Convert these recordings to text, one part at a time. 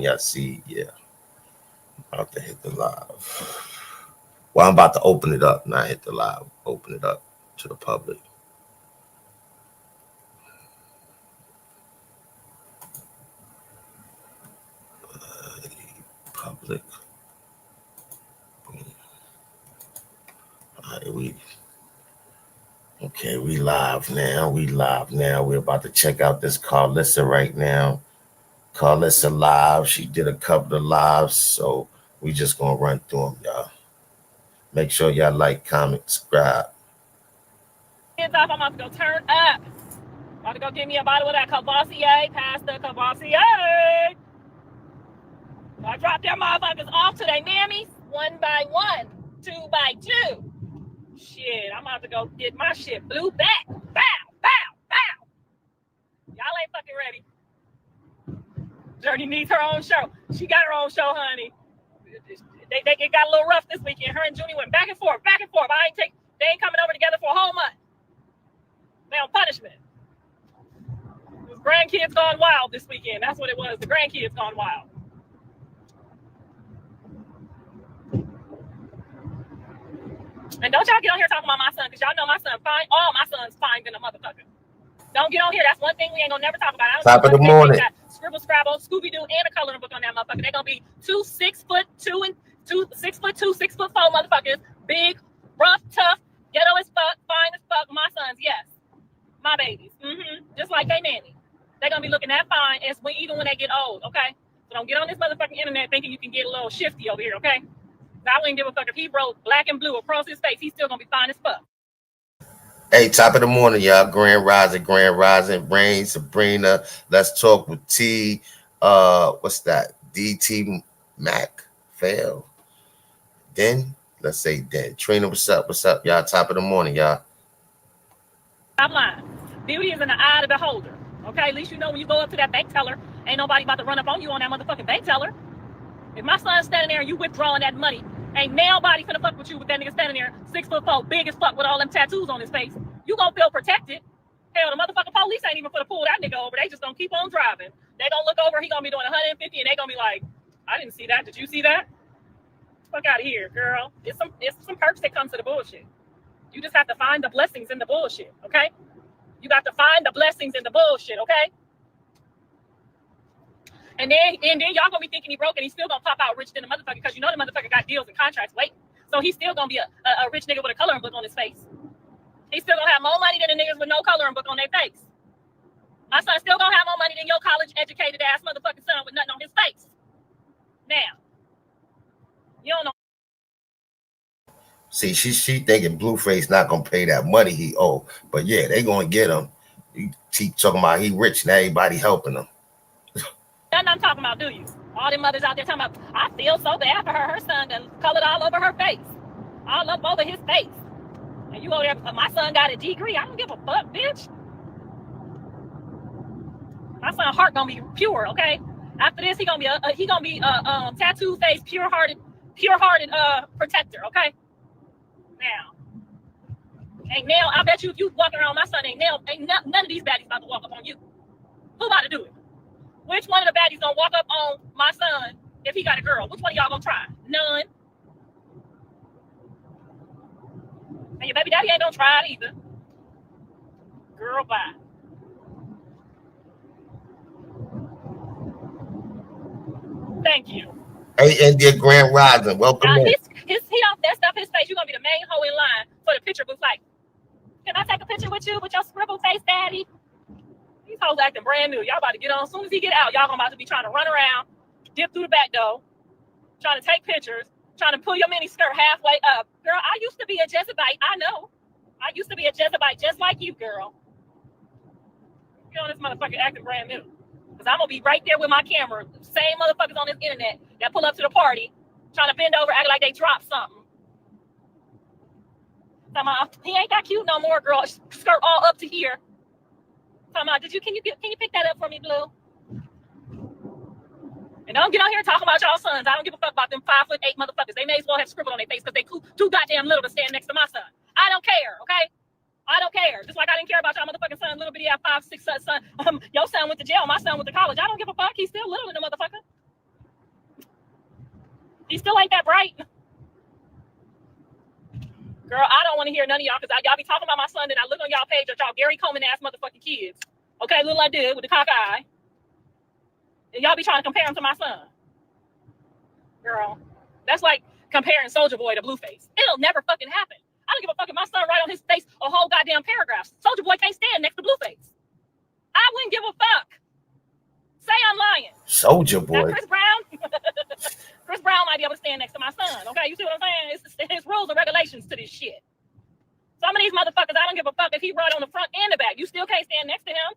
Y'all see, yeah, about to hit the live. Well, I'm about to open it up, not hit the live. Open it up to the public. Public. Boom. All right, we live now. We're about to check out this Karlissa right now. Karlissa live. She did a couple of lives, so we just gonna run through them, y'all. Make sure y'all like, comment, subscribe. Hands off, I'm about to go turn up. About to go get me a bottle of that Cavassier, pasta Cavassier. So I dropped their motherfuckers off to their mammies, 1 by 1, 2 by 2. Shit, I'm about to go get my shit blew back. Bow, bow, bow. Y'all ain't fucking ready. Journey needs her own show. She got her own show, honey. It got a little rough this weekend. Her and Junie went back and forth, back and forth. They ain't coming over together for a whole month. They on punishment. It was grandkids gone wild this weekend. That's what it was. The grandkids gone wild. And don't y'all get on here talking about my son, because y'all know my son fine. All my sons fine than a motherfucker. Don't get on here. That's one thing we ain't gonna never talk about. I don't Top of the morning. Scribble, Scrabble, Scooby-Doo, and a coloring book on that motherfucker. They're gonna be 2 6'2" and 6'2", 6'4" motherfuckers. Big, rough, tough, ghetto as fuck, fine as fuck. My sons, yes. My babies. Just like they nanny. They're gonna be looking that fine even when they get old, okay? So don't get on this motherfucking internet thinking you can get a little shifty over here, okay? I wouldn't give a fuck if he wrote black and blue across his face. He's still gonna be fine as fuck. Hey, top of the morning, y'all. Grand Rising, Brain, Sabrina. Let's talk with T. What's that? DT Mac. Fail. Then, let's say then. Trina, what's up? What's up, y'all? Top of the morning, y'all. I'm lying. Beauty is in the eye of the beholder. Okay, at least you know when you go up to that bank teller, ain't nobody about to run up on you on that motherfucking bank teller. If my son's standing there and you withdrawing that money, ain't nobody finna fuck with you with that nigga standing there, 6'4", big as fuck with all them tattoos on his face. You gonna feel protected. Hell, the motherfucking police ain't even finna pull that nigga over. They just gonna keep on driving. They gonna look over, he gonna be doing 150, and they gonna be like, I didn't see that. Did you see that? Fuck out of here, girl. It's some perks that come to the bullshit. You just have to find the blessings in the bullshit, okay? You got to find the blessings in the bullshit, okay? And then y'all gonna be thinking he broke and he's still gonna pop out rich than the motherfucker, because you know the motherfucker got deals and contracts waiting. So he's still gonna be a rich nigga with a coloring book on his face. He's still gonna have more money than the niggas with no coloring book on their face. My son's still gonna have more money than your college educated ass motherfucking son with nothing on his face. Now, you don't know. See, she thinking Blueface not gonna pay that money he owe, but yeah, they gonna get him. You keep talking about he rich and everybody helping him. That's what I'm talking about, do you? All them mothers out there talking about, I feel so bad for her. Her son done colored all over her face. All up over his face. And you over there, my son got a degree. I don't give a fuck, bitch. My son's heart gonna be pure, okay? After this, he gonna be a tattoo face, pure hearted protector, okay? Now, I bet you if you walking around my son, none of these baddies about to walk up on you. Who about to do it? Which one of the baddies gonna walk up on my son if he got a girl? Which one of y'all gonna try? None. And your baby daddy ain't gonna try it either. Girl, bye. Thank you. Hey, India Grand Rising, welcome in. He don't that stuff his face. You're gonna be the main hoe in line for the picture booth. Like, can I take a picture with you with your scribble face, daddy? These hoes acting brand new. Y'all about to get on. As soon as he get out, y'all about to be trying to run around, dip through the back door, trying to take pictures, trying to pull your mini skirt halfway up. Girl, I used to be a Jezebite. I know. I used to be a Jezebite just like you, girl. You know this motherfucker acting brand new. Because I'm going to be right there with my camera. Same motherfuckers on this internet that pull up to the party, trying to bend over, acting like they dropped something. He ain't that cute no more, girl. Skirt all up to here. Can you pick that up for me, Blue? And don't get on here talking about y'all sons. I don't give a fuck about them 5'8" motherfuckers. They may as well have scribbled on their face because they too goddamn little to stand next to my son. I don't care, okay? I don't care. Just like I didn't care about y'all motherfucking son, little bitty 5'6" son. Your son went to jail. My son went to college. I don't give a fuck. He's still little in the motherfucker. He still ain't that bright. Girl, I don't want to hear none of y'all because y'all be talking about my son and I look on y'all page at y'all Gary Coleman ass motherfucking kids. Okay, little I did with the cock eye. And y'all be trying to compare him to my son. Girl, that's like comparing Soldier Boy to Blueface. It'll never fucking happen. I don't give a fuck if my son write on his face a whole goddamn paragraph. Soldier Boy can't stand next to Blueface. I wouldn't give a fuck. Say I'm lying. Soldier Boy. Now, Chris Brown. Chris Brown might be able to stand next to my son. Okay, you see what I'm saying? It's rules and regulations to this shit. Some of these motherfuckers, I don't give a fuck if he wrote on the front and the back. You still can't stand next to him.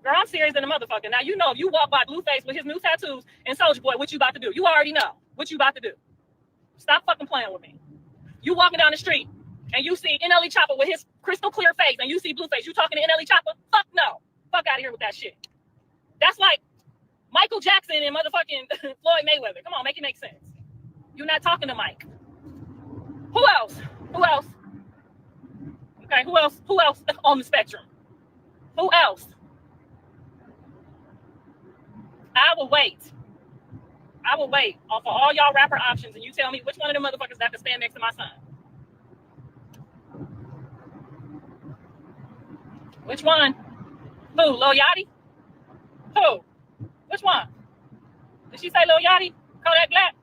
Girl, I'm serious than a motherfucker. Now, you know, if you walk by Blueface with his new tattoos and Soldier Boy, what you about to do? You already know what you about to do. Stop fucking playing with me. You walking down the street and you see NLE Chopper with his crystal clear face and you see Blueface, you talking to NLE Chopper? Fuck no. Fuck out of here with that shit. That's like Michael Jackson and motherfucking Floyd Mayweather. Come on, make it make sense. You're not talking to Mike. Who else? Who else? Okay, who else? Who else on the spectrum? Who else? I will wait. I will wait off of all y'all rapper options and you tell me which one of them motherfuckers that can stand next to my son. Which one? Who? Lil Yachty? Who? Which one? Did she say Lil Yachty? Kodak Black?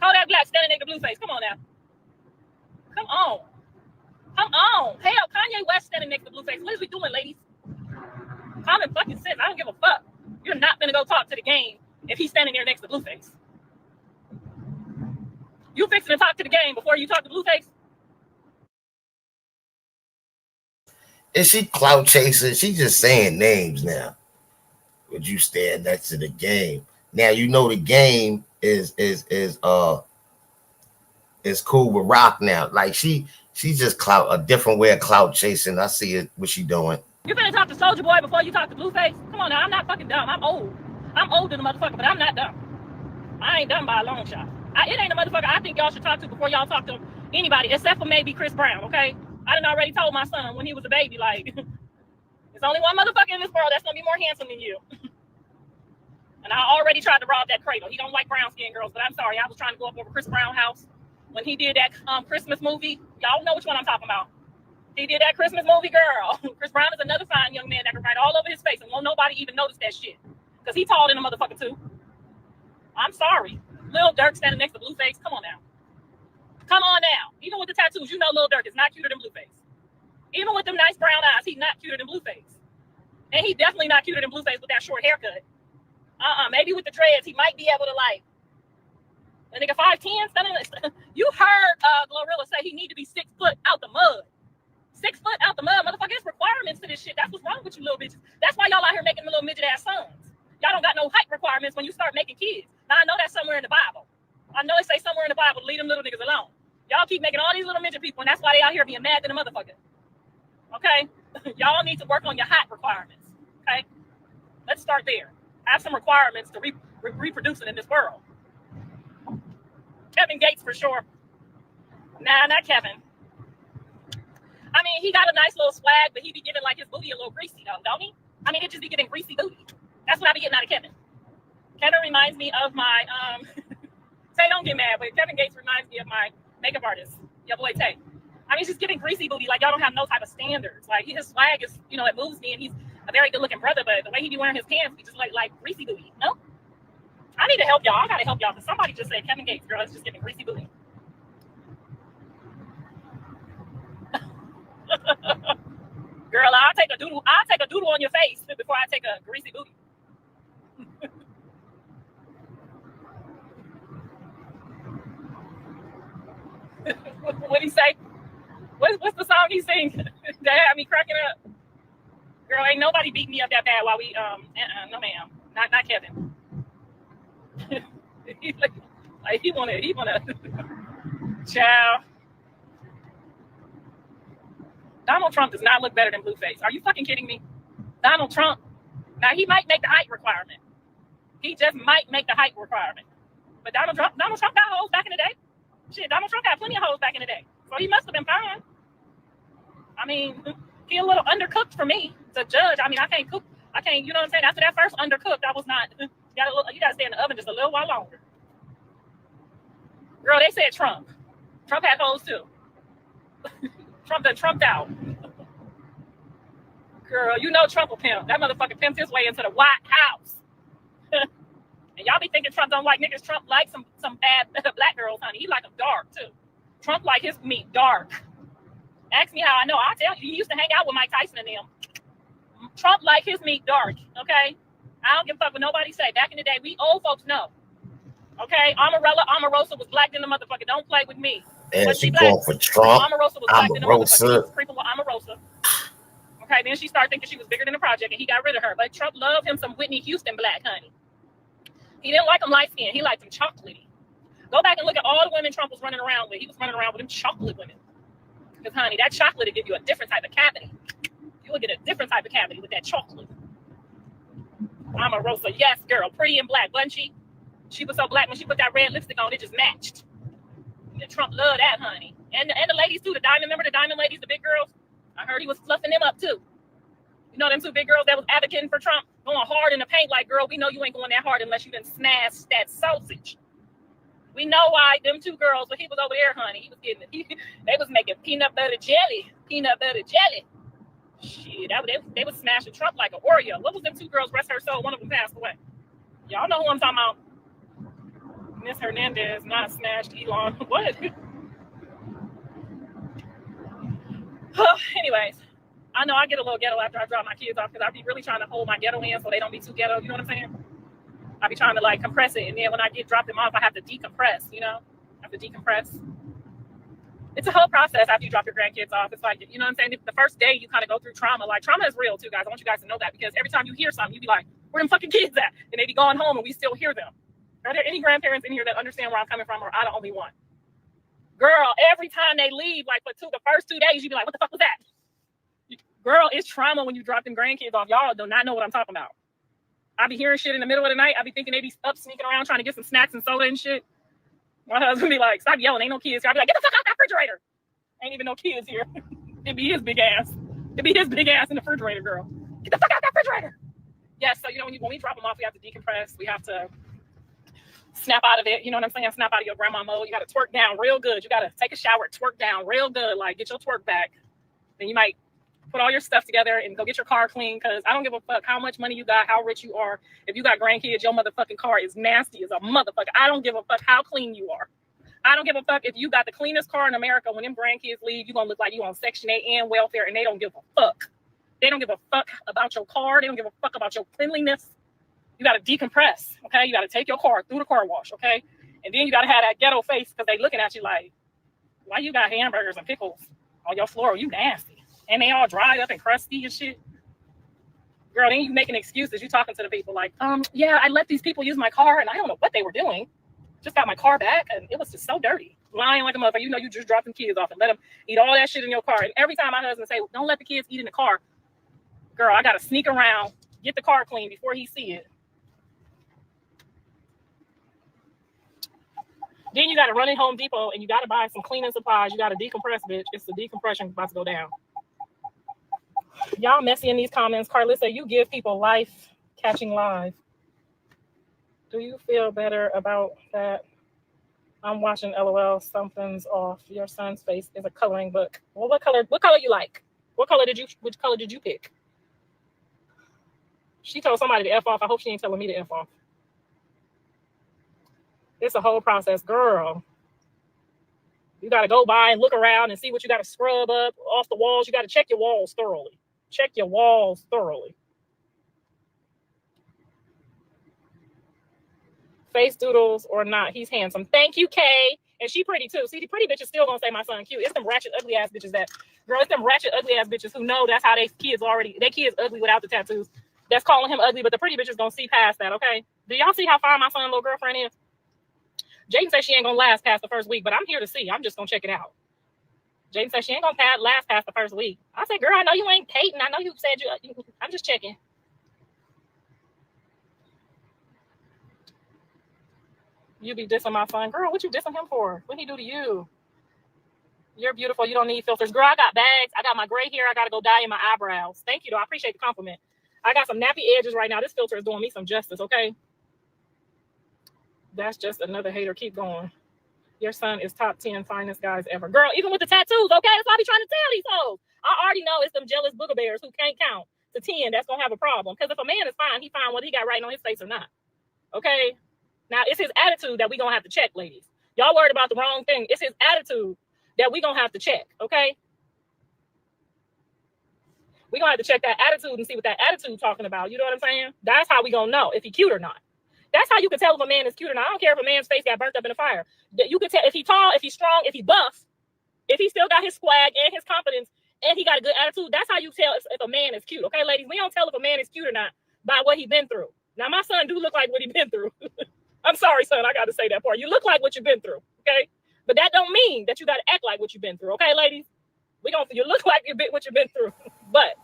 Kodak Black standing next to Blueface. Come on now. Come on. Come on. Hell, Kanye West standing next to Blueface. What is we doing, ladies? Common fucking sense. I don't give a fuck. You're not gonna go talk to the game if he's standing there next to Blueface. You fixing to talk to the game before you talk to Blueface? Is she clout chasing? She's just saying names now. Would you stand next to the game? Now you know the game is cool with Rock now. Like she's just clout, a different way of clout chasing. I see it. What she doing? You better talk to Soldier Boy before you talk to Blueface. Come on now, I'm not fucking dumb. I'm old. I'm older than a motherfucker, but I'm not dumb. I ain't dumb by a long shot. It ain't a motherfucker I think y'all should talk to before y'all talk to anybody, except for maybe Chris Brown, okay? I done already told my son when he was a baby, like, there's only one motherfucker in this world that's gonna be more handsome than you. And I already tried to rob that cradle. He don't like brown skin girls, but I'm sorry. I was trying to go up over Chris Brown's house when he did that Christmas movie. Y'all know which one I'm talking about. He did that Christmas movie, girl. Chris Brown is another fine young man that can write all over his face and won't nobody even notice that shit. Because he tall than a motherfucker too. I'm sorry. Lil Durk standing next to Blueface. Come on now. Come on now. Even with the tattoos, you know Lil Durk is not cuter than Blueface. Even with them nice brown eyes, he's not cuter than Blueface. And he definitely not cuter than Blueface with that short haircut. Maybe with the dreads, he might be able to like. A nigga 5'10". You heard Glorilla say he need to be 6 foot out the mud. 6 foot out the mud, motherfucker. There's requirements to this shit. That's what's wrong with you little bitches. That's why y'all out here making little midget ass sons. Y'all don't got no height requirements when you start making kids. Now I know that's somewhere in the Bible. I know it say somewhere in the Bible to leave them little niggas alone. Y'all keep making all these little midget people, and that's why they out here being mad than a motherfucker. Okay? Y'all need to work on your height requirements. Okay? Let's start there. Have some requirements to reproducing in this world. Kevin Gates for sure. Nah, not Kevin. I mean, he got a nice little swag, but he be giving like his booty a little greasy though, don't he? I mean, it just be giving greasy booty. That's what I be getting out of Kevin. Kevin reminds me of my Tay, don't get mad, but Kevin Gates reminds me of my makeup artist, your boy Tay. I mean, he's just giving greasy booty. Like y'all don't have no type of standards. Like his swag is, you know, it moves me, and he's a very good looking brother. But the way he be wearing his pants, he just like greasy booty. No, I need to help y'all. I gotta help y'all because somebody just said Kevin Gates, girl, it's just giving greasy booty. Girl, I'll take a doodle on your face before I take a greasy booty. What'd he say? What's the song he sings that had me cracking up? Girl, ain't nobody beat me up that bad while we no ma'am. Not Kevin. he wanna child. Donald Trump does not look better than Blueface. Are you fucking kidding me? Donald Trump. Now he might make the height requirement. He just might make the height requirement. But Donald Trump got hoes back in the day. Shit, Donald Trump got plenty of hoes back in the day. So he must have been fine. I mean, he a little undercooked for me to judge. I mean, I can't cook. You know what I'm saying? After that first undercooked, I was not You gotta stay in the oven just a little while longer. Girl, they said Trump. Trump had hoes too. Trump done trumped out. Girl, you know Trump will pimp. That motherfucker pimped his way into the White House. And y'all be thinking Trump don't like niggas. Trump like some bad black girls, honey. He like them dark too. Trump like his meat dark. Ask me how I know. I'll tell you. He used to hang out with Mike Tyson and them. Trump like his meat dark, okay? I don't give a fuck what nobody say. Back in the day, we old folks know. Okay? Omarosa was black than the motherfucker. Don't play with me. And she going for Trump. Omarosa was black than the motherfucker. She was creeping with Omarosa. Okay, then she started thinking she was bigger than the project, and he got rid of her. But Trump loved him some Whitney Houston black, honey. He didn't like them light skin. He liked them chocolatey. Go back and look at all the women Trump was running around with. He was running around with them chocolate women. Because, honey, that chocolate will give you a different type of cavity. You will get a different type of cavity with that chocolate. Omarosa, yes, girl, pretty and black, wasn't she? She was so black when she put that red lipstick on, it just matched. And Trump loved that, honey. And the ladies, too, remember the diamond ladies, the big girls? I heard he was fluffing them up, too. You know them two big girls that was advocating for Trump, going hard in the paint like, girl, we know you ain't going that hard unless you done smashed that sausage. We know why them two girls, but he was over there, honey. He was getting it. They was making peanut butter jelly. Peanut butter jelly. Shit, they was smashing Trump like an Oreo. What was them two girls, rest her soul? One of them passed away. Y'all know who I'm talking about. Miss Hernandez not smashed Elon. What? Anyways, I know I get a little ghetto after I drop my kids off because I be really trying to hold my ghetto in so they don't be too ghetto. You know what I'm saying? I be trying to like compress it, and then when I drop them off, I have to decompress. You know, I have to decompress. It's a whole process after you drop your grandkids off. It's like, you know what I'm saying? The first day you kind of go through trauma. Like trauma is real too, guys. I want you guys to know that because every time you hear something, you be like, "Where them fucking kids at?" And they be going home, and we still hear them. Are there any grandparents in here that understand where I'm coming from, or I the only one? Girl, every time they leave, like the first 2 days, you be like, "What the fuck was that?" Girl, it's trauma when you drop them grandkids off. Y'all do not know what I'm talking about. I be hearing shit in the middle of the night. I be thinking they be up sneaking around trying to get some snacks and soda and shit. My husband be like, "Stop yelling, ain't no kids here." I be like, "Get the fuck out that refrigerator." Ain't even no kids here. It be his big ass. It be his big ass in the refrigerator, girl. Get the fuck out that refrigerator. Yes, so you know when we drop them off, we have to decompress. We have to snap out of it. You know what I'm saying? Snap out of your grandma mode. You got to twerk down real good. You got to take a shower, twerk down real good. Like get your twerk back. Then you might put all your stuff together and go get your car clean because I don't give a fuck how much money you got, how rich you are. If you got grandkids, your motherfucking car is nasty as a motherfucker. I don't give a fuck how clean you are. I don't give a fuck if you got the cleanest car in America. When them grandkids leave, you're going to look like you on Section 8 and welfare, and they don't give a fuck. They don't give a fuck about your car. They don't give a fuck about your cleanliness. You got to decompress, okay? You got to take your car through the car wash, okay? And then you got to have that ghetto face because they looking at you like, why you got hamburgers and pickles on your floor? You nasty. And they all dried up and crusty and shit. Girl, then you making excuses. You talking to the people like, yeah, I let these people use my car and I don't know what they were doing. Just got my car back and it was just so dirty. Lying like a motherfucker. You know you just dropped them kids off and let them eat all that shit in your car. And every time my husband say, don't let the kids eat in the car. Girl, I got to sneak around, get the car clean before he see it. Then you got to run in Home Depot and you got to buy some cleaning supplies. You got to decompress, bitch. It's the decompression about to go down. Y'all messy in these comments. Karlissa, you give people life catching live. Do you feel better about that? I'm watching LOL. Something's off. Your son's face is a coloring book. Well, what color you like? Which color did you pick? She told somebody to F off. I hope she ain't telling me to F off. It's a whole process, girl. You got to go by and look around and see what you got to scrub up off the walls. You got to check your walls thoroughly. Check your walls thoroughly. Face doodles or not, he's handsome. Thank you, Kay. And she pretty too. See, the pretty bitches still gonna say my son cute. It's them ratchet, ugly ass bitches it's them ratchet, ugly ass bitches who know that's how they kids ugly without the tattoos. That's calling him ugly, but the pretty bitches gonna see past that, okay? Do y'all see how fine my son's little girlfriend is? Jaden says she ain't gonna last past the first week, but I'm here to see. I'm just gonna check it out. Jaden says she ain't gonna last past the first week. I said, girl, I know you ain't hating. I know you said I'm just checking. You be dissing my son. Girl, what you dissing him for? What'd he do to you? You're beautiful. You don't need filters. Girl, I got bags. I got my gray hair. I got to go dye in my eyebrows. Thank you, though. I appreciate the compliment. I got some nappy edges right now. This filter is doing me some justice, okay? That's just another hater. Keep going. Your son is top 10 finest guys ever. Girl, even with the tattoos, okay? That's why I be trying to tell these hoes. I already know it's them jealous booger bears who can't count to 10 that's going to have a problem. Because if a man is fine, he fine whether he got writing on his face or not. Okay? Now, it's his attitude that we going to have to check, ladies. Y'all worried about the wrong thing. It's his attitude that we going to have to check, okay? We going to have to check that attitude and see what that attitude talking about. You know what I'm saying? That's how we going to know if he cute or not. That's how you can tell if a man is cute or not. I don't care if a man's face got burnt up in a fire. You can tell if he's tall, if he's strong, if he's buff, if he still got his swag and his confidence and he got a good attitude. That's how you tell if a man is cute. Okay, ladies? We don't tell if a man is cute or not by what he's been through. Now, my son do look like what he's been through. I'm sorry, son. I got to say that part. You look like what you've been through. Okay? But that don't mean that you got to act like what you've been through. Okay, ladies? You look like what you've been through. But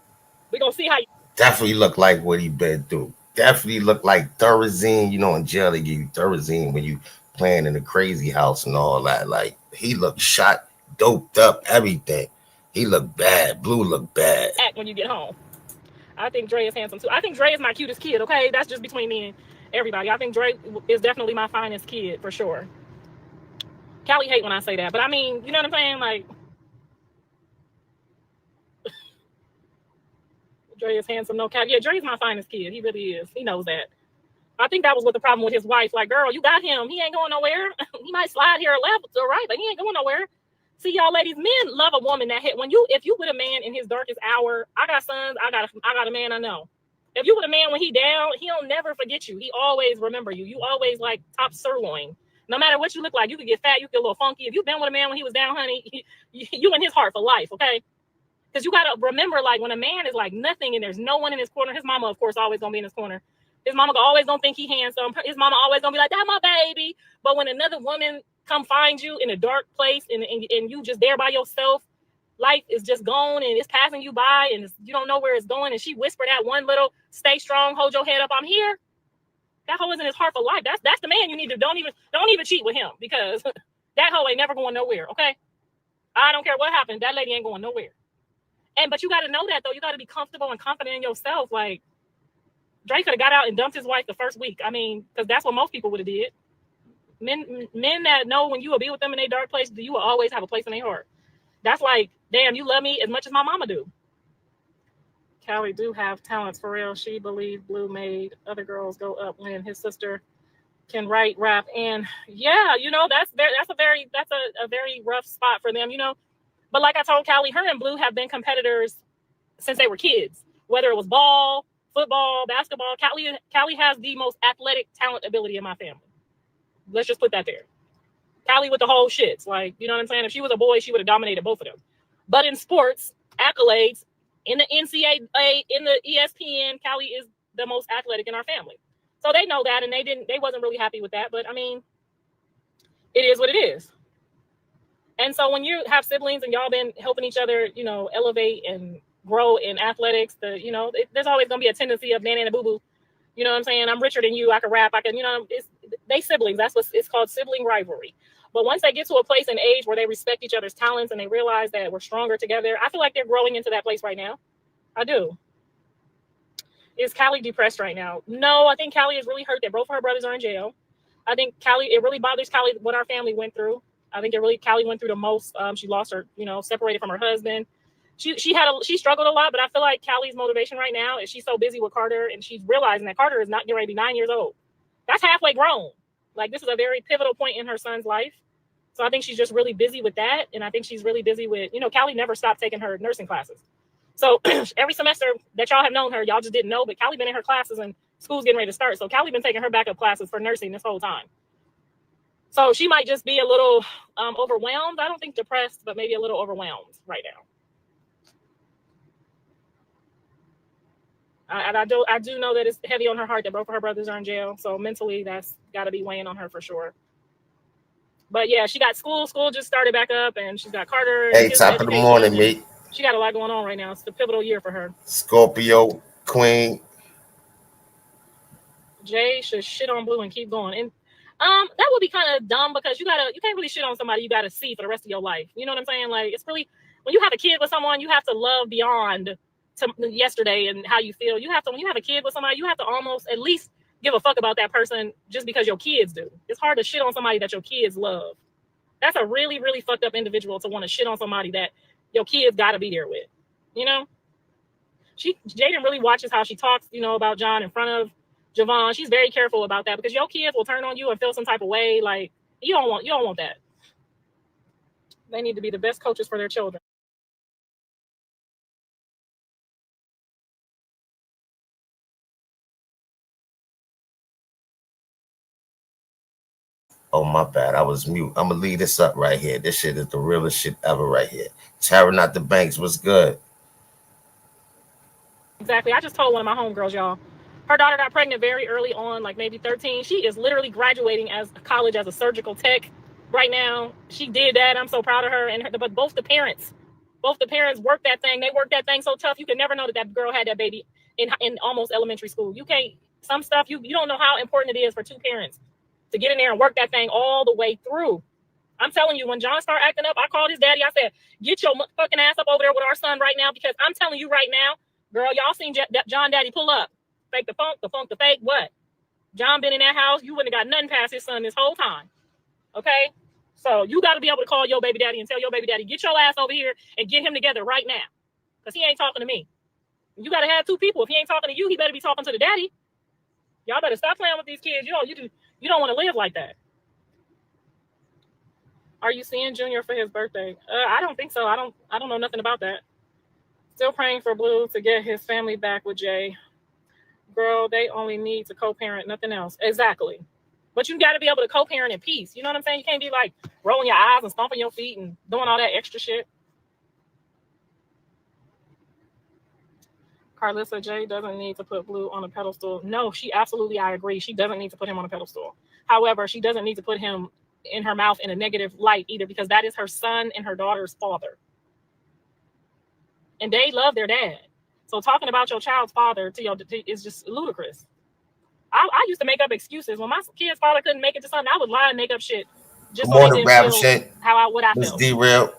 we're going to see how you... Definitely look like what he been through. Definitely look like Thorazine. You know, in jail they give you Thorazine when you playing in the crazy house and all that. Like, he looked shot, doped up, everything. He looked bad. Blue looked bad. Act when you get home. I think Dre is handsome too. I think Dre is my cutest kid, okay? That's just between me and everybody. I think Dre is definitely my finest kid, for sure. Callie hate when I say that, but I mean, you know what I'm saying? Like, Dre is handsome, no cap. Yeah, Dre's my finest kid. He really is. He knows that. I think that was what the problem with his wife. Like, girl, you got him. He ain't going nowhere. He might slide here left or right, but he ain't going nowhere. See, y'all ladies, men love a woman that hit. If you with a man in his darkest hour, I got sons, I got a man I know. If you with a man when he down, he'll never forget you. He always remember you. You always like top sirloin. No matter what you look like, you could get fat, you could get a little funky. If you've been with a man when he was down, honey, you in his heart for life, okay? Because you got to remember, like, when a man is like nothing and there's no one in his corner, his mama, of course, always going to be in his corner. His mama always going to think he handsome. His mama always going to be like, that's my baby. But when another woman come find you in a dark place and you just there by yourself, life is just gone and it's passing you by and you don't know where it's going. And she whispered that one little, stay strong, hold your head up, I'm here. That hoe is in his heart for life. That's the man you need to, don't even cheat with him, because that hoe ain't never going nowhere, okay? I don't care what happened. That lady ain't going nowhere. But you got to know that, though. You got to be comfortable and confident in yourself. Like, Drake could have got out and dumped his wife the first week. I mean, because that's what most people would have did. Men that know when you will be with them in a dark place, you will always have a place in their heart. That's like, damn, you love me as much as my mama do. Callie do have talents for real. She believed Blue made other girls go up when his sister can write, rap, and yeah, you know, that's a very rough spot for them, you know. But like I told Callie, her and Blue have been competitors since they were kids. Whether it was ball, football, basketball, Callie has the most athletic talent ability in my family. Let's just put that there. Callie with the whole shits. Like, you know what I'm saying? If she was a boy, she would have dominated both of them. But in sports, accolades, in the NCAA, in the ESPN, Callie is the most athletic in our family. So they know that, and they wasn't really happy with that. But I mean, it is what it is. And so when you have siblings and y'all been helping each other, you know, elevate and grow in athletics, there's always going to be a tendency of nana and a boo-boo. You know what I'm saying? I'm richer than you. I can rap. I can, you know, they siblings. That's what it's called, sibling rivalry. But once they get to a place in age where they respect each other's talents and they realize that we're stronger together, I feel like they're growing into that place right now. I do. Is Callie depressed right now? No, I think Callie is really hurt that both of her brothers are in jail. I think it really bothers Callie what our family went through. I think Callie went through the most. She lost her, you know, separated from her husband. She struggled a lot, but I feel like Callie's motivation right now is she's so busy with Carter, and she's realizing that Carter is not getting ready to be 9 years old. That's halfway grown. Like, this is a very pivotal point in her son's life. So I think she's just really busy with that. And I think she's really busy with, you know, Callie never stopped taking her nursing classes. So every semester that y'all have known her, y'all just didn't know, but Callie been in her classes and school's getting ready to start. So Callie been taking her backup classes for nursing this whole time. So she might just be a little overwhelmed. I don't think depressed, but maybe a little overwhelmed right now. I do know that it's heavy on her heart that both of her brothers are in jail. So mentally, that's got to be weighing on her for sure. But yeah, she got school. School just started back up, and she's got Carter. Hey, top of the morning, mate. She got a lot going on right now. It's the pivotal year for her. Scorpio Queen. Jay should shit on Blue and keep going. And that would be kind of dumb, because you can't really shit on somebody you got to see for the rest of your life. You know what I'm saying? Like, it's really, when you have a kid with someone, you have to love beyond to yesterday and how you feel. When you have a kid with somebody, you have to almost at least give a fuck about that person just because your kids do. It's hard to shit on somebody that your kids love. That's a really, really fucked up individual to want to shit on somebody that your kids got to be there with. You know? Jaden really watches how she talks, you know, about John in front of Javon. She's very careful about that because your kids will turn on you and feel some type of way. Like, you don't want that. They need to be the best coaches for their children. Oh, my bad. I was mute. I'm going to leave this up right here. This shit is the realest shit ever right here. Tearing out the banks was good. Exactly. I just told one of my homegirls, y'all. Her daughter got pregnant very early on, like maybe 13. She is literally graduating as college as a surgical tech right now. She did that. I'm so proud of her. But both the parents worked that thing. They worked that thing so tough. You could never know that girl had that baby in almost elementary school. You can't, some stuff, you don't know how important it is for two parents to get in there and work that thing all the way through. I'm telling you, when John started acting up, I called his daddy. I said, get your fucking ass up over there with our son right now, because I'm telling you right now, girl, y'all seen John daddy pull up. Fake the funk, the fake what? John been in that house. You wouldn't have got nothing past his son this whole time. Okay? So you got to be able to call your baby daddy and tell your baby daddy, get your ass over here and get him together right now. Because he ain't talking to me. You got to have two people. If he ain't talking to you, he better be talking to the daddy. Y'all better stop playing with these kids. You don't want to live like that. Are you seeing Junior for his birthday? I don't think so. I don't know nothing about that. Still praying for Blue to get his family back with Jay. Girl, they only need to co-parent, nothing else. Exactly. But you got to be able to co-parent in peace. You know what I'm saying? You can't be like rolling your eyes and stomping your feet and doing all that extra shit. Karlissa, Jay doesn't need to put Blue on a pedestal. No, I agree. She doesn't need to put him on a pedestal. However, she doesn't need to put him in her mouth in a negative light either, because that is her son and her daughter's father. And they love their dad. So talking about your child's father is just ludicrous. I used to make up excuses. When my kid's father couldn't make it to something, I would lie and make up shit just so they didn't feel what I felt. Derailed.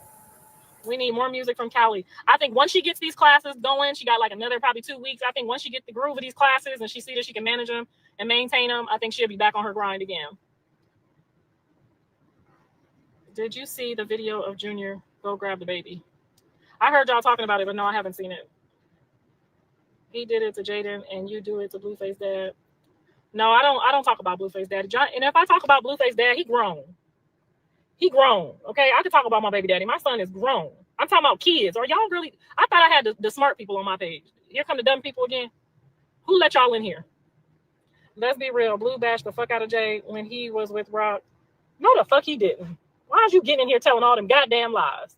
We need more music from Callie. I think once she gets these classes going, she got like another probably 2 weeks. I think once she gets the groove of these classes and she see that she can manage them and maintain them, I think she'll be back on her grind again. Did you see the video of Junior go grab the baby? I heard y'all talking about it, but no, I haven't seen it. He did it to Jaden, and you do it to Blueface dad. No, I don't talk about Blueface dad. John, and if I talk about Blueface dad, he grown. He grown. Okay, I could talk about my baby daddy. My son is grown. I'm talking about kids. Are y'all really? I thought I had the smart people on my page. Here come the dumb people again. Who let y'all in here? Let's be real. Blue bashed the fuck out of Jay when he was with Rock. No, the fuck he didn't. Why is you getting in here telling all them goddamn lies?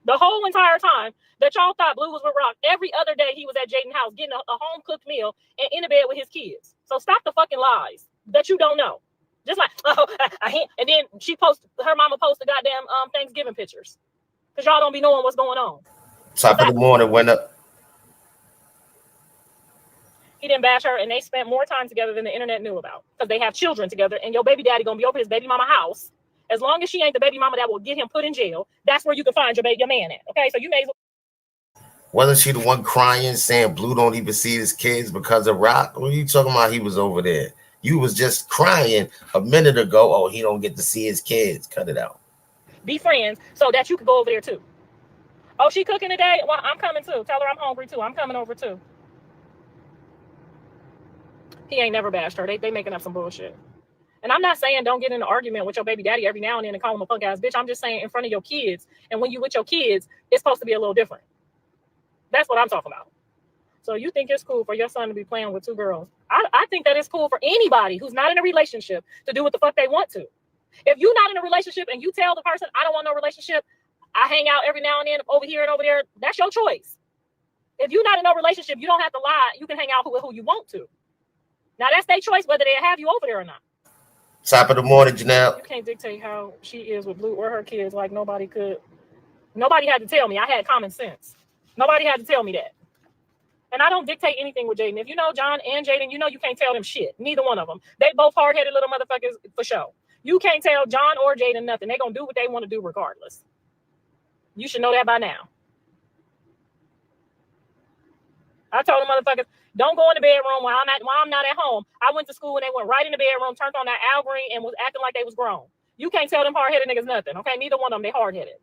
The whole entire time that y'all thought Blue was with Rock, every other day he was at Jaden's house getting a home-cooked meal and in the bed with his kids. So stop the fucking lies that you don't know. Just like, and then her mama posted goddamn Thanksgiving pictures. Because y'all don't be knowing what's going on. Top of the morning went up. He didn't bash her, and they spent more time together than the internet knew about. Because they have children together, and your baby daddy gonna be over his baby mama house. As long as she ain't the baby mama that will get him put in jail, that's where you can find your man at. Okay, so you may as well. Wasn't she the one crying, saying Blue don't even see his kids because of Rock? What are you talking about? He was over there. You was just crying a minute ago. Oh, he don't get to see his kids. Cut it out. Be friends so that you could go over there too. Oh, she cooking today? Well, I'm coming too. Tell her I'm hungry too. I'm coming over too. He ain't never bashed her. They making up some bullshit. And I'm not saying don't get in an argument with your baby daddy every now and then and call him a punk ass bitch. I'm just saying in front of your kids. And when you with your kids, it's supposed to be a little different. That's what I'm talking about. So you think it's cool for your son to be playing with two girls? I think that it's cool for anybody who's not in a relationship to do what the fuck they want to. If you're not in a relationship and you tell the person, I don't want no relationship, I hang out every now and then over here and over there, that's your choice. If you're not in no relationship, you don't have to lie. You can hang out with who you want to. Now, that's their choice whether they have you over there or not. Top of the morning, Janelle. You can't dictate how she is with Blue or her kids like nobody could. Nobody had to tell me. I had common sense. Nobody had to tell me that. And I don't dictate anything with Jaden. If you know John and Jaden, you know you can't tell them shit. Neither one of them. They both hard-headed little motherfuckers for sure. You can't tell John or Jaden nothing. They're going to do what they want to do regardless. You should know that by now. I told them motherfuckers, don't go in the bedroom while I'm not at home. I went to school and they went right in the bedroom, turned on that Al Green and was acting like they was grown. You can't tell them hard-headed niggas nothing, okay? Neither one of them, they hard-headed.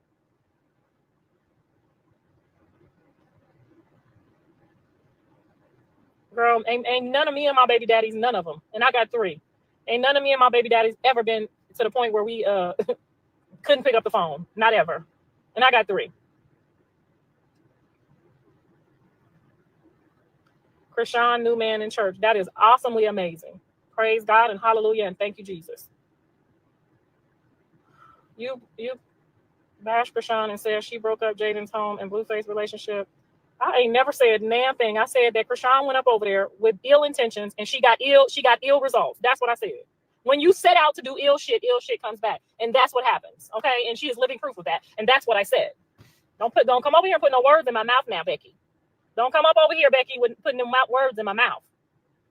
Girl, ain't none of me and my baby daddies, none of them. And I got 3. Ain't none of me and my baby daddies ever been to the point where we couldn't pick up the phone. Not ever. And I got 3. Chrisean, new man in church. That is awesomely amazing. Praise God and hallelujah and thank you, Jesus. You bashed Chrisean and said she broke up Jaden's home and Blueface relationship. I ain't never said damn thing. I said that Chrisean went up over there with ill intentions and she got ill results. That's what I said. When you set out to do ill shit comes back. And that's what happens. Okay? And she is living proof of that. And that's what I said. Don't come over here and put no words in my mouth now, Becky. Don't come up over here, Becky, with putting them words in my mouth.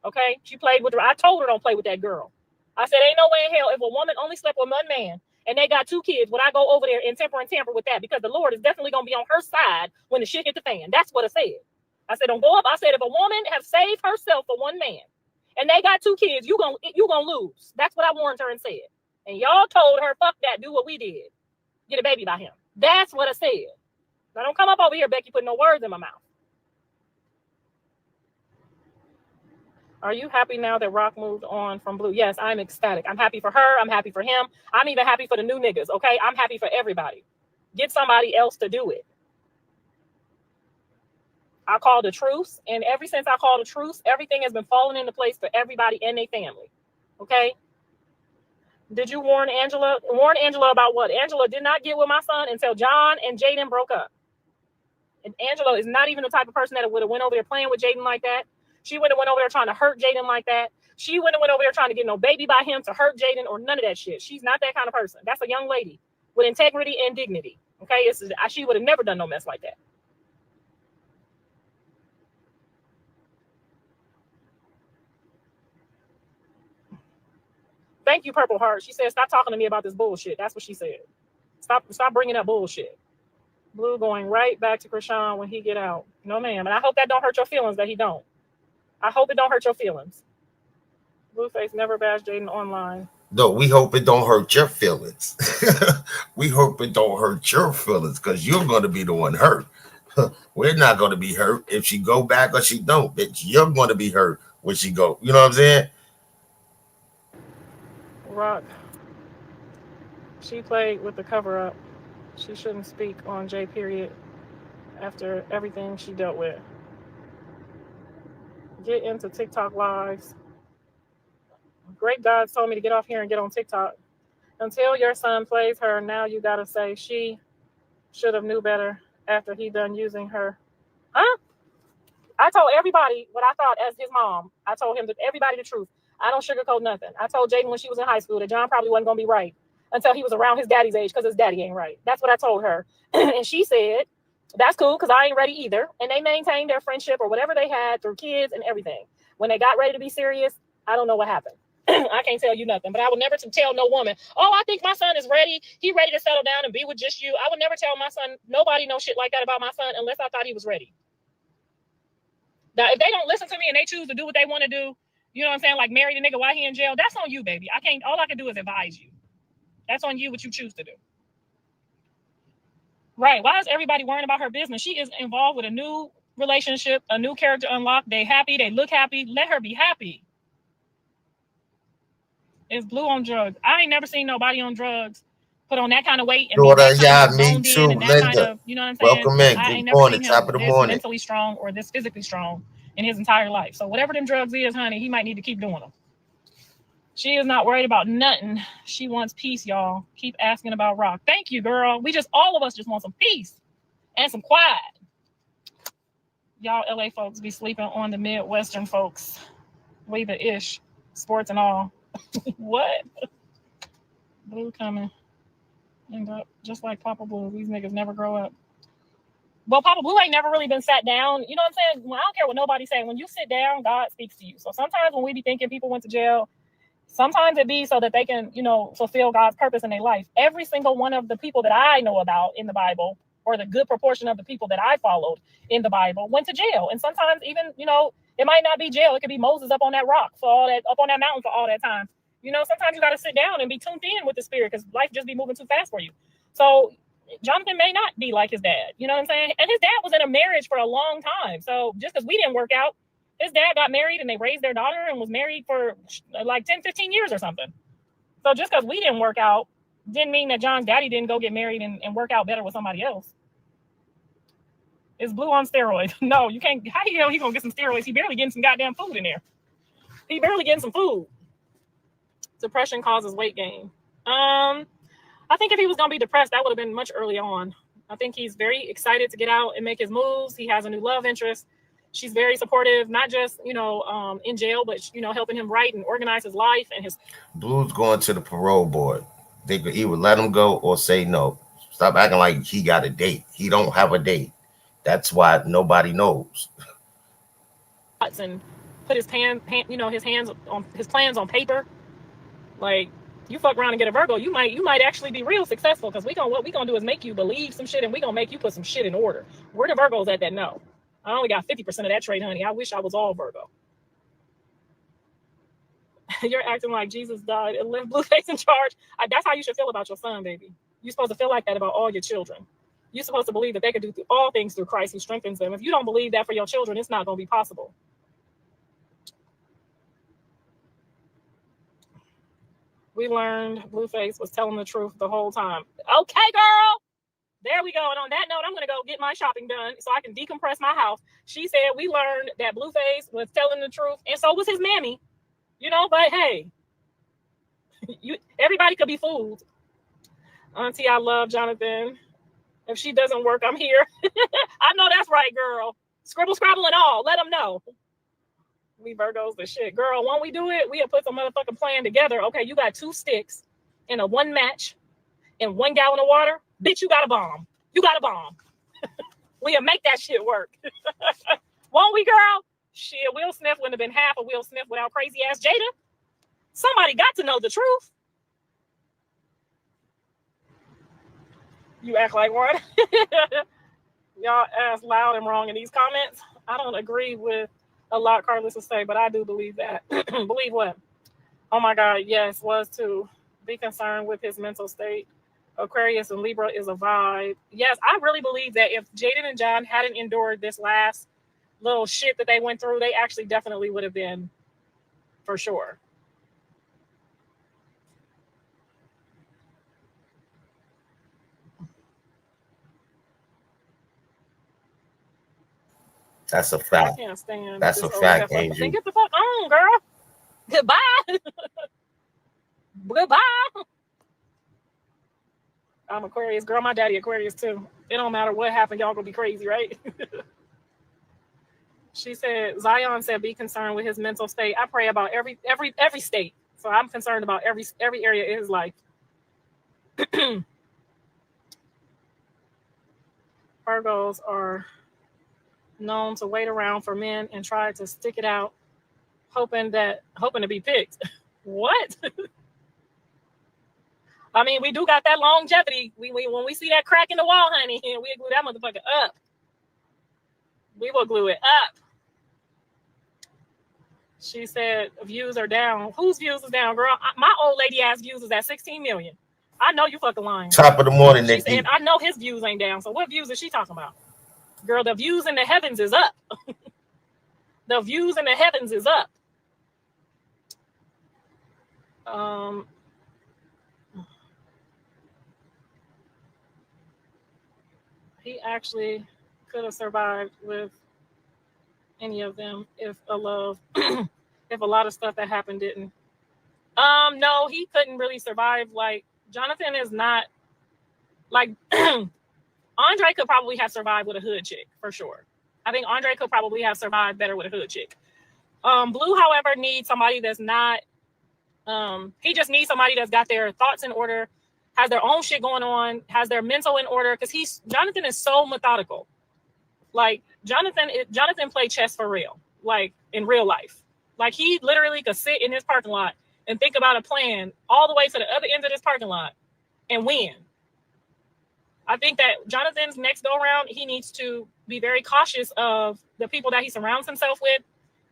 Okay? She played with her. I told her don't play with that girl. I said, ain't no way in hell if a woman only slept with one man and they got 2 kids, would I go over there and tamper with that? Because the Lord is definitely going to be on her side when the shit hit the fan. That's what I said. I said, don't go up. I said, if a woman have saved herself for one man and they got 2 kids, you gonna lose. That's what I warned her and said. And y'all told her, fuck that, do what we did. Get a baby by him. That's what I said. Now don't come up over here, Becky, putting no words in my mouth. Are you happy now that Rock moved on from Blue? Yes, I'm ecstatic. I'm happy for her. I'm happy for him. I'm even happy for the new niggas, okay? I'm happy for everybody. Get somebody else to do it. I called a truce, and ever since I called a truce, everything has been falling into place for everybody and their family, okay? Did you warn Angela? Warn Angela about what? Angela did not get with my son until John and Jaden broke up. And Angela is not even the type of person that would have went over there playing with Jaden like that. She wouldn't have went over there trying to hurt Jaden like that. She wouldn't have went over there trying to get no baby by him to hurt Jaden or none of that shit. She's not that kind of person. That's a young lady with integrity and dignity. Okay, she would have never done no mess like that. Thank you, Purple Heart. She said, stop talking to me about this bullshit. That's what she said. Stop bringing up bullshit. Blue going right back to Chrisean when he get out. No, ma'am. And I hope that don't hurt your feelings that he don't. I hope it don't hurt your feelings. Blueface never bashed Jaden online. No, we hope it don't hurt your feelings. We hope it don't hurt your feelings because you're going to be the one hurt. We're not going to be hurt if she go back or she don't, bitch. You're going to be hurt when she go. You know what I'm saying? Rock. She played with the cover up. She shouldn't speak on J period after everything she dealt with. Get into TikTok lives. Great God told me to get off here and get on TikTok. Until your son plays her, now you gotta say she should have knew better after he done using her. Huh? I told everybody what I thought as his mom. I told everybody the truth. I don't sugarcoat nothing. I told Jaden when she was in high school that John probably wasn't gonna be right until he was around his daddy's age because his daddy ain't right. That's what I told her. And she said, that's cool because I ain't ready either. And they maintained their friendship or whatever they had through kids and everything. When they got ready to be serious, I don't know what happened. I can't tell you nothing, but I would never tell no woman, oh, I think my son is ready. He ready to settle down and be with just you. I would never tell my son, nobody knows shit like that about my son unless I thought he was ready. Now, if they don't listen to me and they choose to do what they want to do, you know what I'm saying? Like marry the nigga while he in jail, that's on you, baby. All I can do is advise you. That's on you what you choose to do. Right. Why is everybody worrying about her business? She is involved with a new relationship, a new character unlocked. They happy. They look happy. Let her be happy. Is Blue on drugs? I ain't never seen nobody on drugs put on that kind of weight and Daughter, be that kind yeah, of me zoned too, in and that Linda. kind of, you know what I'm saying? Welcome in. I Good ain't never morning. seen Top him of the this morning. mentally strong or this physically strong in his entire life. So whatever them drugs is, honey, he might need to keep doing them. She is not worried about nothing. She wants peace, y'all. Keep asking about Rock. Thank you, girl. All of us just want some peace and some quiet. Y'all LA folks be sleeping on the Midwestern folks. We the ish. Sports and all. What? Blue coming. End up just like Papa Blue. These niggas never grow up. Well, Papa Blue ain't never really been sat down. You know what I'm saying? Well, I don't care what nobody's saying. When you sit down, God speaks to you. So sometimes when we be thinking people went to jail, sometimes it be so that they can, fulfill God's purpose in their life. Every single one of the people that I know about in the Bible or the good proportion of the people that I followed in the Bible went to jail. And sometimes even, it might not be jail. It could be Moses up on that rock up on that mountain for all that time. Sometimes you got to sit down and be tuned in with the spirit because life just be moving too fast for you. So Jonathan may not be like his dad. You know what I'm saying? And his dad was in a marriage for a long time. So just because we didn't work out, his dad got married and they raised their daughter and was married for like 10, 15 years or something. So just because we didn't work out didn't mean that John's daddy didn't go get married and work out better with somebody else. Is Blue on steroids? No, you can't. How the hell he gonna get some steroids? He barely getting some goddamn food in there. He barely getting some food. Depression causes weight gain. I think if he was gonna be depressed, that would have been much early on. I think he's very excited to get out and make his moves. He has a new love interest. She's very supportive, not just in jail, but helping him write and organize his life and his. Blue's going to the parole board. They could either let him go or say no. Stop acting like he got a date. He don't have a date. That's why nobody knows. And put his his hands on his plans on paper. Like, you fuck around and get a Virgo, you might actually be real successful because what we gonna do is make you believe some shit and we gonna make you put some shit in order. Where the Virgos at that? No. I only got 50% of that trait, honey. I wish I was all Virgo. You're acting like Jesus died and left Blueface in charge. That's how you should feel about your son, baby. You're supposed to feel like that about all your children. You're supposed to believe that they can do all things through Christ who strengthens them. If you don't believe that for your children, it's not going to be possible. We learned Blueface was telling the truth the whole time. Okay, girl. There we go. And on that note, I'm going to go get my shopping done so I can decompress my house. She said we learned that Blueface was telling the truth, and so was his mammy. But hey, everybody could be fooled. Auntie, I love Jonathan. If she doesn't work, I'm here. I know that's right, girl. Scribble, scrabble, and all. Let them know. We Virgos the shit. Girl, when we do it, we'll put some motherfucking plan together. Okay, you got 2 sticks in a 1 match and 1 gallon of water. Bitch, you got a bomb. You got a bomb. We'll make that shit work. Won't we, girl? Shit, Will Smith wouldn't have been half of Will Smith without crazy ass Jada. Somebody got to know the truth. You act like one. Y'all ask loud and wrong in these comments. I don't agree with a lot Karlissa say, but I do believe that. Believe what? Oh my God, yes, was to be concerned with his mental state. Aquarius and Libra is a vibe. Yes, I really believe that if Jaden and John hadn't endured this last little shit that they went through, they actually definitely would have been, for sure. That's a fact. I can't stand. That's a fact, Angel. Then get the fuck on, girl. Goodbye. Goodbye. I'm Aquarius, girl. My daddy Aquarius too. It don't matter what happened, y'all gonna be crazy, right? She said, Zion said, be concerned with his mental state. I pray about every state. So I'm concerned about every area of his life. Virgos are known to wait around for men and try to stick it out, hoping to be picked. What? I mean, we do got that longevity. We when we see that crack in the wall, honey, we glue that motherfucker up. We will glue it up. She said views are down. Whose views is down, girl? My old lady ass views is at 16 million. I know you fucking lying. Top of the morning, She said, I know his views ain't down. So what views is she talking about? Girl, the views in the heavens is up. The views in the heavens is up. He actually could have survived with any of them if a lot of stuff that happened didn't. No, he couldn't really survive. Like, Jonathan is not like Andre could probably have survived with a hood chick for sure. I think Andre could probably have survived better with a hood chick. Blue, however, needs somebody that's not. He just needs somebody that's got their thoughts in order, has their own shit going on, has their mental in order. Because Jonathan is so methodical. Like Jonathan played chess for real, like in real life. Like he literally could sit in his parking lot and think about a plan all the way to the other end of this parking lot and win. I think that Jonathan's next go around, he needs to be very cautious of the people that he surrounds himself with,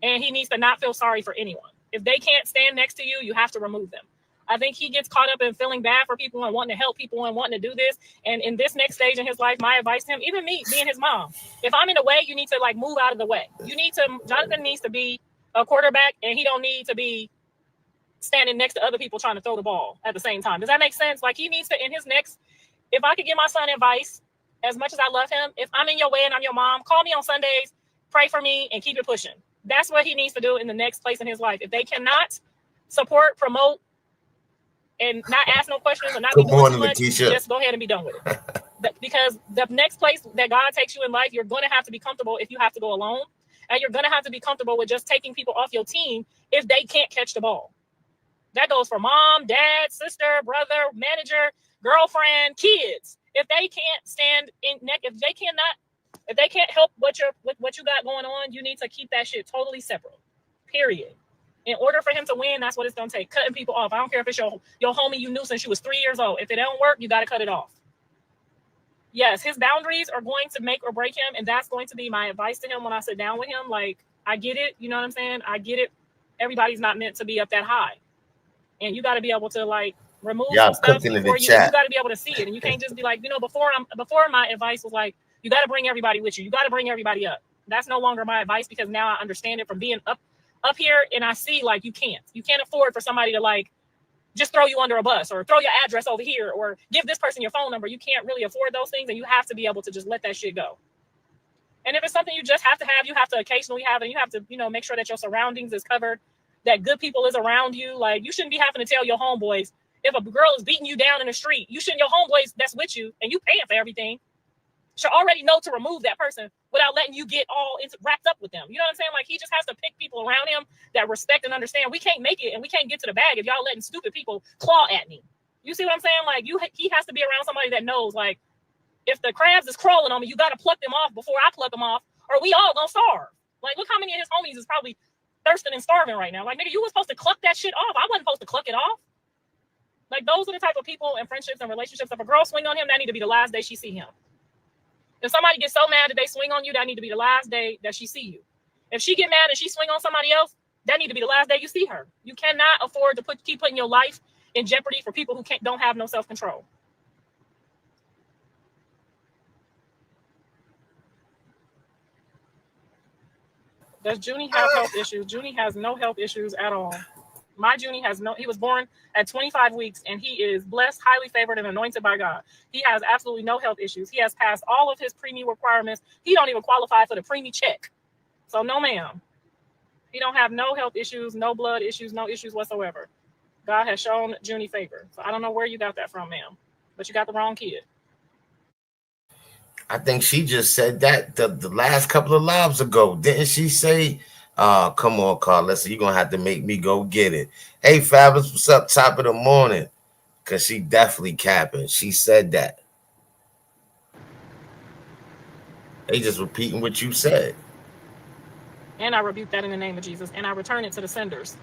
and he needs to not feel sorry for anyone. If they can't stand next to you, you have to remove them. I think he gets caught up in feeling bad for people and wanting to help people and wanting to do this. And in this next stage in his life, my advice to him, even me being his mom, if I'm in the way, you need to like move out of the way. Jonathan needs to be a quarterback, and he don't need to be standing next to other people trying to throw the ball at the same time. Does that make sense? Like, he needs to, in his next, if I could give my son advice, as much as I love him, if I'm in your way and I'm your mom, call me on Sundays, pray for me, and keep it pushing. That's what he needs to do in the next place in his life. If they cannot support, promote, and not ask no questions or not be doing too much, just go ahead and be done with it. Because the next place that God takes you in life, you're going to have to be comfortable if you have to go alone. And you're going to have to be comfortable with just taking people off your team if they can't catch the ball. That goes for mom, dad, sister, brother, manager, girlfriend, kids. If they can't stand in neck, if they can't help what you got going on, you need to keep that shit totally separate. Period. In order for him to win, that's what it's going to take. Cutting people off. I don't care if it's your homie you knew since you was 3 years old. If it don't work, you got to cut it off. Yes, his boundaries are going to make or break him, and that's going to be my advice to him when I sit down with him. Like, I get it. You know what I'm saying? I get it. Everybody's not meant to be up that high. And you got to be able to, like, remove some stuff before you got to be able to see it. And you can't just be like, before my advice was like, you got to bring everybody with you. You got to bring everybody up. That's no longer my advice, because now I understand it from being up here, and I see, like, you can't afford for somebody to, like, just throw you under a bus or throw your address over here or give this person your phone number. You can't really afford those things, and you have to be able to just let that shit go. And if it's something you just have to have, you have to occasionally have it. And you have to, make sure that your surroundings is covered, that good people is around you. Like, you shouldn't be having to tell your homeboys, if a girl is beating you down in the street, your homeboys that's with you and you paying for everything should already know to remove that person without letting you get all wrapped up with them. You know what I'm saying? Like, he just has to pick people around him that respect and understand. We can't make it and we can't get to the bag if y'all letting stupid people claw at me. You see what I'm saying? Like, he has to be around somebody that knows, like, if the crabs is crawling on me, you got to pluck them off before I pluck them off, or we all gonna starve. Like, look how many of his homies is probably thirsting and starving right now. Like, nigga, you was supposed to cluck that shit off. I wasn't supposed to cluck it off. Like, those are the type of people and friendships and relationships. If a girl swing on him, that need to be the last day she see him. If somebody gets so mad that they swing on you, that need to be the last day that she see you. If she get mad and she swing on somebody else, that need to be the last day you see her. You cannot afford to keep putting your life in jeopardy for people who don't have no self-control. Does Junie have health issues? Junie has no health issues at all. My Junie he was born at 25 weeks, and he is blessed, highly favored, and anointed by God. He has absolutely no health issues. He has passed all of his preemie requirements. He don't even qualify for the preemie check. So no, ma'am. He don't have no health issues, no blood issues, no issues whatsoever. God has shown Junie favor. So I don't know where you got that from, ma'am, but you got the wrong kid. I think she just said that the last couple of lives ago. Didn't she say, come on, Karlissa, you're going to have to make me go get it. Hey, Fabulous, what's up? Top of the morning. Because she definitely capping. She said that. They just repeating what you said. And I rebuke that in the name of Jesus. And I return it to the senders.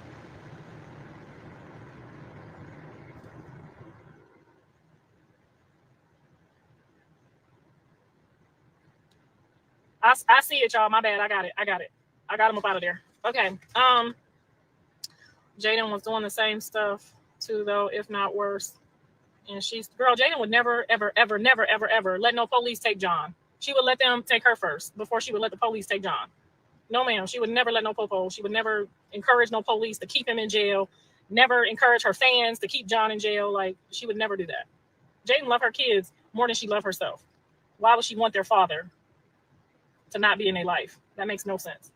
I see it, y'all. My bad. I got it. I got him up out of there. Okay. Jaden was doing the same stuff too, though, if not worse. And Jaden would never, ever, ever, never, ever, ever let no police take John. She would let them take her first before she would let the police take John. No, ma'am. She would never let no popo. She would never encourage no police to keep him in jail. Never encourage her fans to keep John in jail. Like, she would never do that. Jaden loved her kids more than she loved herself. Why would she want their father to not be in their life? That makes no sense.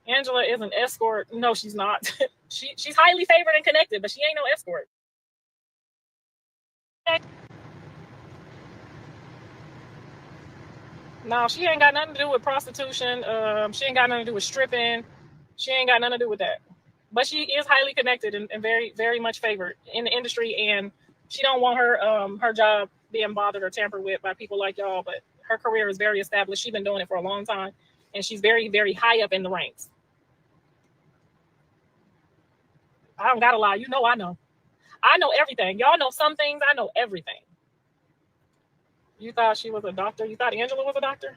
Angela is an escort. No, she's not. She's highly favored and connected, but she ain't no escort. No, she ain't got nothing to do with prostitution. She ain't got nothing to do with stripping. She ain't got nothing to do with that. But she is highly connected and very, very much favored in the industry. And she don't want her job being bothered or tampered with by people like y'all. But her career is very established. She's been doing it for a long time. And she's very, very high up in the ranks. I don't gotta lie. You know I know. I know everything. Y'all know some things. I know everything. You thought she was a doctor? You thought Angela was a doctor?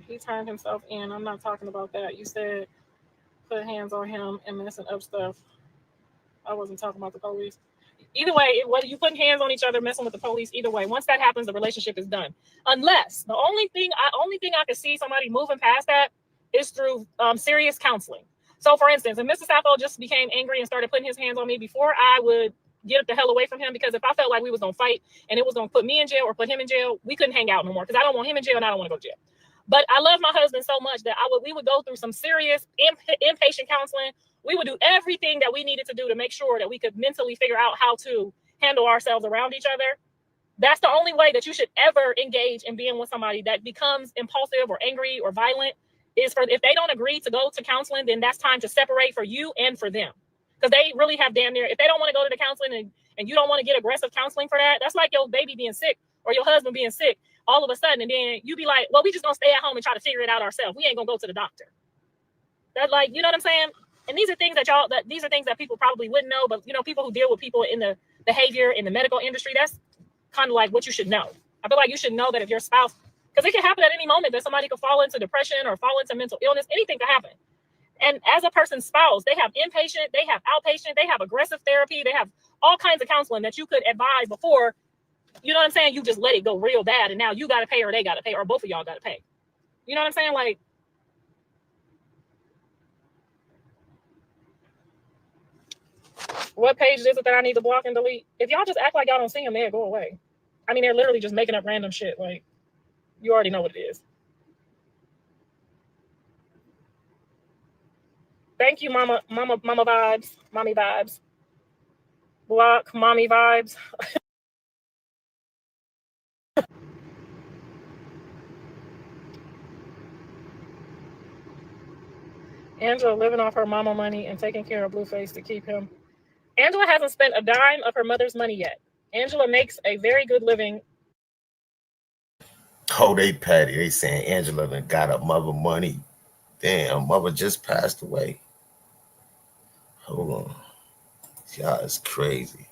He turned himself in. I'm not talking about that. You said put hands on him and messing up stuff. I wasn't talking about the police. Either way, whether you putting hands on each other, messing with the police, either way, once that happens, the relationship is done. Unless the only thing I could see somebody moving past that is through serious counseling. So, for instance, if Mr. Sappho just became angry and started putting his hands on me before I would get the hell away from him, because if I felt like we was gonna fight and it was gonna put me in jail or put him in jail, we couldn't hang out no more, because I don't want him in jail and I don't want to go to jail. But I love my husband so much that we would go through some serious inpatient counseling. We would do everything that we needed to do to make sure that we could mentally figure out how to handle ourselves around each other. That's the only way that you should ever engage in being with somebody that becomes impulsive or angry or violent, is for, if they don't agree to go to counseling, then that's time to separate for you and for them. Because they really have damn near, if they don't want to go to the counseling and you don't want to get aggressive counseling for that, that's like your baby being sick or your husband being sick all of a sudden, and then you be like, well, we just gonna stay at home and try to figure it out ourselves. We ain't gonna go to the doctor. That, like, you know what I'm saying? And these are things that people probably wouldn't know, but people who deal with people in the behavior in the medical industry, that's kind of like what you should know. I feel like you should know that if your spouse, because it can happen at any moment that somebody could fall into depression or fall into mental illness, anything could happen. And as a person's spouse, they have inpatient, they have outpatient, they have aggressive therapy, they have all kinds of counseling that you could advise before, you know what I'm saying, you just let it go real bad and now you got to pay or they got to pay or both of y'all got to pay. You know what I'm saying? Like, what page is it that I need to block and delete? If y'all just act like y'all don't see them, they'll go away. I mean, they're literally just making up random shit. Like, you already know what it is. Thank you, mama vibes, mommy vibes. Block, mommy vibes. Angela living off her mama money and taking care of Blueface to keep him. Angela hasn't spent a dime of her mother's money yet. Angela makes a very good living. Oh, they petty. They saying Angela done got her mother money. Damn, mother just passed away. Hold on. Y'all is crazy.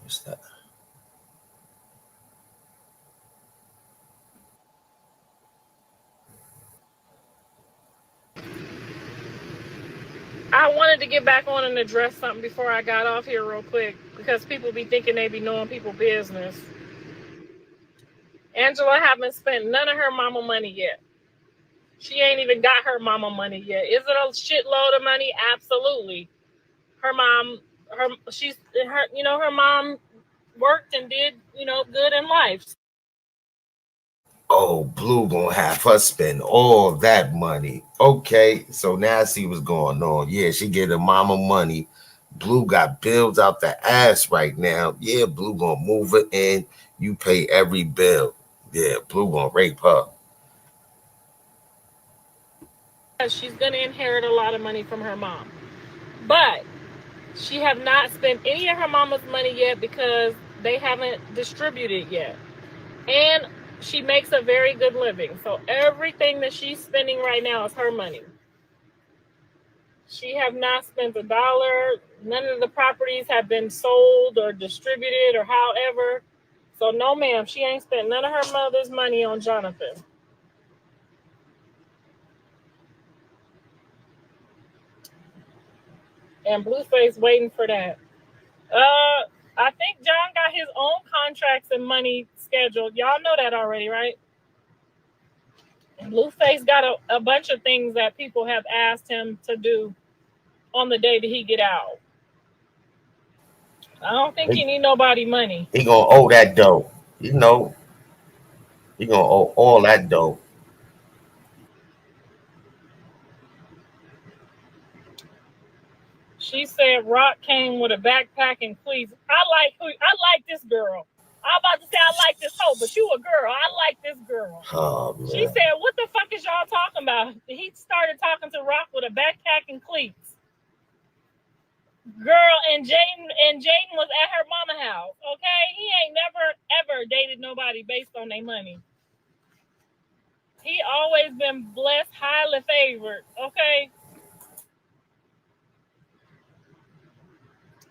What's that? I wanted to get back on and address something before I got off here real quick, because people be thinking they be knowing people business. Angela haven't spent none of her mama money yet. She ain't even got her mama money yet. Is it a shitload of money? Absolutely. Her mom, her mom worked and did, good in life. Oh, Blue gonna have her spend all that money. Okay, so now I see what's going on. Yeah, she get her mama money. Blue got bills out the ass right now. Yeah, Blue gonna move her in. You pay every bill. Yeah, Blue gonna rape her. She's gonna inherit a lot of money from her mom, but she have not spent any of her mama's money yet because they haven't distributed yet. And she makes a very good living. So everything that she's spending right now is her money. She have not spent $1. None of the properties have been sold or distributed or however. So no, ma'am, she ain't spent none of her mother's money on Jonathan. And Blueface waiting for that. I think John got his own contracts and money scheduled. Y'all know that already, right? Blueface got a bunch of things that people have asked him to do on the day that he get out. I don't think he need nobody money. He gonna owe that dough. He gonna owe all that dough. She said Rock came with a backpack and cleats. I like this girl. I'm about to say I like this hoe, but you a girl. I like this girl. Oh, man. She said, what the fuck is y'all talking about? He started talking to Rock with a backpack and cleats. Girl, and Jaden was at her mama house, okay? He ain't never, ever dated nobody based on their money. He always been blessed, highly favored. Okay,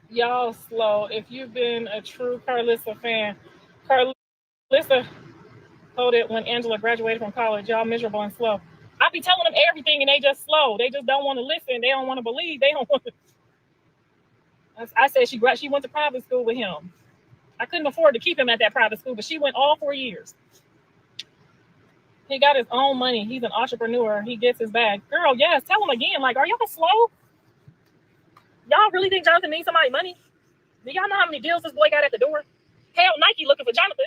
y'all slow. If you've been a true Karlissa fan, Karlissa told it when Angela graduated from college. Y'all miserable and slow. I be telling them everything and they just slow. They just don't want to listen. They don't want to believe. They don't want to. I said she went to private school with him. I couldn't afford to keep him at that private school, but she went all 4 years. He got his own money. He's an entrepreneur. He gets his bag. Girl, yes. Tell him again. Like, are y'all slow? Y'all really think Jonathan needs somebody money? Do y'all know how many deals this boy got at the door? Hell, Nike looking for Jonathan.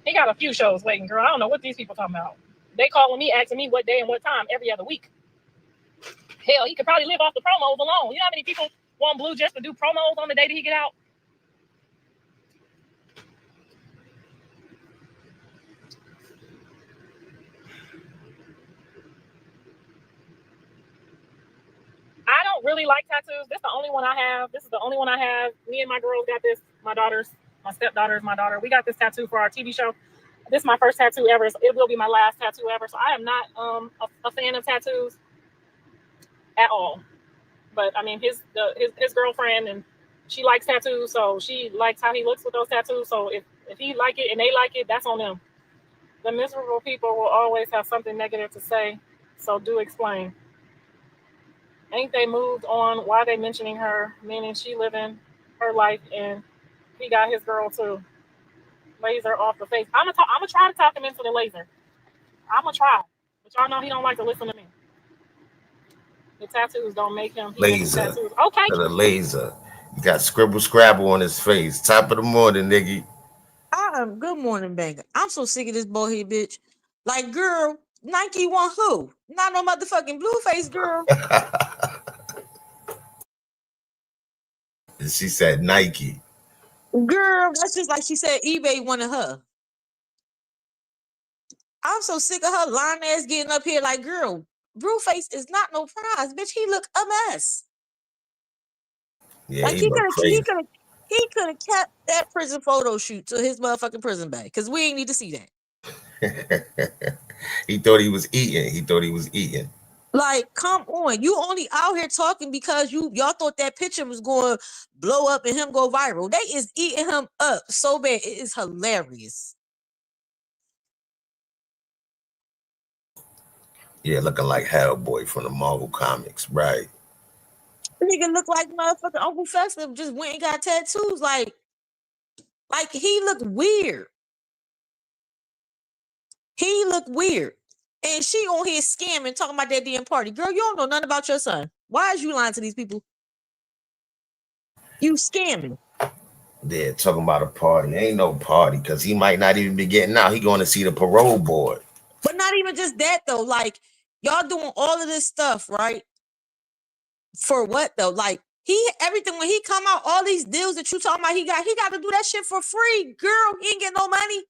He got a few shows waiting, girl. I don't know what these people talking about. They calling me, asking me what day and what time every other week. Hell, he could probably live off the promos alone. You know how many people want Blue just to do promos on the day that he get out? I don't really like tattoos. This is the only one I have. This is the only one I have. Me and my girls got this. My daughters, my stepdaughter is my daughter. We got this tattoo for our TV show. This is my first tattoo ever. So it will be my last tattoo ever. So I am not a fan of tattoos at all. But I mean, his girlfriend, and she likes tattoos, so she likes how he looks with those tattoos. So if he like it and they like it, that's on them. The miserable people will always have something negative to say. So do explain. Ain't they moved on? Why are they mentioning her? Meaning she living her life and he got his girl too. Laser off the face. I'm gonna try to talk him into the laser. I'm gonna try, but y'all know he don't like to listen to me. The tattoos don't make him. He Laser. tattoos. Okay. To the laser. You got scribble scrabble on his face. Top of the morning, nigga. Good morning, banger. I'm so sick of this bullhead bitch. Like, girl, Nike want who? Not no motherfucking Blueface, girl. And she said Nike. Girl, that's just like she said eBay wanted her. I'm so sick of her lying ass getting up here like, girl, Blueface is not no prize, bitch. He look a mess. Yeah, Like he look crazy. he could have kept that prison photo shoot to his motherfucking prison bag because we ain't need to see that. He thought he was eating. Like, come on. You only out here talking because y'all thought that picture was going to blow up and him go viral. They is eating him up so bad. It is hilarious. Yeah, looking like Hellboy from the Marvel comics, right? Nigga look like motherfucking Uncle Fester just went and got tattoos. Like he looked weird. He looked weird. And she on here scamming, talking about that damn party. Girl, you don't know nothing about your son. Why is you lying to these people? You scamming. Yeah, talking about a party. Ain't no party because he might not even be getting out. He going to see the parole board. But not even just that, though. Like, y'all doing all of this stuff, right? For what, though? Like, everything, when he come out, all these deals that you talking about, he got to do that shit for free. Girl, he ain't getting no money.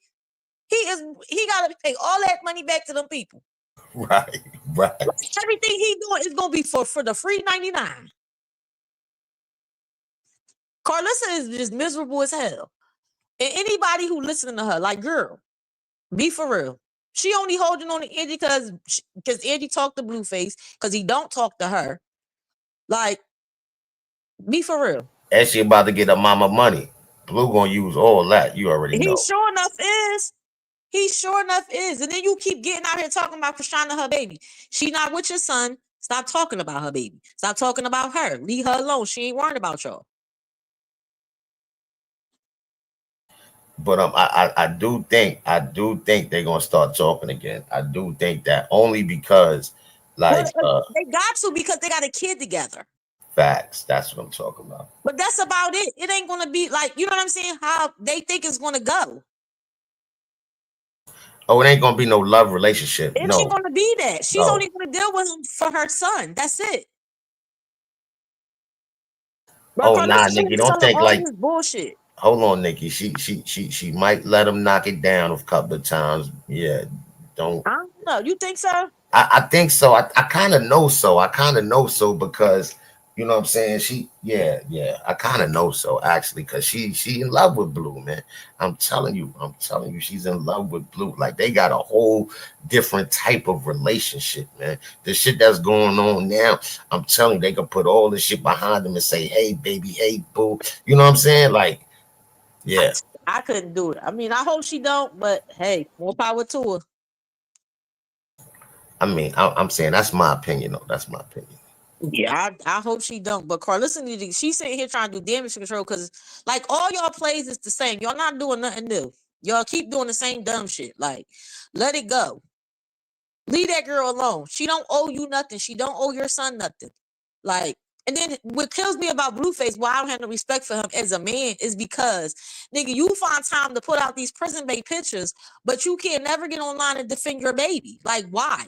He got to pay all that money back to them people. Right. Everything he doing is going to be for the free 99. Karlissa is just miserable as hell. And anybody who listening to her, like, girl, be for real. She only holding on to Andy because Andy talked to Blueface because he don't talk to her. Like, be for real. And she about to get her mama money. Blue gonna use all that. You already know. He sure enough is. He sure enough is. And then you keep getting out here talking about Chrisean and her baby. She not with your son. Stop talking about her baby. Stop talking about her. Leave her alone. She ain't worried about y'all. But I do think they're gonna start talking again. I do think that only because, like, they got to because they got a kid together. Facts. That's what I'm talking about. But that's about it. It ain't gonna be like, you know what I'm saying? How they think it's gonna go. Oh, it ain't gonna be no love relationship. It ain't gonna be that. She's only gonna deal with him for her son. That's it. But nah, Nikki, don't think like bullshit. Hold on, Nikki. She might let him knock it down a couple of times. Yeah, don't. I don't know. You think so? I think so. I kind of know so. I kind of know so because you know what I'm saying. Yeah. I kind of know so actually because she in love with Blue, man. I'm telling you, she's in love with Blue. Like they got a whole different type of relationship, man. The shit that's going on now, I'm telling you, they can put all this shit behind them and say, "Hey, baby, hey, boo." You know what I'm saying? Like, yeah. I couldn't do it. I mean, I hope she don't, but hey, more power to her. I mean, I'm saying that's my opinion, though. That's my opinion. Yeah, I hope she don't. But Karlissa, she's sitting here trying to do damage control because, like, all y'all plays is the same. Y'all not doing nothing new. Y'all keep doing the same dumb shit. Like, let it go. Leave that girl alone. She don't owe you nothing. She don't owe your son nothing. Like, and then what kills me about Blueface, why I don't have no respect for him as a man, is because, nigga, you find time to put out these prison baby pictures, but you can't never get online and defend your baby. Like, why?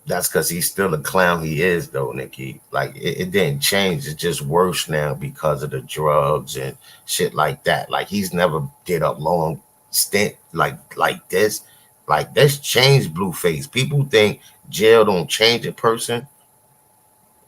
That's because he's still a clown. He is though, Nikki. Like it didn't change. It's just worse now because of the drugs and shit like that. Like he's never did a long stint like this. Like this changed Blueface. People think jail don't change a person.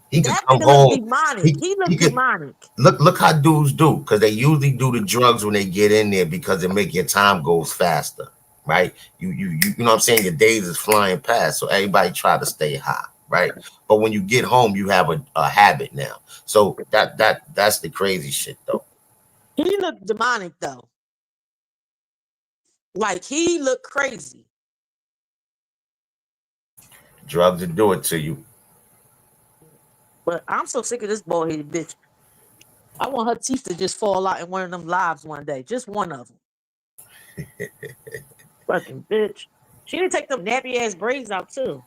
He could That come nigga look home. demonic. He He look he could demonic. look how dudes do because they usually do the drugs when they get in there because it make your time goes faster, right? You know what I'm saying? Your days is flying past, so everybody try to stay high, right? But when you get home, you have a habit now. So that's the crazy shit though. He look demonic though. Like he look crazy. Drugs will do it to you. But I'm so sick of this bald headed bitch. I want her teeth to just fall out in one of them lives one day. Just one of them. Fucking bitch. She didn't take them nappy ass braids out too.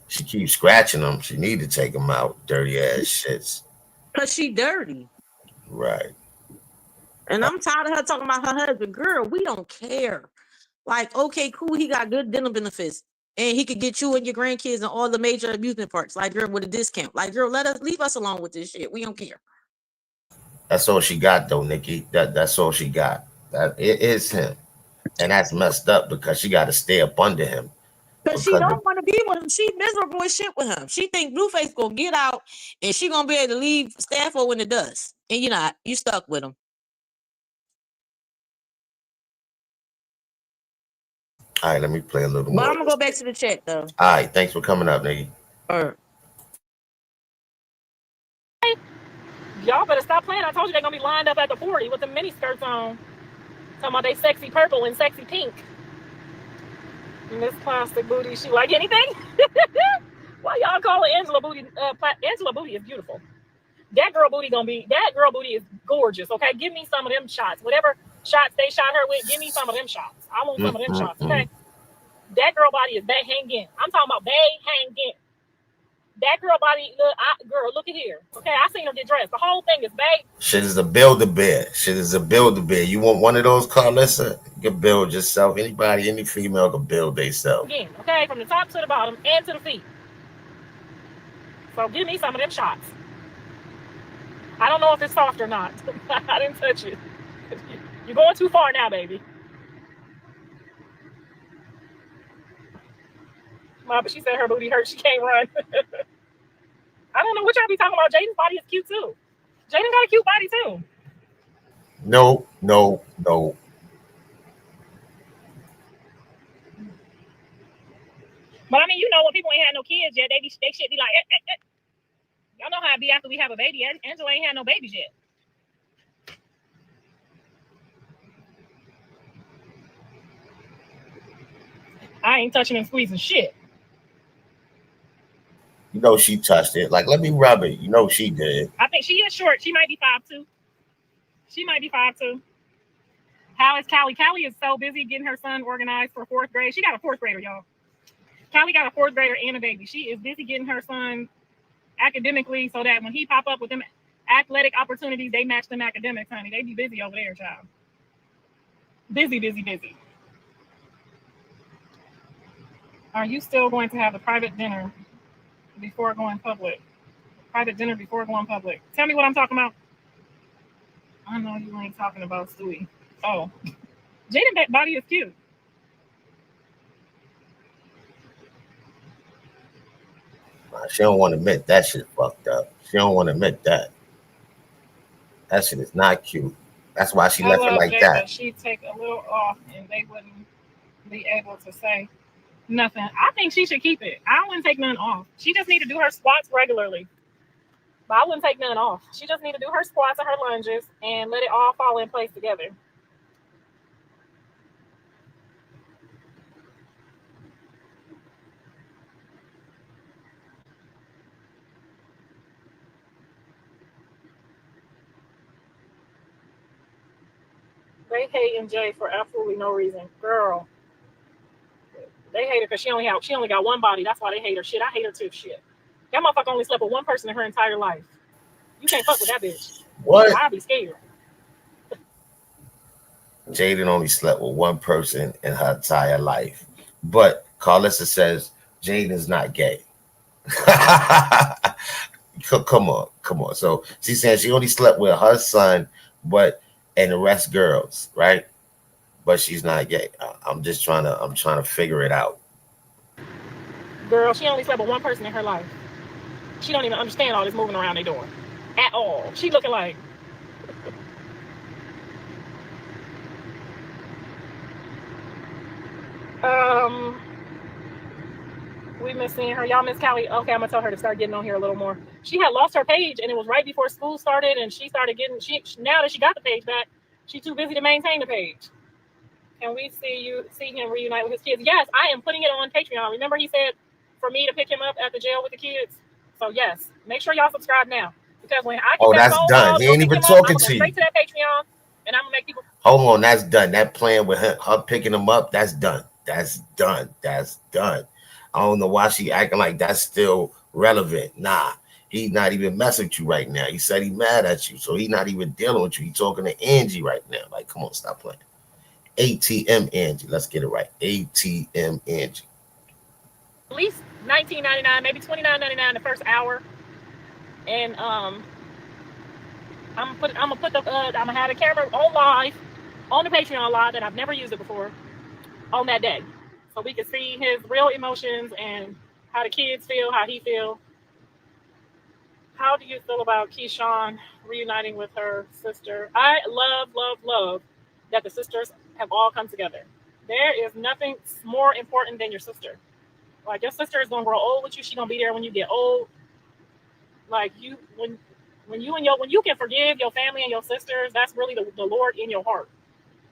She keeps scratching them. She need to take them out. Dirty ass shits. Cause she dirty. Right. And I'm tired of her talking about her husband. Girl, we don't care. Like, okay, cool, he got good dental benefits. And he could get you and your grandkids in all the major amusement parks, like girl, with a discount. Like, girl, leave us alone with this shit. We don't care. That's all she got though, Nikki. That's all she got. That it is him. And that's messed up because she got to stay up under him. Cause she Because don't want to be with him. She miserable as shit with him. She think Blueface gonna get out and she gonna be able to leave Stafford in the dust. And you're not. You stuck with him. all right, let me play a little But more. I'm gonna go back to the chat though. All right, thanks for coming up, nigga. Or Y'all better stop playing. I told you they're gonna be lined up at the 40 with the mini skirts on. Talking about they sexy purple and sexy pink. And this plastic booty, she like anything? Why y'all call it Angela Booty? Angela Booty is beautiful. That girl booty is gorgeous. Okay, give me some of them shots. Whatever shots they shot her with, give me some of them shots. I want some of them shots. Okay, that girl body is bae hanging. I'm talking about bae hanging. That girl body, look at here. Okay, I seen her get dressed. The whole thing is bae. Shit is a Build-A-Bear. Shit is a Build-A-Bear. You want one of those, Karlissa? You can build yourself. Anybody, any female can build themselves. Again, okay, from the top to the bottom and to the feet. So give me some of them shots. I don't know if it's soft or not. I didn't touch it. You're going too far now, baby. But she said her booty hurt. She can't run. I don't know what y'all be talking about. Jaden's body is cute too. Jaden got a cute body too. No. But I mean, you know, when people ain't had no kids yet, they should be like, Y'all know how it be after we have a baby. Angela ain't had no babies yet. I ain't touching and squeezing shit. You know she touched it. Like, let me rub it. You know she did. I think she is short. She might be 5'2". She might be 5'2". How is Callie? Callie is so busy getting her son organized for 4th grade. She got a 4th grader, y'all. Callie got a 4th grader and a baby. She is busy getting her son academically so that when he pop up with them athletic opportunities, they match them academics, honey. They be busy over there, child. Busy. Are you still going to have a private dinner before going public? Private dinner before going public. Tell me what I'm talking about. I know you ain't talking about Stewie. Oh, Jaden's body is cute. She don't want to admit that shit fucked up. She don't want to admit that. That shit is not cute. That's why she I left it love like Jada. that. She'd take a little off and they wouldn't be able to say nothing. I think she should keep it. I wouldn't take none off. She just need to do her squats regularly. But I wouldn't take none off. She just need to do her squats and her lunges and let it all fall in place together. They hate MJ for absolutely no reason. Girl, they hate her because she only got one body. That's why they hate her. Shit, I hate her too. Shit. That motherfucker only slept with one person in her entire life. You can't fuck with that bitch. What? I'd be scared. Jaden only slept with one person in her entire life. But Karlissa says Jaden's not gay. Come on. So she said she only slept with her son, and the rest girls, right? But she's not gay. I'm trying to figure it out. Girl, she only slept with one person in her life. She don't even understand all this moving around they doing at all. She looking like. We miss seeing her. Y'all miss Callie. Okay, I'm gonna tell her to start getting on here a little more. She had lost her page, and it was right before school started, and she started getting. Now that she got the page back, she's too busy to maintain the page. Can we see him reunite with his kids? Yes, I am putting it on Patreon. Remember, he said for me to pick him up at the jail with the kids. So yes, make sure y'all subscribe now because when I get that that's phone done. call, He ain't even I'm talking gonna go to you. straight to that Patreon, and I'm gonna make people. Hold on, that's done. That plan with her picking him up, that's done. That's done. That's done. I don't know why she acting like that's still relevant. Nah, he's not even messing with you right now. He said he mad at you, so he's not even dealing with you. He's talking to Angie right now. Like, come on, stop playing. ATM Angie. Let's get it right. ATM Angie. At least $19.99, maybe $29.99 the first hour, and I'm gonna have the camera on live on the Patreon live that I've never used it before on that day, so we can see his real emotions and how the kids feel, how he feel. How do you feel about Keyshawn reuniting with her sister? I love that the sisters have all come together. There is nothing more important than your sister. Like your sister is gonna grow old with you. She's gonna be there when you get old. Like when you can forgive your family and your sisters, that's really the Lord in your heart.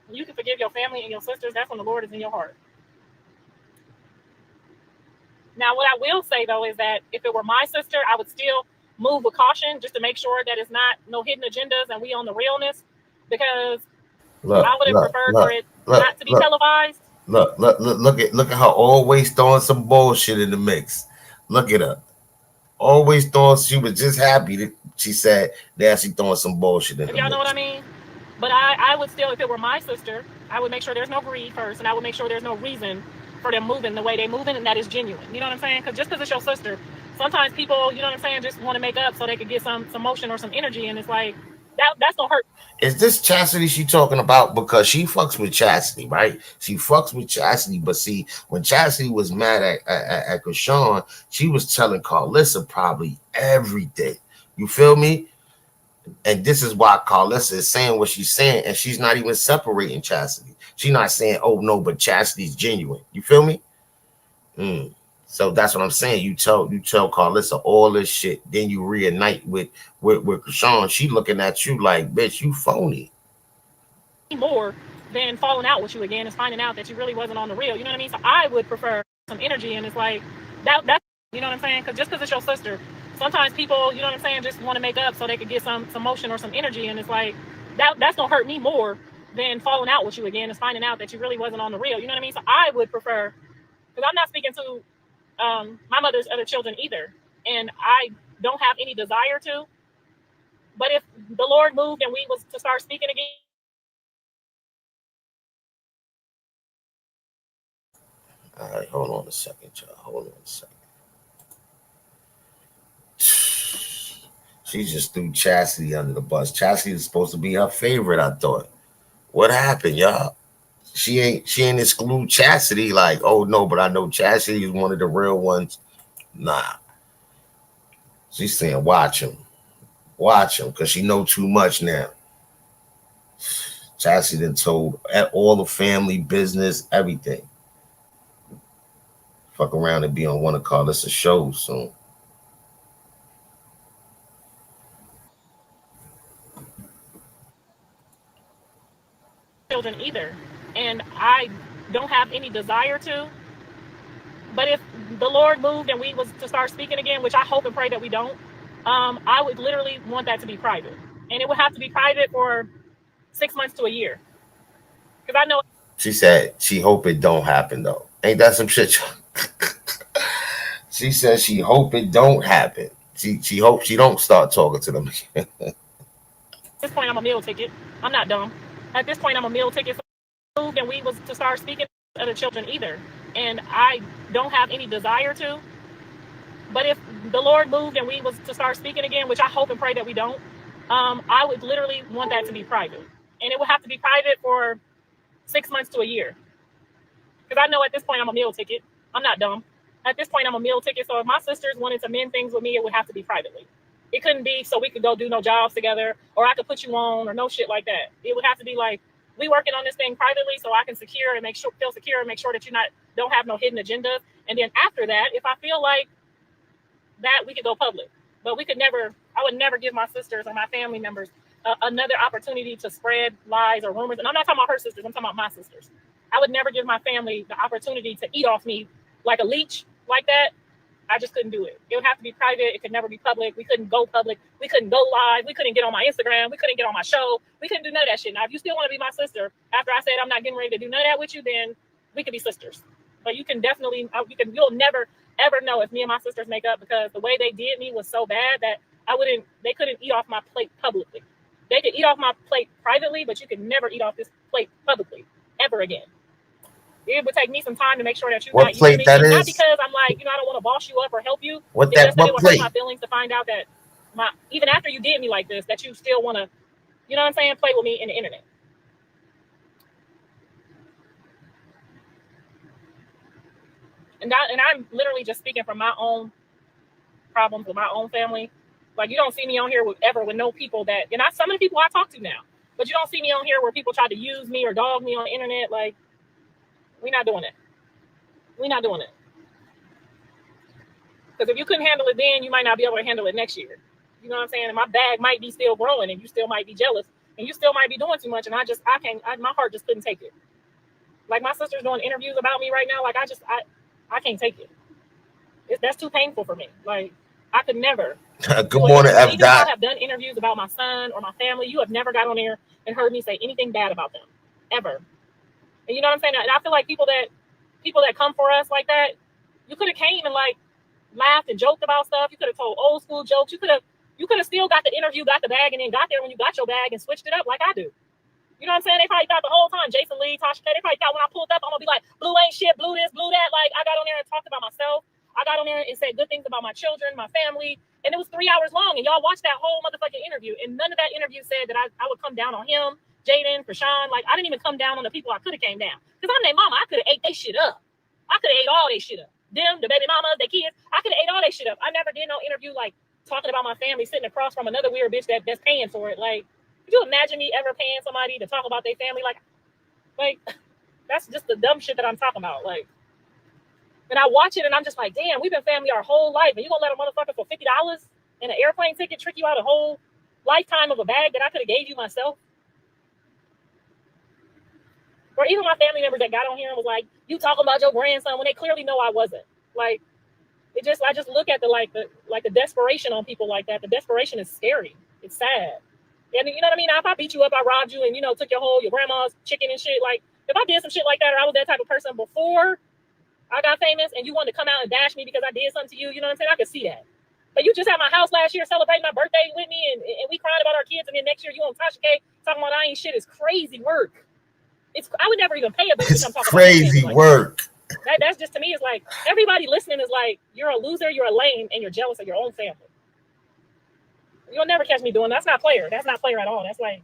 When you can forgive your family and your sisters, that's when the Lord is in your heart. Now, what I will say though is that if it were my sister, I would still move with caution just to make sure that it's not no hidden agendas and we on the realness, because I would have preferred for it not to be televised. Look at her always throwing some bullshit in the mix. Look at her. Always throwing, she was just happy that she said that she throwing some bullshit in the mix. Y'all know what I mean? But I would still, if it were my sister, I would make sure there's no greed first, and I would make sure there's no reason for them moving the way they moving, and that is genuine. You know what I'm saying? Because just because it's your sister, sometimes people, you know what I'm saying, just want to make up so they could get some motion or some energy, and it's like that's gonna hurt. Is this Chastity she talking about? Because she fucks with Chastity, right? She fucks with Chastity, but see, when Chastity was mad at Chrisean, she was telling Karlissa probably everything. You feel me? And this is why Karlissa is saying what she's saying, and she's not even separating Chastity. She's not saying, "Oh no, but Chastity's genuine." You feel me? So that's what I'm saying. You tell Karlissa all this shit, then you reunite with Chrisean. She looking at you like, bitch, you phony. More than falling out with you again is finding out that you really wasn't on the real. You know what I mean? So I would prefer some energy, and it's like that's you know what I'm saying? Because just because it's your sister, sometimes people, you know what I'm saying, just want to make up so they could get some motion or some energy, and it's like that's gonna hurt me more than falling out with you again is finding out that you really wasn't on the real. You know what I mean? So I would prefer, because I'm not speaking to my mother's other children either, and I don't have any desire to. But if the Lord moved and we was to start speaking again. All right, hold on a second, y'all. Hold on a second. She just threw Chastity under the bus. Chastity is supposed to be her favorite, I thought. What happened, y'all? she ain't exclude Chastity. Like, oh no, but I know Chastity is one of the real ones. Nah, she's saying watch him, because she know too much now. Chastity done told all the family business, everything. Fuck around and be on one of Karlissa shows soon. Children either, and I don't have any desire to. But if the Lord moved and we was to start speaking again, which I hope and pray that we don't, I would literally want that to be private, and it would have to be private for 6 months to a year, because I know. She said she hope it don't happen though. Ain't that some shit? She said she hope it don't happen. She hope she don't start talking to them again. At this point, I'm a meal ticket. I'm not dumb. At this point, I'm a meal ticket. So moved and we was to start speaking to other children either, and I don't have any desire to. But if the Lord moved and we was to start speaking again, which I hope and pray that we don't, I would literally want that to be private, and it would have to be private for 6 months to a year, because I know at this point I'm a meal ticket. I'm not dumb. At this point, I'm a meal ticket. So if my sisters wanted to mend things with me, it would have to be privately. It couldn't be so we could go do no jobs together, or I could put you on, or no shit like that. It would have to be like, we working on this thing privately so I can secure and feel secure and make sure that you don't have no hidden agenda. And then after that, if I feel like that, we could go public. But I would never give my sisters or my family members another opportunity to spread lies or rumors. And I'm not talking about her sisters, I'm talking about my sisters. I would never give my family the opportunity to eat off me like a leech like that. I just couldn't do it. It would have to be private. It could never be public. We couldn't go public. We couldn't go live. We couldn't get on my Instagram. We couldn't get on my show. We couldn't do none of that shit. Now, if you still want to be my sister, after I said I'm not getting ready to do none of that with you, then we could be sisters. But you can definitely, you'll never, ever know if me and my sisters make up, because the way they did me was so bad that they couldn't eat off my plate publicly. They could eat off my plate privately, but you could never eat off this plate publicly, ever again. It would take me some time to make sure that you what plate that is? Not because I'm like, I don't want to boss you up or help you. What it's just that it would plate? hurt my feelings to find out that even after you did me like this, that you still want to, you know what I'm saying, play with me in the internet. And I'm literally just speaking from my own problems with my own family. Like, you don't see me on here with no people that, and some of the people I talk to now, but you don't see me on here where people try to use me or dog me on the internet. Like, we're not doing it. We're not doing it. Because if you couldn't handle it then, you might not be able to handle it next year. You know what I'm saying? And my bag might be still growing, and you still might be jealous, and you still might be doing too much, and my heart just couldn't take it. Like, my sister's doing interviews about me right now. Like, I can't take it. That's too painful for me. Like, I could never. Good morning, F. Even if I have done interviews about my son or my family, you have never got on there and heard me say anything bad about them, ever. And you know what I'm saying? And I feel like people that come for us like that, you could have came and like laughed and joked about stuff. You could have told old school jokes. You could have still got the interview, got the bag, and then got there when you got your bag and switched it up like I do. You know what I'm saying? They probably thought the whole time, Jason Lee, Tasha K, they probably thought when I pulled up, I'm gonna be like, Blue ain't shit, Blue this, Blue that. Like, I got on there and talked about myself. I got on there and said good things about my children, my family. And it was 3 hours long. And y'all watched that whole motherfucking interview. And none of that interview said that I would come down on him, Jaden, Chrisean. Like, I didn't even come down on the people I could have came down. Because I'm their mama. I could have ate their shit up. I could have ate all their shit up. Them, the baby mamas, their kids. I could have ate all their shit up. I never did no interview like talking about my family sitting across from another weird bitch that's paying for it. Like, could you imagine me ever paying somebody to talk about their family? Like that's just the dumb shit that I'm talking about. Like, and I watch it and I'm just like, damn, we've been family our whole life. And you gonna let a motherfucker for $50 and an airplane ticket trick you out a whole lifetime of a bag that I could have gave you myself? Or even my family members that got on here and was like, you talking about your grandson when they clearly know I wasn't. Like, I just look at the desperation on people like that. The desperation is scary. It's sad. And you know what I mean? If I beat you up, I robbed you, and took your grandma's chicken and shit. Like, if I did some shit like that, or I was that type of person before I got famous, and you wanted to come out and bash me because I did something to you, you know what I'm saying? I could see that. But you just at my house last year celebrating my birthday with me, and we crying about our kids, and then next year you on Tasha K talking about I ain't shit is crazy work. I would never even pay a bitch. It's crazy work. That's just, to me, it's like everybody listening is like, you're a loser, you're a lame, and you're jealous of your own family. You'll never catch me doing that. That's not player. That's not player at all. That's like,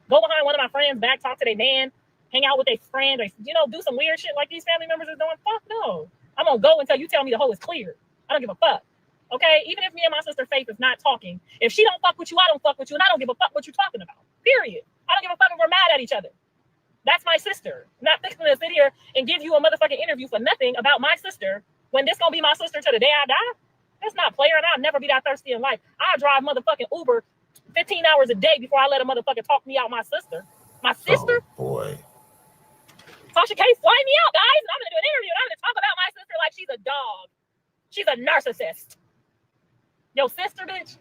go behind one of my friends' back, talk to their man, hang out with their friends, or, you know, do some weird shit like these family members are doing. Fuck no. I'm gonna go until you tell me the hole is clear. I don't give a fuck. Okay? Even if me and my sister Faith is not talking, if she don't fuck with you, I don't fuck with you, and I don't give a fuck what you're talking about. Period. I don't give a fuck if we're mad at each other. That's my sister. I'm not fixing to sit here and give you a motherfucking interview for nothing about my sister when this gonna be my sister to the day I die. That's not player, and I'll never be that thirsty in life. I drive motherfucking Uber 15 hours a day before I let a motherfucker talk me out my sister. My sister? Oh, boy. Tasha K, fly me out, guys. I'm going to do an interview, and I'm going to talk about my sister like she's a dog. She's a narcissist. Yo, sister, bitch?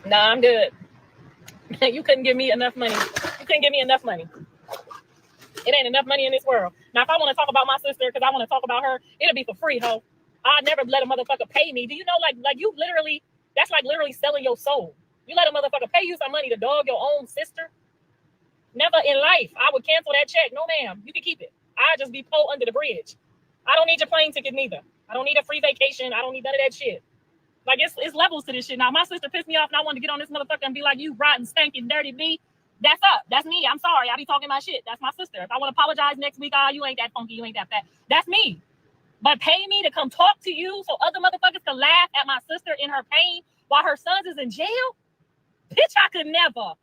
Nah, I'm good. You couldn't give me enough money. You couldn't give me enough money. It ain't enough money in this world. Now, if I want to talk about my sister because I want to talk about her, it'll be for free, ho. I'd never let a motherfucker pay me. Do you know, like you literally, that's like literally selling your soul. You let a motherfucker pay you some money to dog your own sister? Never in life. I would cancel that check. No, ma'am. You can keep it. I'd just be pulled under the bridge. I don't need your plane ticket neither. I don't need a free vacation. I don't need none of that shit. Like, it's levels to this shit. Now, my sister pissed me off and I wanted to get on this motherfucker and be like, you rotten, stinking, dirty B. That's up. That's me. I'm sorry. I be talking my shit. That's my sister. If I want to apologize next week, you ain't that funky. You ain't that fat. That's me. But pay me to come talk to you so other motherfuckers can laugh at my sister in her pain while her sons is in jail? Bitch, I could never.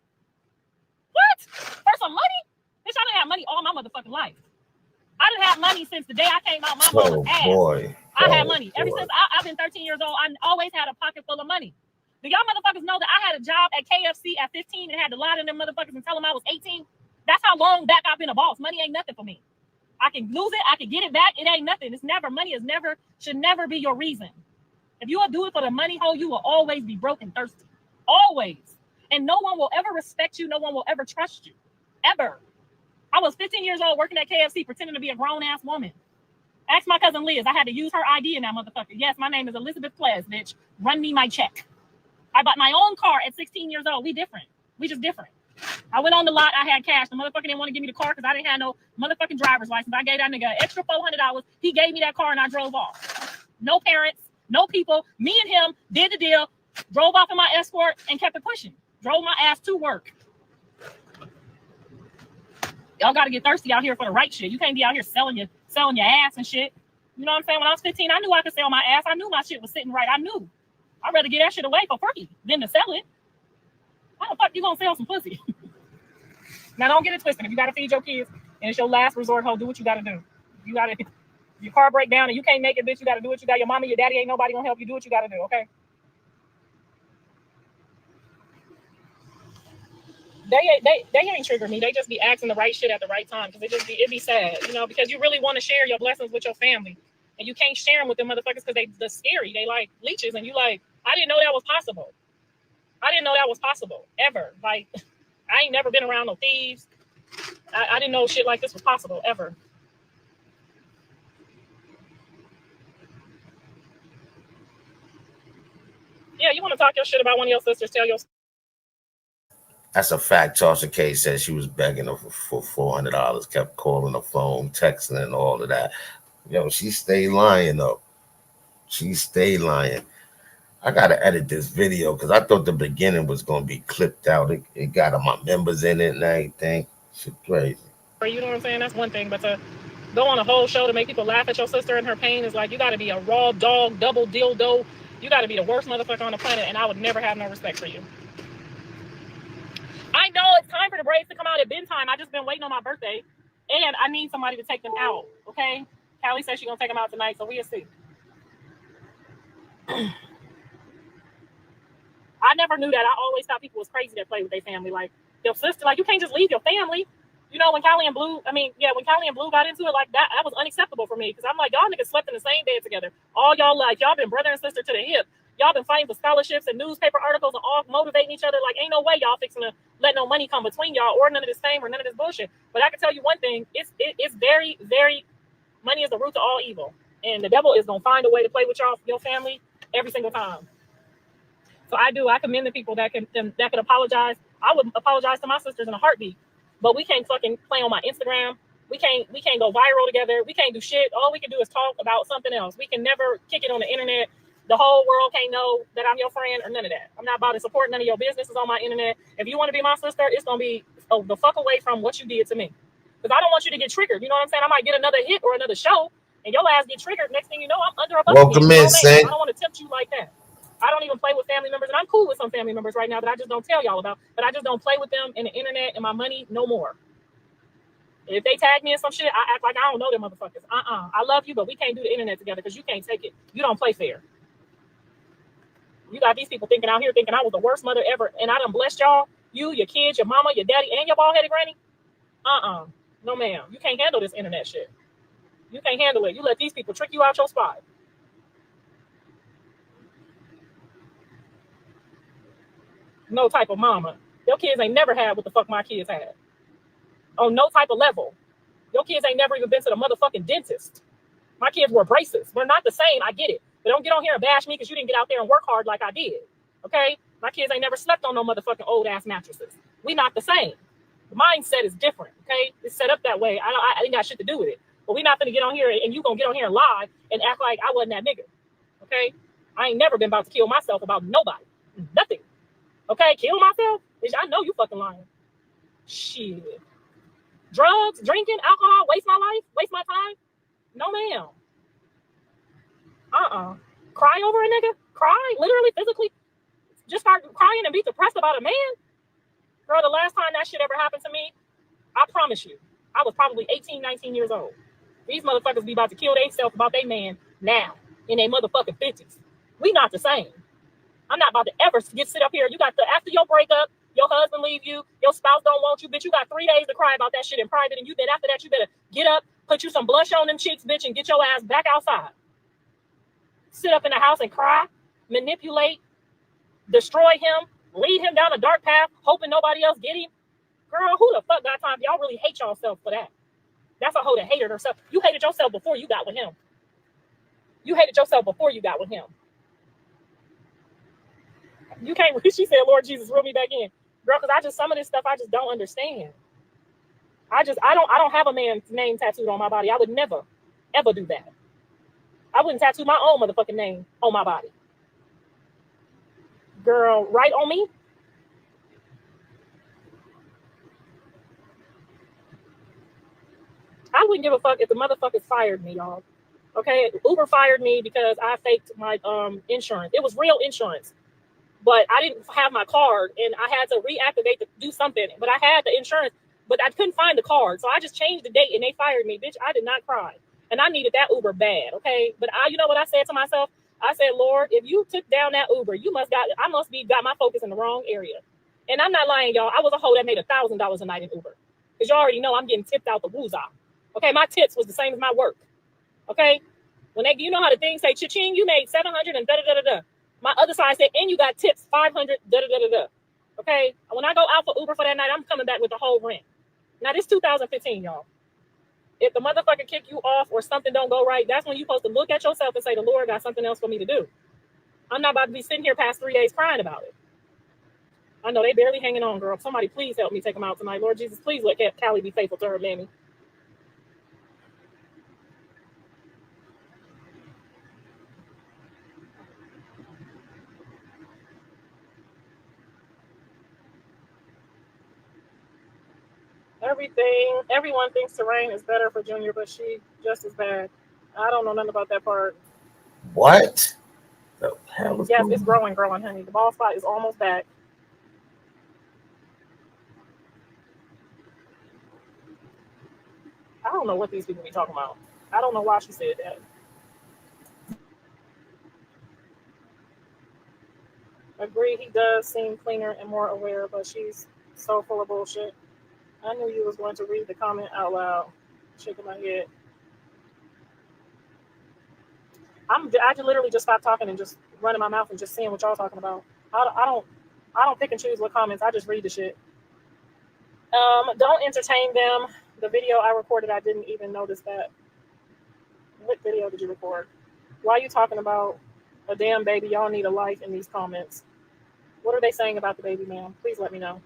What? For some money? Bitch, I done had money all my motherfucking life. I done had money since the day I came out my mama's ass. Boy. I had money. Ever since I've been 13 years old, I always had a pocket full of money. Do y'all motherfuckers know that I had a job at KFC at 15 and had to lie to them motherfuckers and tell them I was 18? That's how long back I've been a boss. Money ain't nothing for me. I can lose it. I can get it back. It ain't nothing. It's never, money is never, should never be your reason. If you will do it for the money hole, you will always be broke and thirsty. Always. And no one will ever respect you. No one will ever trust you. Ever. I was 15 years old working at KFC pretending to be a grown-ass woman. Ask my cousin Liz. I had to use her ID in that motherfucker. Yes, my name is Elizabeth Plez, bitch. Run me my check. I bought my own car at 16 years old. We different. We just different. I went on the lot. I had cash. The motherfucker didn't want to give me the car because I didn't have no motherfucking driver's license. I gave that nigga an extra $400. He gave me that car and I drove off. No parents, no people. Me and him did the deal, drove off in my Escort and kept it pushing. Drove my ass to work. Y'all got to get thirsty out here for the right shit. You can't be out here selling your ass and shit. You know what I'm saying? When I was 15, I knew I could sell my ass. I knew my shit was sitting right. I knew. I'd rather get that shit away for free than to sell it. How the fuck you gonna sell some pussy? Now don't get it twisted. If you gotta feed your kids and it's your last resort, ho, do what you gotta do. You gotta, your car break down and you can't make it, bitch. You gotta do what you got. Your mama, your daddy ain't nobody gonna help you. Do what you gotta do, okay? They ain't trigger me. They just be asking the right shit at the right time because it be sad, you know, because you really want to share your blessings with your family and you can't share them with them motherfuckers because they're scary. They like leeches and you like, I didn't know that was possible. I didn't know that was possible ever. Like, I ain't never been around no thieves. I didn't know shit like this was possible ever. Yeah, you want to talk your shit about one of your sisters? Tell your. That's a fact. Tasha K said she was begging her for $400, kept calling her phone, texting, and all of that. Yo, she stayed lying though. She stayed lying. I gotta edit this video because I thought the beginning was gonna be clipped out. It got my members in it and everything. Shit crazy. You know what I'm saying? That's one thing, but to go on a whole show to make people laugh at your sister and her pain is like you gotta be a raw dog, double dildo. You gotta be the worst motherfucker on the planet, and I would never have no respect for you. I know it's time for the braids to come out. It's been time. I just been waiting on my birthday, and I need somebody to take them out. Okay? Callie says she's gonna take them out tonight, so we'll see. I never knew that. I always thought people was crazy that play with their family. Like, your sister, like, you can't just leave your family. You know, when Callie and Blue got into it, like, that was unacceptable for me. Because I'm like, y'all niggas slept in the same bed together. All y'all, like, y'all been brother and sister to the hip. Y'all been fighting for scholarships and newspaper articles and all motivating each other. Like, ain't no way y'all fixing to let no money come between y'all or none of this fame or none of this bullshit. But I can tell you one thing. It's very, very, money is the root to all evil. And the devil is going to find a way to play with your family every single time. So I commend the people that can apologize. I would apologize to my sisters in a heartbeat, but we can't fucking play on my Instagram. We can't go viral together. We can't do shit. All we can do is talk about something else. We can never kick it on the internet. The whole world can't know that I'm your friend or none of that. I'm not about to support none of your businesses on my internet. If you want to be my sister, it's gonna be the fuck away from what you did to me. Because I don't want you to get triggered. You know what I'm saying? I might get another hit or another show, and your ass get triggered. Next thing you know, I'm under a bus. Welcome in, I Saint. don't want to tempt you like that. I don't even play with family members, and I'm cool with some family members right now that I just don't tell y'all about. But I just don't play with them in the internet and my money no more. If they tag me in some shit, I act like I don't know them motherfuckers. I love you, but we can't do the internet together because you can't take it. You don't play fair. You got these people thinking out here thinking I was the worst mother ever, and I done blessed y'all, you, your kids, your mama, your daddy, and your bald-headed granny. No, ma'am. You can't handle this internet shit. You can't handle it. You let these people trick you out your spot. No type of mama. Your kids ain't never had what the fuck my kids had. On no type of level. Your kids ain't never even been to the motherfucking dentist. My kids wore braces. We're not the same. I get it. But don't get on here and bash me because you didn't get out there and work hard like I did. Okay? My kids ain't never slept on no motherfucking old ass mattresses. We not the same. The mindset is different. Okay? It's set up that way. I ain't got shit to do with it. But we not gonna get on here and you gonna get on here and lie and act like I wasn't that nigga. Okay? I ain't never been about to kill myself about nobody. Nothing. Okay? Kill myself? Bitch, I know you fucking lying. Shit. Drugs, drinking, alcohol, waste my life, waste my time? No, ma'am. Cry over a nigga? Cry? Literally, physically? Just start crying and be depressed about a man? Girl, the last time that shit ever happened to me, I promise you, I was probably 18, 19 years old. These motherfuckers be about to kill themselves about their man now, in their motherfucking 50s. We not the same. I'm not about to ever sit up here. You got after your breakup, your husband leave you, your spouse don't want you, bitch. You got 3 days to cry about that shit in private, and after that, you better get up, put you some blush on them cheeks, bitch, and get your ass back outside. Sit up in the house and cry, manipulate, destroy him, lead him down a dark path, hoping nobody else get him. Girl, who the fuck got time? Y'all really hate yourself for that. That's a hoe that hated herself. You hated yourself before you got with him. You hated yourself before you got with him. You can't, she said, Lord Jesus, reel me back in. Girl, because some of this stuff I just don't understand. I don't have a man's name tattooed on my body. I would never, ever do that. I wouldn't tattoo my own motherfucking name on my body. Girl, right on me? I wouldn't give a fuck if the motherfuckers fired me, y'all. Okay? Uber fired me because I faked my insurance. It was real insurance. But I didn't have my card, and I had to reactivate to do something. But I had the insurance, but I couldn't find the card. So I just changed the date, and they fired me. Bitch, I did not cry. And I needed that Uber bad, okay? But you know what I said to myself? I said, Lord, if you took down that Uber, I must be got my focus in the wrong area. And I'm not lying, y'all. I was a hoe that made $1,000 a night in Uber. Because you already know I'm getting tipped out the woozah. Okay, my tips was the same as my work. Okay? When you know how the thing say, cha-ching, you made 700 and da-da-da-da-da. My other side said, and you got tips 500, da-da-da-da-da. Okay? When I go out for Uber for that night, I'm coming back with the whole rent. Now, this 2015, y'all. If the motherfucker kick you off or something don't go right, that's when you're supposed to look at yourself and say, the Lord got something else for me to do. I'm not about to be sitting here past 3 days crying about it. I know they barely hanging on, girl. Somebody please help me take them out tonight. Lord Jesus, please let Callie be faithful to her mammy. Everyone thinks Terrain is better for Junior, but she just as bad. I don't know nothing about that part. What? Yes, it's growing, honey. The bald spot is almost back. I don't know what these people be talking about. I don't know why she said that. Agree, he does seem cleaner and more aware, but she's so full of bullshit. I knew you was going to read the comment out loud. Shaking my head. I literally just stopped talking and just running my mouth and just seeing what y'all talking about. I don't pick and choose what comments. I just read the shit. Don't entertain them. The video I recorded, I didn't even notice that. What video did you record? Why are you talking about a damn baby? Y'all need a life in these comments. What are they saying about the baby, ma'am? Please let me know.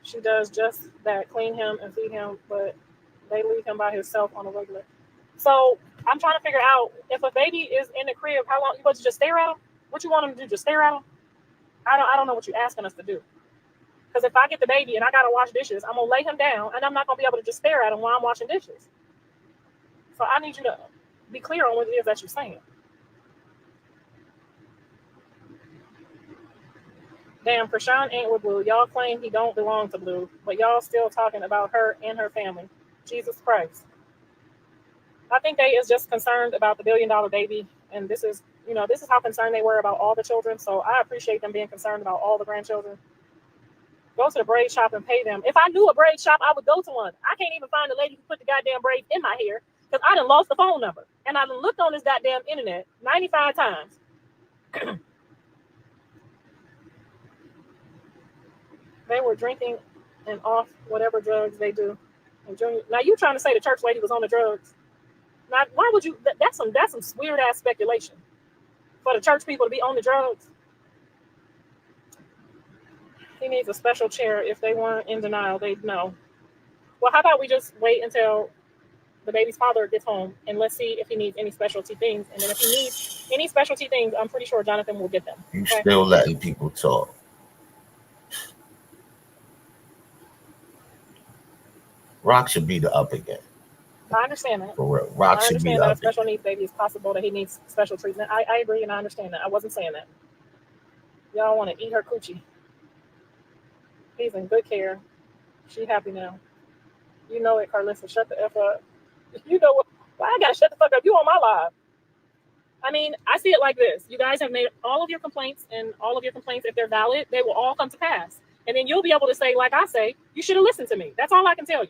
She does just that, clean him and feed him, but they leave him by himself on a regular. So I'm trying to figure out if a baby is in the crib, how long you want to just stare at him? What you want him to do? Just stare at him? I don't know what you're asking us to do. Because if I get the baby and I got to wash dishes, I'm going to lay him down, and I'm not going to be able to just stare at him while I'm washing dishes. So I need you to be clear on what it is that you're saying. Damn, Chrisean ain't with Blue. Y'all claim he don't belong to Blue, but y'all still talking about her and her family. Jesus Christ. I think they is just concerned about the $1 billion baby, and this is how concerned they were about all the children. So I appreciate them being concerned about all the grandchildren. Go to the braid shop and pay them. If I knew a braid shop, I would go to one. I can't even find the lady who put the goddamn braids in my hair because I done lost the phone number. And I done looked on this goddamn internet 95 times. They were drinking and off whatever drugs they do. And now you trying to say the church lady was on the drugs? Now, why would you? That's some weird ass speculation for the church people to be on the drugs. He needs a special chair. If they weren't in denial, they'd know. Well, how about we just wait until the baby's father gets home, and let's see if he needs any specialty things. And then if he needs any specialty things, I'm pretty sure Jonathan will get them. You still letting people talk. Rock should be the up again. I understand that. For real. Rock should be the up. I understand that a special needs baby is possible that he needs special treatment. I agree, and I understand that. I wasn't saying that. Y'all want to eat her coochie. He's in good care. She happy now. You know it, Karlissa. Shut the F up. You know what? Why I gotta shut the fuck up? You on my live. I mean, I see it like this. You guys have made all of your complaints, and all of your complaints, if they're valid, they will all come to pass. And then you'll be able to say, like I say, you should have listened to me. That's all I can tell you.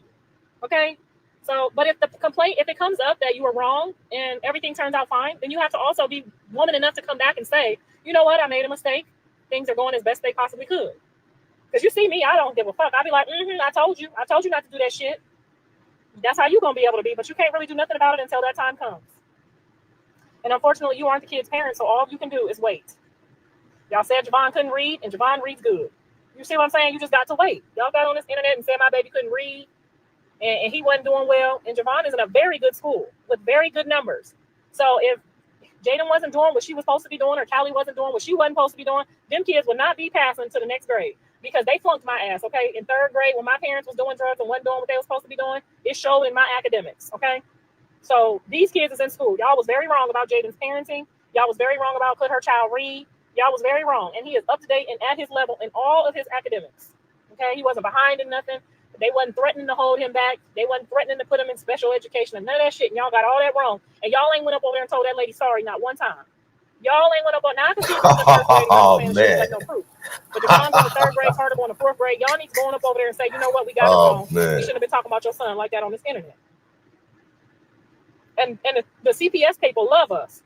Okay? So, but if the complaint, if it comes up that you were wrong and everything turns out fine, then you have to also be woman enough to come back and say, you know what? I made a mistake. Things are going as best they possibly could. Because you see me, I don't give a fuck. I'll be like, I told you not to do that shit. That's how you're going to be able to be, but you can't really do nothing about it until that time comes. And unfortunately, you aren't the kid's parent, so all you can do is wait. Y'all said Javon couldn't read, and Javon reads good. You see what I'm saying? You just got to wait. Y'all got on this internet and said my baby couldn't read, and he wasn't doing well. And Javon is in a very good school with very good numbers. So if Jaden wasn't doing what she was supposed to be doing, or Callie wasn't doing what she wasn't supposed to be doing, them kids would not be passing to the next grade. Because they flunked my ass, okay? In third grade, when my parents was doing drugs and wasn't doing what they were supposed to be doing, it showed in my academics, okay? So these kids is in school. Y'all was very wrong about Jaden's parenting. Y'all was very wrong about could her child read. Y'all was very wrong. And he is up to date and at his level in all of his academics, okay? He wasn't behind in nothing. They wasn't threatening to hold him back. They wasn't threatening to put him in special education and none of that shit. And y'all got all that wrong. And y'all ain't went up over there and told that lady sorry not one time. Y'all ain't went up on now. I can see it in the third grade. Oh, man. man. Like no proof. But the mom's in the third grade, part of on the fourth grade. Y'all need to go up over there and say, you know what, we got it wrong. Man. We shouldn't have been talking about your son like that on this internet. And the CPS people love us.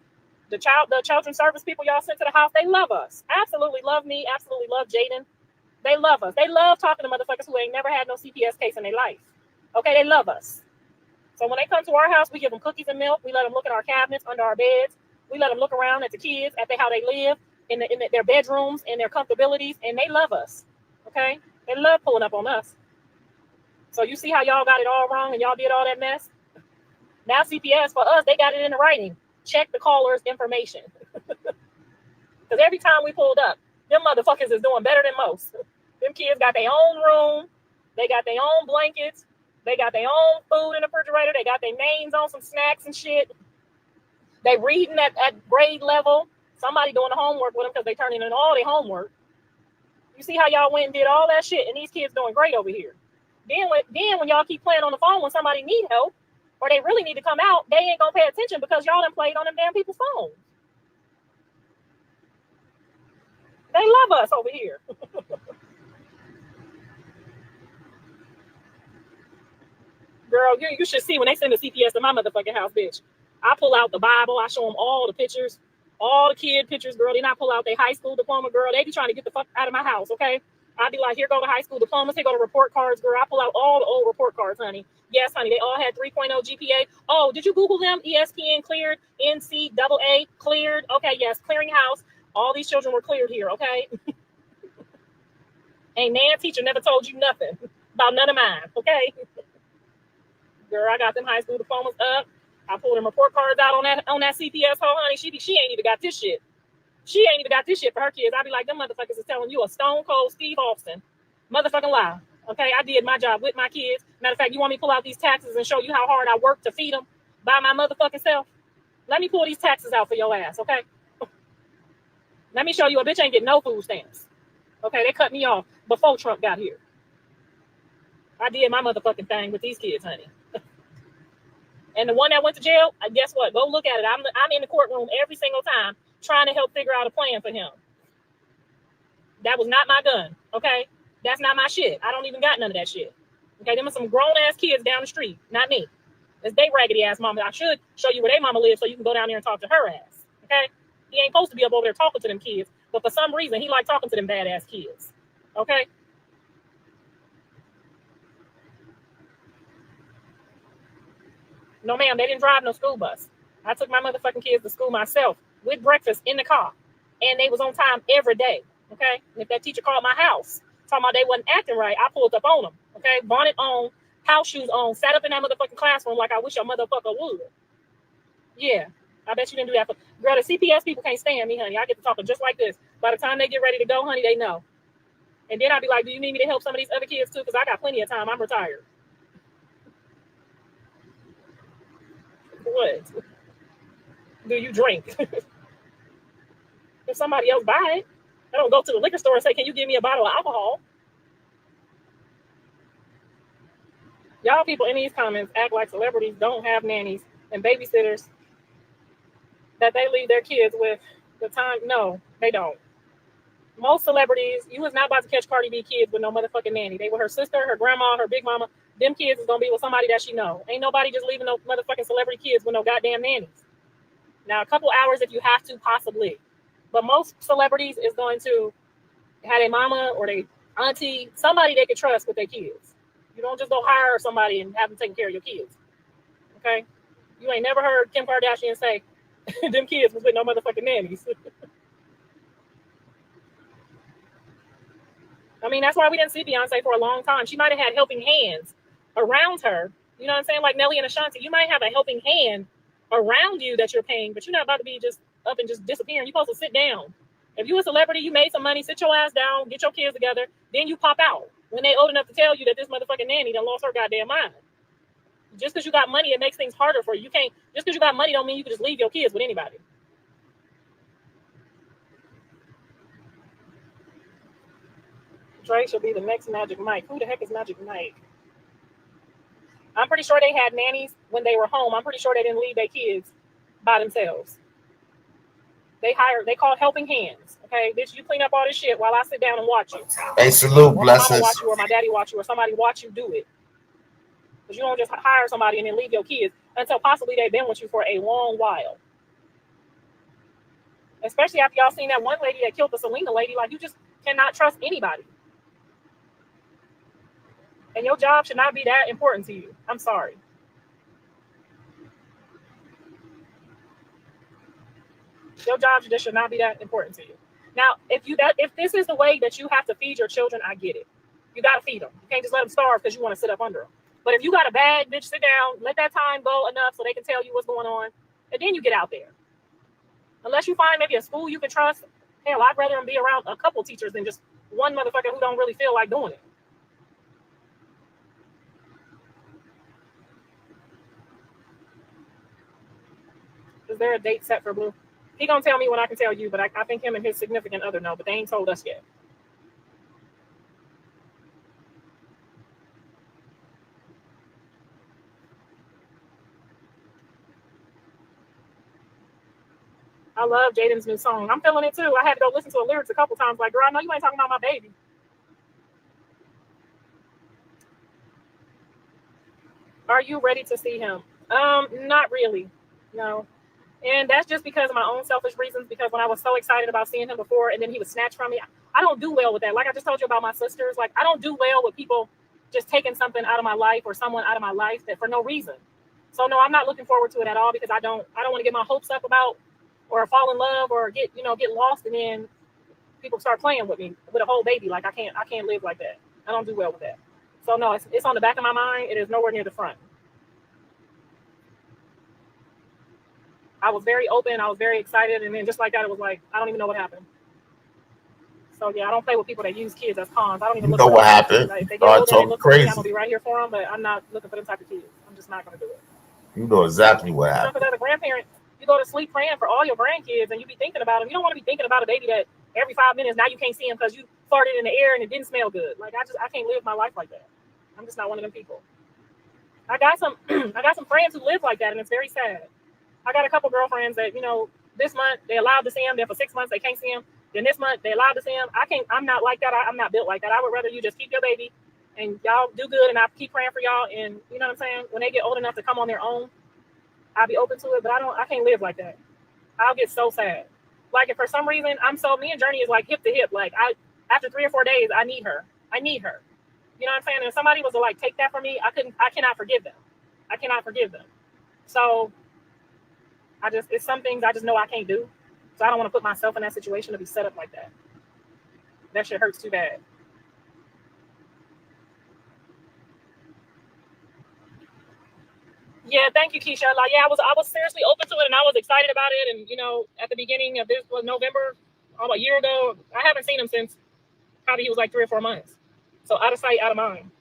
The children's service people y'all sent to the house, they love us. Absolutely love me. Absolutely love Jaden. They love us. They love talking to motherfuckers who ain't never had no CPS case in their life. Okay, they love us. So when they come to our house, we give them cookies and milk. We let them look at our cabinets, under our beds. We let them look around at the kids, at how they live, in their bedrooms, and their comfortabilities, and they love us, okay? They love pulling up on us. So you see how y'all got it all wrong and y'all did all that mess? Now CPS, for us, they got it in the writing. Check the caller's information. Because every time we pulled up, them motherfuckers is doing better than most. Them kids got their own room. They got their own blankets. They got their own food in the refrigerator. They got their names on some snacks and shit. They reading at grade level. Somebody doing the homework with them because they turning in all their homework. You see how y'all went and did all that shit, and these kids doing great over here. Then when y'all keep playing on the phone when somebody need help, or they really need to come out, they ain't gonna pay attention because y'all done played on them damn people's phones. They love us over here. Girl, you should see when they send the CPS to my motherfucking house, bitch. I pull out the Bible. I show them all the pictures, all the kid pictures, girl. They not pull out their high school diploma, girl. They be trying to get the fuck out of my house, okay? I be like, here go the high school diplomas. Here go the report cards, girl. I pull out all the old report cards, honey. Yes, honey, they all had 3.0 GPA. Oh, did you Google them? ESPN cleared, NCAA cleared. Okay, yes, clearinghouse. All these children were cleared here, okay? Ain't Nan teacher never told you nothing about none of mine, okay? Girl, I got them high school diplomas up. I pulled them report cards out on that CPS hoe, honey. She ain't even got this shit. She ain't even got this shit for her kids. I be like, them motherfuckers is telling you a stone cold Steve Austin Motherfucking lie. Okay, I did my job with my kids. Matter of fact, you want me to pull out these taxes and show you how hard I work to feed them by my motherfucking self? Let me pull these taxes out for your ass, okay? Let me show you a bitch ain't getting no food stamps. Okay, they cut me off before Trump got here. I did my motherfucking thing with these kids, honey. And the one that went to jail, guess what? Go look at it. I'm in the courtroom every single time trying to help figure out a plan for him. That was not my gun, okay? That's not my shit. I don't even got none of that shit. Okay, them are some grown-ass kids down the street, not me. It's they raggedy-ass mama. I should show you where they mama lives so you can go down there and talk to her ass, okay? He ain't supposed to be up over there talking to them kids, but for some reason, he like talking to them badass kids, okay? No, ma'am, they didn't drive no school bus. I took my motherfucking kids to school myself with breakfast in the car, and they was on time every day, okay? And if that teacher called my house, talking about they wasn't acting right, I pulled up on them, okay? Bonnet on, house shoes on, sat up in that motherfucking classroom like I wish your motherfucker would. Yeah, I bet you didn't do that. Girl, the CPS people can't stand me, honey. I get to talking just like this. By the time they get ready to go, honey, they know. And then I'll be like, do you need me to help some of these other kids too? Because I got plenty of time. I'm retired. What? Do you drink? If somebody else buy it, I don't go to the liquor store and say, can you give me a bottle of alcohol? Y'all people in these comments act like celebrities don't have nannies and babysitters that they leave their kids with the time. No, they don't. Most celebrities, you was not about to catch Cardi B kids with no motherfucking nanny. They were her sister, her grandma, her big mama. Them kids is going to be with somebody that she know. Ain't nobody just leaving no motherfucking celebrity kids with no goddamn nannies. Now, a couple hours if you have to, possibly. But most celebrities is going to have a mama or their auntie, somebody they can trust with their kids. You don't just go hire somebody and have them taking care of your kids. Okay? You ain't never heard Kim Kardashian say, them kids was with no motherfucking nannies. I mean, that's why we didn't see Beyonce for a long time. She might have had helping hands around her. You know what I'm saying? Like Nelly and Ashanti. You might have a helping hand around you that you're paying, but you're not about to be just up and just disappearing. You're supposed to sit down. If you're a celebrity, you made some money, sit your ass down, get your kids together, then you pop out. When they old enough to tell you that this motherfucking nanny done lost her goddamn mind. Just because you got money, it makes things harder for you. You can't, just because you got money don't mean you can just leave your kids with anybody. Drake should be the next Magic Mike. Who the heck is Magic Mike? I'm pretty sure they had nannies when they were home. I'm pretty sure they didn't leave their kids by themselves. They called helping hands. Okay, bitch, you clean up all this shit while I sit down and watch you. Hey, salute, or blessings. My mama watch you, or my daddy watch you, or somebody watch you do it. Because you don't just hire somebody and then leave your kids until possibly they've been with you for a long while. Especially after y'all seen that one lady that killed the Selena lady. Like, you just cannot trust anybody. And your job should not be that important to you. I'm sorry. Your job just should not be that important to you. Now, if this is the way that you have to feed your children, I get it. You got to feed them. You can't just let them starve because you want to sit up under them. But if you got a bag, bitch, sit down. Let that time go enough so they can tell you what's going on. And then you get out there. Unless you find maybe a school you can trust. Hell, I'd rather them be around a couple teachers than just one motherfucker who don't really feel like doing it. Is there a date set for Blue? He gonna tell me when I can tell you, but I think him and his significant other know, but they ain't told us yet. I love Jaden's new song. I'm feeling it too. I had to go listen to the lyrics a couple times. Like, girl, I know you ain't talking about my baby. Are you ready to see him? Not really. No. And that's just because of my own selfish reasons, because when I was so excited about seeing him before and then he was snatched from me, I don't do well with that. Like I just told you about my sisters, like I don't do well with people just taking something out of my life or someone out of my life that for no reason. So no, I'm not looking forward to it at all because I don't want to get my hopes up about or fall in love or get lost and then people start playing with me with a whole baby. Like I can't live like that. I don't do well with that. So no, it's on the back of my mind. It is nowhere near the front. I was very open. I was very excited. And then just like that, it was like, I don't even know what happened. So yeah, I don't play with people that use kids as pawns. I don't even You look know for them what type of kids. happened? Like, if they get Started older and they talking look for me, I'm crazy. gonna be right here for them. But I'm not looking for them type of kids. I'm just not gonna do it. You know exactly what Because happened. as a grandparent, you go to sleep praying for all your grandkids, and you be thinking about them. You don't want to be thinking about a baby that every 5 minutes now you can't see him because you farted in the air and it didn't smell good. Like I can't live my life like that. I'm just not one of them people. I got some I got some friends who live like that, and it's very sad. I got a couple girlfriends that this month they allowed to see him. Then for 6 months they can't see him. Then this month they allowed to see him. I can't. I'm not like that. I'm not built like that. I would rather you just keep your baby, and y'all do good, and I keep praying for y'all. And you know what I'm saying? When they get old enough to come on their own, I'll be open to it. But I can't live like that. I'll get so sad. Like if for some reason me and Journey is like hip to hip. Like after 3 or 4 days I need her. I need her. You know what I'm saying? And if somebody was to like take that from me, I cannot forgive them. I cannot forgive them. So it's some things I just know I can't do. So I don't want to put myself in that situation to be set up like that. That shit hurts too bad. Yeah, thank you, Keisha. Like, yeah, I was seriously open to it, and I was excited about it. And at the beginning of this was November, a year ago. I haven't seen him since probably he was like 3 or 4 months. So out of sight, out of mind.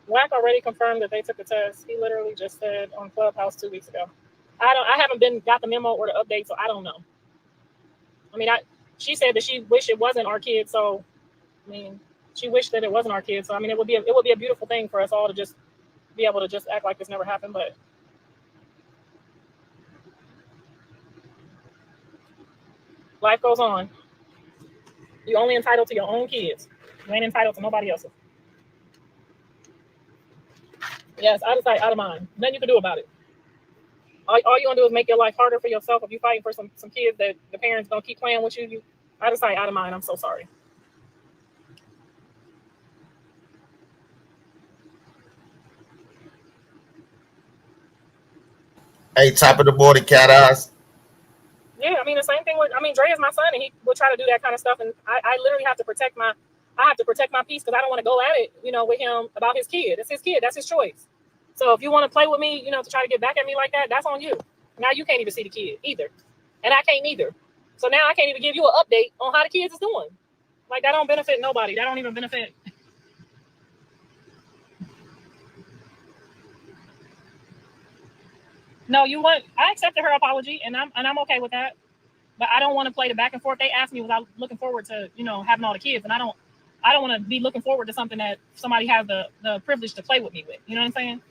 Wack already confirmed that they took the test. He literally just said on Clubhouse 2 weeks ago. I haven't got the memo or the update, so I don't know. I mean, she said that she wished it wasn't our kid, so I mean, she wished that it wasn't our kid. So I mean, it would be a beautiful thing for us all to just be able to just act like this never happened. But life goes on. You're only entitled to your own kids. You ain't entitled to nobody else's. Yes, out of sight, out of mind. Nothing you can do about it. All you gonna do is make your life harder for yourself if you're fighting for some kids that the parents gonna keep playing with you. Out of sight, out of mind. I'm so sorry. Hey, top of the morning, cat eyes. Yeah, I mean the same thing with Dre is my son, and he will try to do that kind of stuff, and I literally have to protect my peace because I don't want to go at it, with him about his kid. It's his kid. That's his choice. So if you want to play with me, to try to get back at me like that, that's on you. Now you can't even see the kid either, and I can't either. So now I can't even give you an update on how the kids is doing. Like that don't benefit nobody. That don't even benefit. No, I accepted her apology, and I'm okay with that. But I don't want to play the back and forth. They asked me, was I looking forward to, having all the kids, and I don't want to be looking forward to something that somebody has the privilege to play with me with. You know what I'm saying?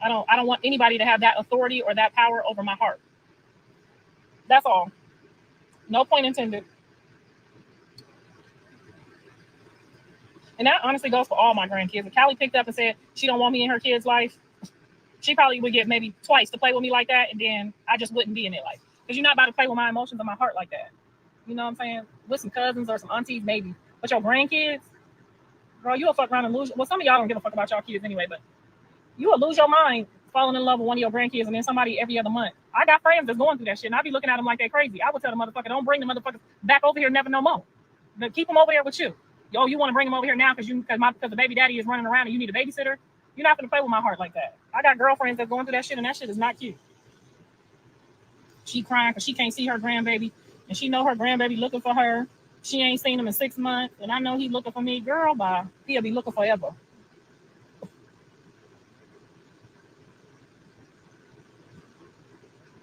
I don't want anybody to have that authority or that power over my heart. That's all. No point intended. And that honestly goes for all my grandkids. If Callie picked up and said she don't want me in her kid's life, she probably would get maybe twice to play with me like that, and then I just wouldn't be in their life. Because you're not about to play with my emotions or my heart like that. You know what I'm saying? With some cousins or some aunties, maybe. But your grandkids, bro, you'll fuck around and lose. Well, some of y'all don't give a fuck about y'all kids anyway, but you will lose your mind falling in love with one of your grandkids and then somebody every other month. I got friends that's going through that shit, and I be looking at them like they crazy. I would tell the motherfucker, don't bring the motherfuckers back over here, never no more. But keep them over there with you. Yo, you want to bring them over here now because the baby daddy is running around and you need a babysitter? You're not going to play with my heart like that. I got girlfriends that's going through that shit, and that shit is not cute. She crying because she can't see her grandbaby, and she know her grandbaby looking for her. She ain't seen him in 6 months, and I know he looking for me. Girl, bye. He'll be looking forever.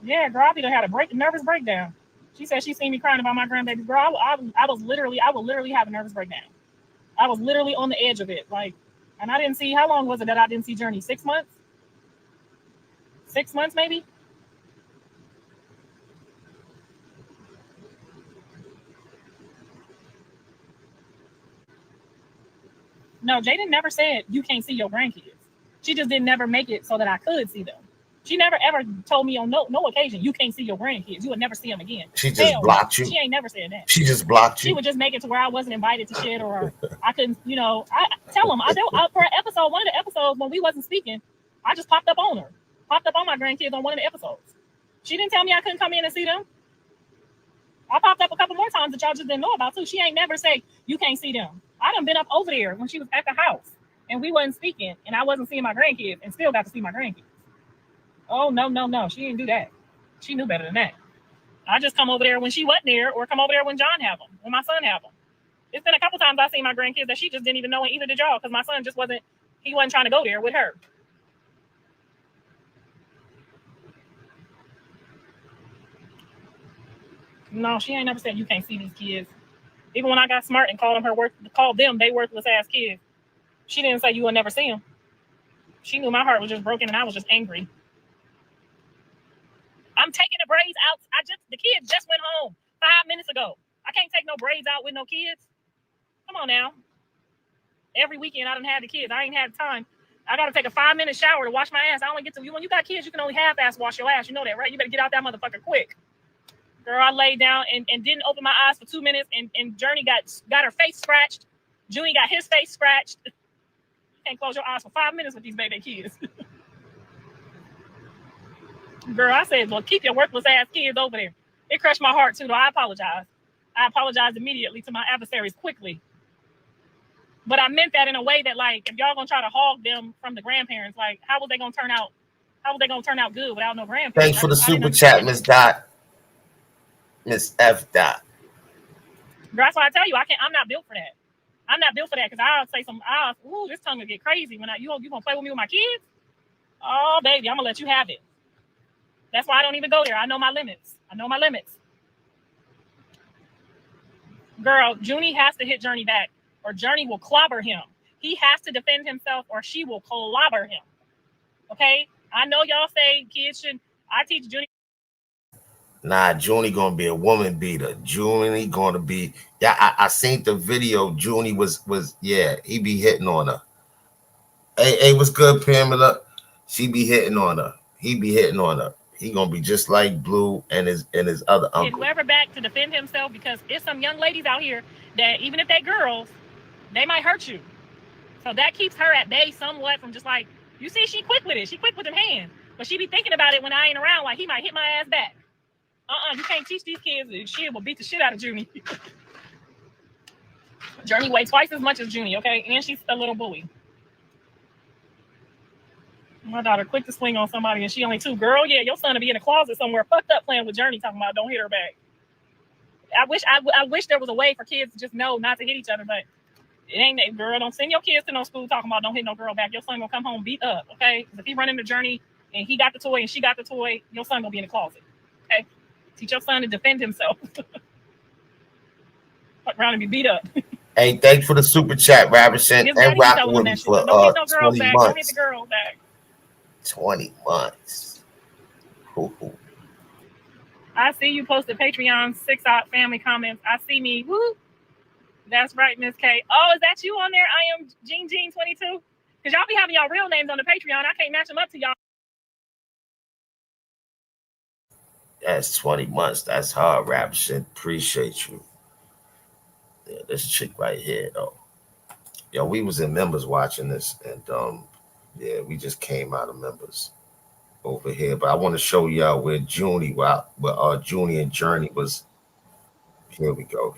Yeah, girl, I be done had a nervous breakdown. She said she seen me crying about my grandbaby. Girl, I would literally have a nervous breakdown. I was literally on the edge of it. Like, and I didn't see, how long was it that I didn't see Journey? 6 months? 6 months, maybe? No, Jaden never said you can't see your grandkids. She just didn't never make it so that I could see them. She never ever told me on no occasion you can't see your grandkids. You would never see them again. She just blocked you. She ain't never said that. She just blocked you. She would just make it to where I wasn't invited to shit, or I couldn't. I tell them for an episode, one of the episodes when we wasn't speaking, I just popped up on her, popped up on my grandkids on one of the episodes. She didn't tell me I couldn't come in and see them. I popped up a couple more times that y'all just didn't know about too. She ain't never say you can't see them. I done been up over there when she was at the house. and we wasn't speaking, and I wasn't seeing my grandkids, and still got to see my grandkids. Oh no, she didn't do that. She knew better than that. I just come over there when she wasn't there, or come over there when John have them, when my son have them. It's been a couple times I seen my grandkids that she just didn't even know, and either did y'all, because my son just wasn't trying to go there with her. No, she ain't never said you can't see these kids. Even when I got smart and called them they worthless ass kids, she didn't say you will never see them. She knew my heart was just broken and I was just angry. I'm taking the braids out. The kids just went home 5 minutes ago. I can't take no braids out with no kids. Come on now. Every weekend I done had the kids. I ain't had time. I got to take a 5-minute shower to wash my ass. I only get to, when you got kids, you can only half-ass wash your ass. You know that, right? You better get out that motherfucker quick. Girl, I laid down and didn't open my eyes for 2 minutes, and Journey got her face scratched. Junie got his face scratched. You can't close your eyes for 5 minutes with these baby kids. Girl, I said, well, keep your worthless ass kids over there. It crushed my heart too, though. I apologize. I apologized immediately to my adversaries quickly. But I meant that in a way that, like, if y'all gonna try to hog them from the grandparents, like, how was they gonna turn out? How was they gonna turn out good without no grandparents? Thanks for the super chat, Miss Dot. Miss F. Dot. That's why I tell you, I'm not built for that. I'm not built for that, because I'll say this tongue will get crazy when you gonna play with me with my kids? Oh, baby, I'm gonna let you have it. That's why I don't even go there. I know my limits. Girl, Junie has to hit Journey back, or Journey will clobber him. He has to defend himself, or she will clobber him. Okay? I know y'all say kids should. I teach Junie. Nah, Junie gonna be a woman beater. Junie gonna be. Yeah, I seen the video. Junie was he be hitting on her. Hey, what's good, Pamela? She be hitting on her. He be hitting on her. He gonna be just like Blue and his other uncle. Whoever back to defend himself, because it's some young ladies out here that even if they girls, they might hurt you. So that keeps her at bay somewhat from just like, you see, she quick with it. She quick with them hands. But she be thinking about it when I ain't around, like he might hit my ass back. You can't teach these kids. She will beat the shit out of Junie. Journey weighs twice as much as Junie, okay? And she's a little bully. My daughter quick to swing on somebody and she only 2. Girl, yeah, your son will be in the closet somewhere fucked up playing with Journey, talking about don't hit her back. I wish there was a way for kids to just know not to hit each other, but it ain't that. Girl, don't send your kids to no school talking about don't hit no girl back. Your son gonna come home beat up, okay? Because if he run into Journey and he got the toy and she got the toy, your son gonna be in the closet, okay? Teach your son to defend himself. Fuck around and be beat up. Hey, thanks for the super chat, Robinson, and rocking with me for 20 months. Don't hit the girl back. 20 months. Ooh. I see you posted Patreon 6-out family comments. I see me. Woo. That's right, Miss K. Oh, is that you on there? I am Jean 22. Because y'all be having y'all real names on the Patreon. I can't match them up to y'all. That's 20 months. That's hard, Robinson. Appreciate you. Yeah, this chick right here, though. Yo, we was in members watching this, and yeah, we just came out of members over here. But I want to show y'all where Junie, where Junie and Journey was. Here we go.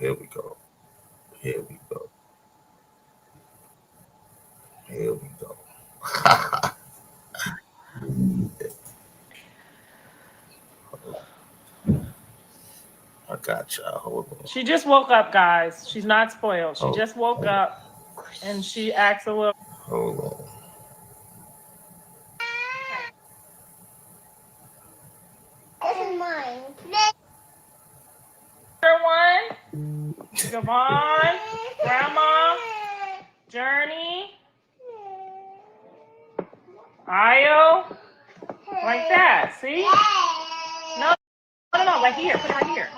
I got y'all. Hold on. She just woke up, guys. She's not spoiled. She just woke up, and she acts a little. Hold on. Everyone, Javon, Grandma, Journey, Io, like that. See? No, right here. Put it right here.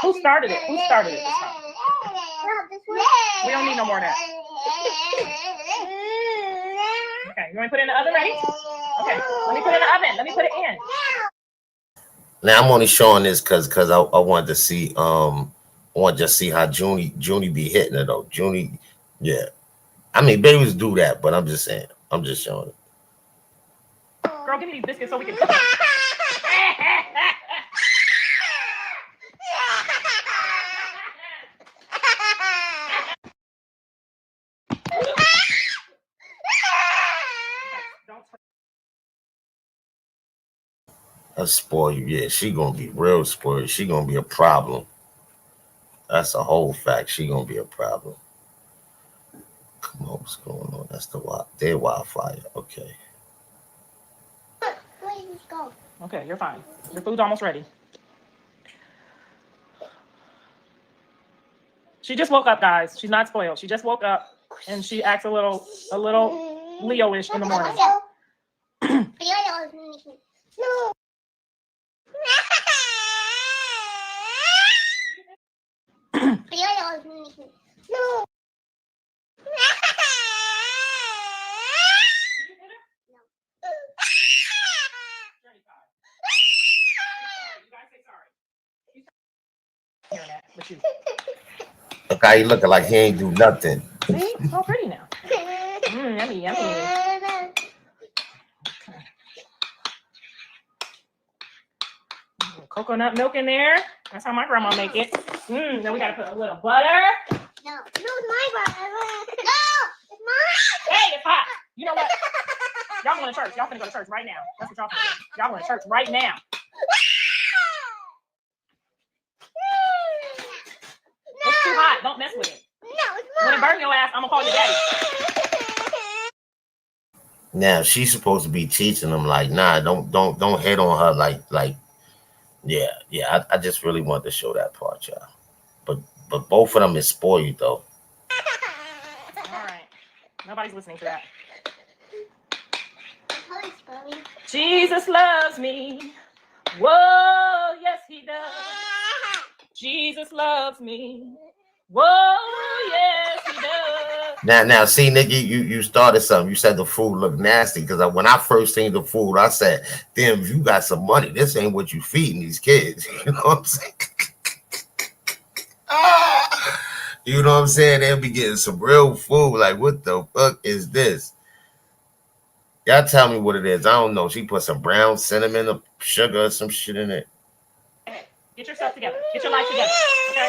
Who started it? This time? We don't need no more of that. Okay, you want to put it in the oven, ready? Okay, let me put it in the oven. Let me put it in. Now I'm only showing this because I wanted to see I want to just see how Junie be hitting it though. Junie, yeah. I mean, babies do that, but I'm just saying. I'm just showing it. Girl, give me these biscuits so we can cook. Her spoil you. Yeah, she gonna be real spoiled. She gonna be a problem. That's a whole fact. She gonna be a problem. Come on, what's going on? That's their wildfire. Okay. Go. Okay, you're fine. Your food's almost ready. She just woke up, guys. She's not spoiled. She just woke up and she acts a little Leo-ish in the morning. Look how he looking like he ain't do nothing. See? It's all pretty now. Yummy, yummy. Coconut milk in there. That's how my grandma make it. Then we gotta put a little butter. No, it's my butter. No, it's mine. Hey, it's hot. You know what? Y'all going to church. Y'all finna go to church right now. That's what y'all finna do. Y'all going to church right now. It's too hot. Don't mess with it. No, it's mine. When it burn your ass, I'm gonna call your daddy. Now she's supposed to be teaching them like, nah, don't hit on her like. Yeah. I just really wanted to show that part, y'all. But both of them is spoiled though. All right. Nobody's listening to that. Jesus loves me. Whoa, yes he does. Jesus loves me. Whoa, yes he does. Now, see, nigga, you started something. You said the food looked nasty because when I first seen the food, I said, "Damn, you got some money. This ain't what you feeding these kids." You know what I'm saying? You know what I'm saying? They'll be getting some real food. Like, what the fuck is this? Y'all tell me what it is. I don't know. She put some brown cinnamon or sugar or some shit in it. Get yourself together. Get your life together. Okay?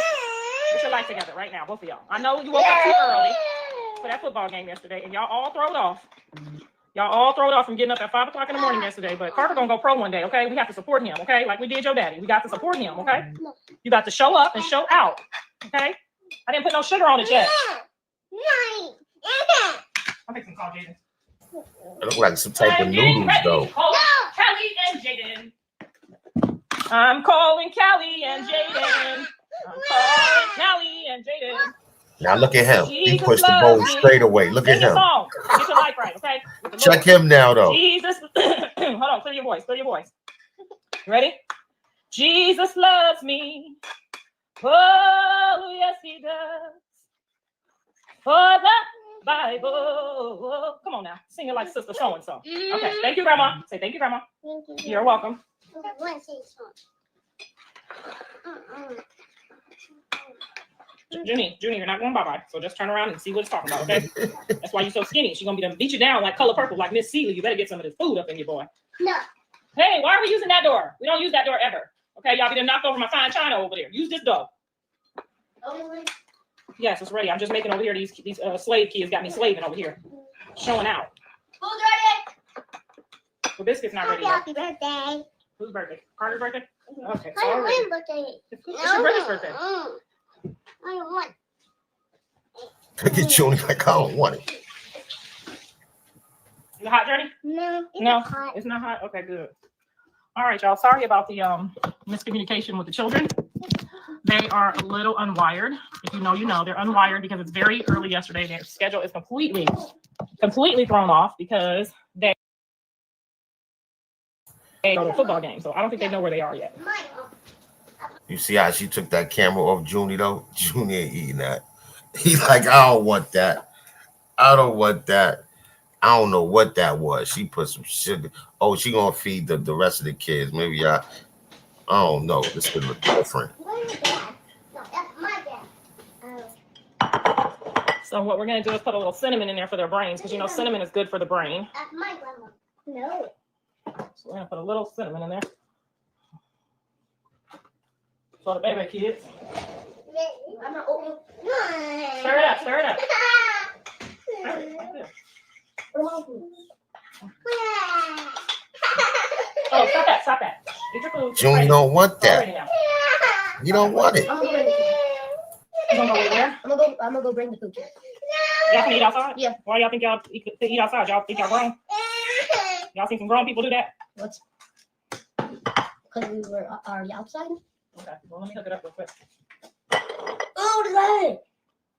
Get your life together right now, both of y'all. I know you woke up too early for that football game yesterday, and y'all all throwed off. Y'all all throwed off from getting up at 5 o'clock in the morning yesterday. But Carter gonna go pro one day, okay? We have to support him, okay? Like we did your daddy. We got to support him, okay? You got to show up and show out, okay? I didn't put no sugar on it yet. I'm fixing to call Jaden. It look like some type of noodles, though. Kelly and Jaden. I'm calling Callie and Jaden. I'm calling Callie and Jaden. Now look at him. He pushed the bowl straight away. Look at him. Get your life right, okay? Check him now, though. Jesus. Hold on. Clear your voice. Clear your voice. You ready? Jesus loves me. Oh, yes, he does. For the Bible. Come on now. Sing it like Sister So-and-so. Okay. Thank you, Grandma. Say thank you, Grandma. Thank you. You're welcome. Junie, you're not going bye-bye. So just turn around and see what it's talking about, okay? That's why you're so skinny. She's going to be beat you down like Color Purple, like Miss Seeley. You better get some of this food up in your boy. No. Hey, why are we using that door? We don't use that door ever. Okay, y'all be done knocked over my fine china over there. Use this door. Yes, it's ready. I'm just making over here. These slave kids got me slaving over here. Showing out. Who's ready? The biscuit's not ready. Happy birthday. Whose birthday? Carter's birthday? Okay. Carter's birthday. It's your brother's birthday. I don't want it. Look at Junie like I don't want it. Is it hot, Journey? No, hot. It's not hot? Okay, good. All right, y'all. Sorry about the miscommunication with the children. They are a little unwired. If you know, you know. They're unwired because it's very early yesterday. Their schedule is completely thrown off because they go to a football game. So I don't think they know where they are yet. You see how she took that camera off Junie, though? Junie ain't eating that. He's like, I don't want that. I don't want that. I don't know what that was. She put some sugar. Oh, she gonna feed the rest of the kids. Maybe I don't know. This could look different. So what we're gonna do is put a little cinnamon in there for their brains, because you know cinnamon is good for the brain. That's my grandma. No. So we're gonna put a little cinnamon in there. For the baby kids. I'm gonna open. Stir it up, stir it up. Oh, stop that. Get your food. June, you don't want Go ready that. now. You don't want it. I'm gonna go bring the food. You gonna go where? I'm gonna go bring the food. Y'all can eat outside? Yeah. Why y'all think y'all eat outside? Y'all think y'all grown? Y'all seen some grown people do that? What's? Because we were already outside. Okay, well, let me hook it up real quick. Oh, the light.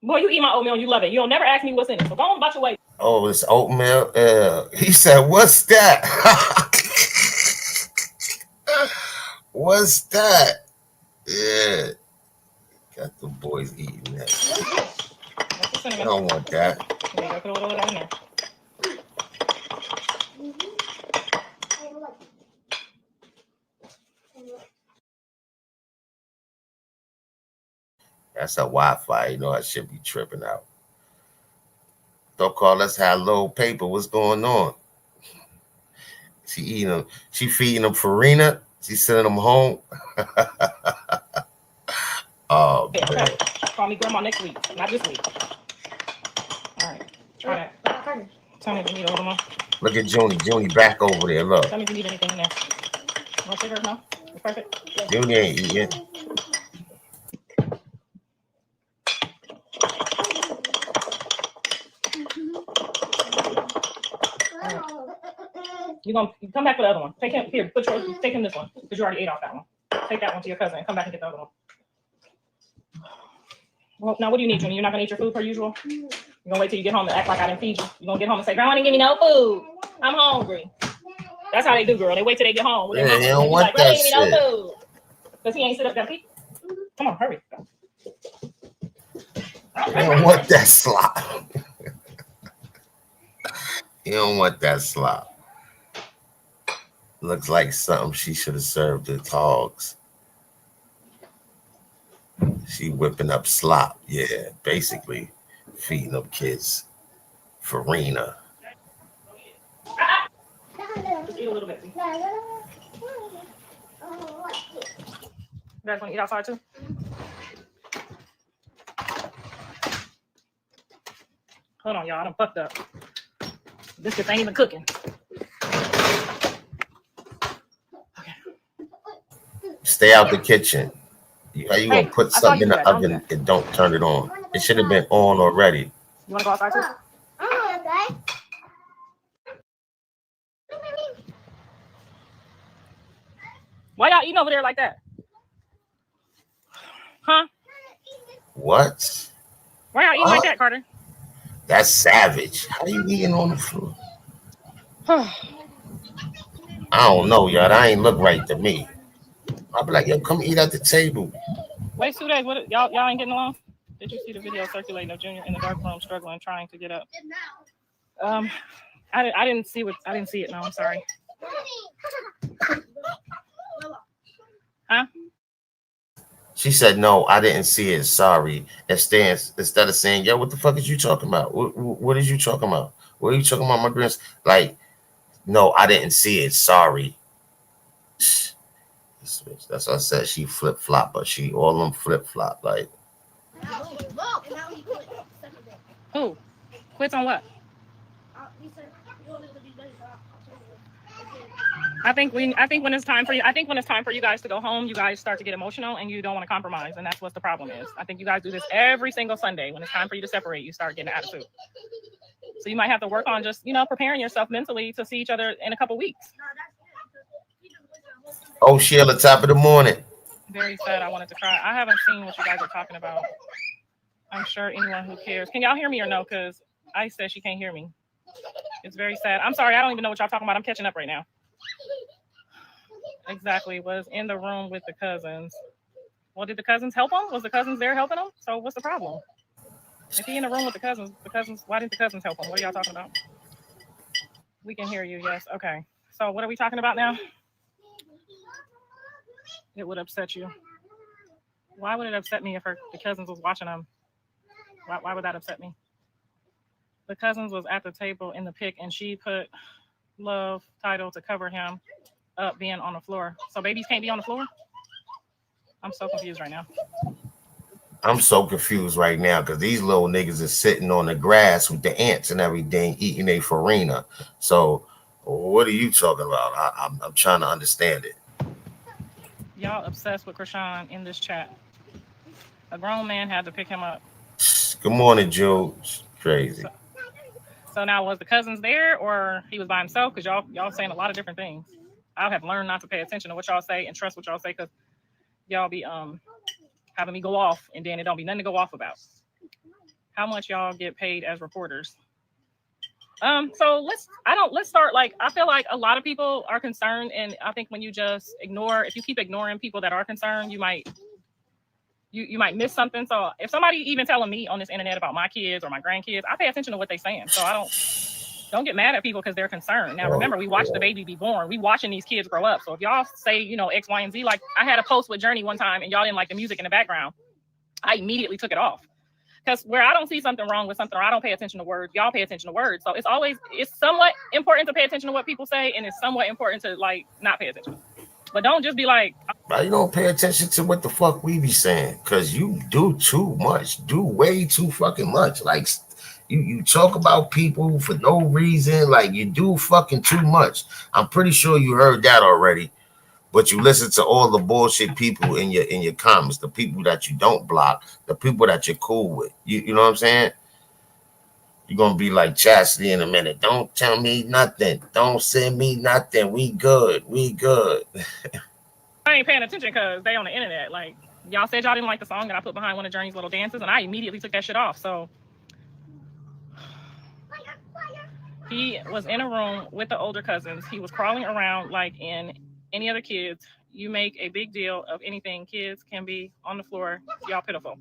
Boy, you eat my oatmeal, you love it. You'll never ask me what's in it, so go on about your way. Oh, it's oatmeal. He said, "What's that? What's that?" Yeah, got the boys eating that. That's the I cinnamon. don't want that. There you go, put a little of that in there. That's a Wi-Fi. You know I should be tripping out. Don't call us have low paper. What's going on? She eating them. She feeding them farina. She sending them home. Oh, Yeah, man. call me grandma next week, not this week. All right, try that. Tell me if you need a little more. Look at Junie. Junie back over there. Look. Tell me if you need anything in there. Want sugar? No? It's perfect. Junie ain't eating. You come back for the other one. Take him here. Take him this one because you already ate off that one. Take that one to your cousin and come back and get the other one. Well, now what do you need, Junior? You're not gonna eat your food per usual? You're gonna wait till you get home and act like I didn't feed you. You're gonna get home and say, "Grandma didn't give me no food. I'm hungry." That's how they do, girl. They wait till they get home. Yeah, they don't want that shit. No food. Because he ain't sit up there. Come on, hurry. You don't want that slop. You don't want that slop. Looks like something she should have served the hogs. She whipping up slop. Yeah, basically feeding them kids farina. Just eat a little bit. You guys want to eat outside too? Hold on, y'all. I done fucked up. Biscuits ain't even cooking. Okay. Stay out the kitchen. How you gonna put I saw something you in do the that. Don't do oven and don't turn it on? It should have been on already. You want to go outside too? Why y'all eating over there like that? Huh? What? Why y'all eating like that, Carter? That's savage. How you eating on the floor? I don't know, y'all. That ain't look right to me. I'll be like, yo, come eat at the table. Wait 2 days. What? Y'all ain't getting along? Did you see the video circulating of Junior in the dark room struggling, trying to get up? I didn't see it. No, I'm sorry. Huh? She said, no, I didn't see it. Sorry. Instead of saying, yo, what the fuck is you talking about? What is you talking about? What are you talking about, my grandson? Like, no, I didn't see it. Sorry. That's what I said. She flip-flop, but she all them flip-flop. Like, Who? Quits on what? I think when it's time for you guys to go home, you guys start to get emotional and you don't want to compromise, and that's what the problem is. I think you guys do this every single Sunday. When it's time for you to separate, you start getting an attitude. So you might have to work on just, preparing yourself mentally to see each other in a couple weeks. oh, Sheila, top of the morning. Very sad. I wanted to cry. I haven't seen what you guys are talking about. I'm sure anyone who cares. Can y'all hear me or no? Because Ice said she can't hear me. It's very sad. I'm sorry. I don't even know what y'all talking about. I'm catching up right now. Exactly. Was in the room with the cousins. Well, did the cousins help him? Was the cousins there helping him? So what's the problem? If he in the room with the cousins, why didn't the cousins help him? What are y'all talking about? We can hear you. Yes. Okay. So what are we talking about now? It would upset you. Why would it upset me if the cousins was watching them? Why would that upset me? The cousins was at the table in the pic, and she put love title to cover him up being on the floor. So babies can't be on the floor? I'm so confused right now. I'm so confused right now because these little niggas is sitting on the grass with the ants and everything, eating a farina. So what are you talking about? I'm trying to understand it. Y'all obsessed with Chrisean in this chat. A grown man had to pick him up. Good morning, Joe. Crazy. So, so now was the cousins there or he was by himself? Because y'all saying a lot of different things. I have learned not to pay attention to what y'all say and trust what y'all say because y'all be having me go off and then it don't be nothing to go off about. How much y'all get paid as reporters? So let's start. Like, I feel like a lot of people are concerned, and I think when you just if you keep ignoring people that are concerned, you might miss something. So if somebody even telling me on this internet about my kids or my grandkids, I pay attention to what they're saying. So I don't get mad at people because they're concerned. Now remember, we watched the baby be born. We watching these kids grow up. So if y'all say, X, Y, and Z, like I had a post with Journey one time and y'all didn't like the music in the background, I immediately took it off. Because where I don't see something wrong with something or I don't pay attention to words, y'all pay attention to words. So it's somewhat important to pay attention to what people say, and it's somewhat important to like not pay attention. But don't just be like, Why you don't pay attention to what the fuck we be saying? Because you do too much, do way too fucking much. Like you talk about people for no reason, like you do fucking too much. I'm pretty sure you heard that already. But you listen to all the bullshit people in your comments, the people that you don't block, the people that you're cool with. You know what I'm saying? You're gonna be like Chastity in a minute. Don't tell me nothing. Don't send me nothing. We good. We good. I ain't paying attention because they on the internet. Like y'all said y'all didn't like the song that I put behind one of Journey's little dances, and I immediately took that shit off. So he was in a room with the older cousins. He was crawling around like in any other kids. You make a big deal of anything. Kids can be on the floor. Y'all pitiful.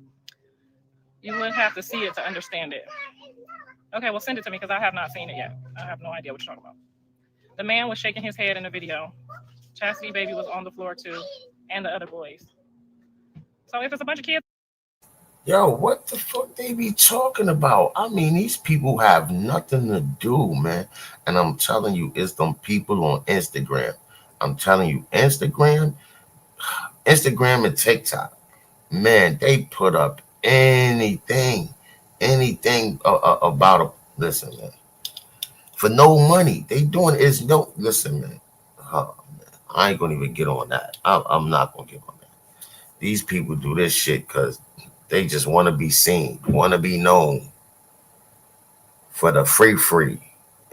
You would have to see it to understand it. Okay, well, send it to me because I have not seen it yet. I have no idea what you're talking about. The man was shaking his head in the video. Chastity baby was on the floor too, and the other boys. So if it's a bunch of kids. Yo, what the fuck they be talking about? I mean, these people have nothing to do, man. And I'm telling you, it's them people on Instagram. I'm telling you, Instagram and TikTok, man, they put up anything about a listen, man. For no money, they doing is no listen, man. Oh, man. I ain't gonna even get on that. I'm not gonna get on that. These people do this shit because they just want to be seen, want to be known for the free,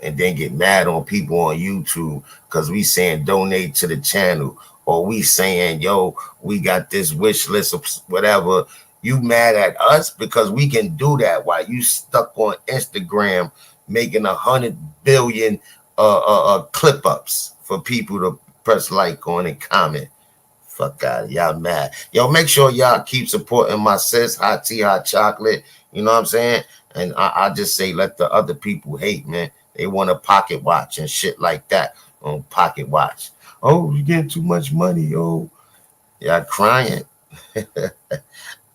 and then get mad on people on YouTube because we saying donate to the channel or we saying, yo, we got this wish list of whatever. You mad at us because we can do that while you stuck on Instagram making 100 billion clip ups for people to press like on and comment. Fuck out, y'all mad. Yo, make sure y'all keep supporting my sis, Hot Tea, Hot Chocolate. You know what I'm saying? And I just say let the other people hate, man. They want a pocket watch and shit like that on pocket watch. Oh, you getting too much money, yo. Y'all crying.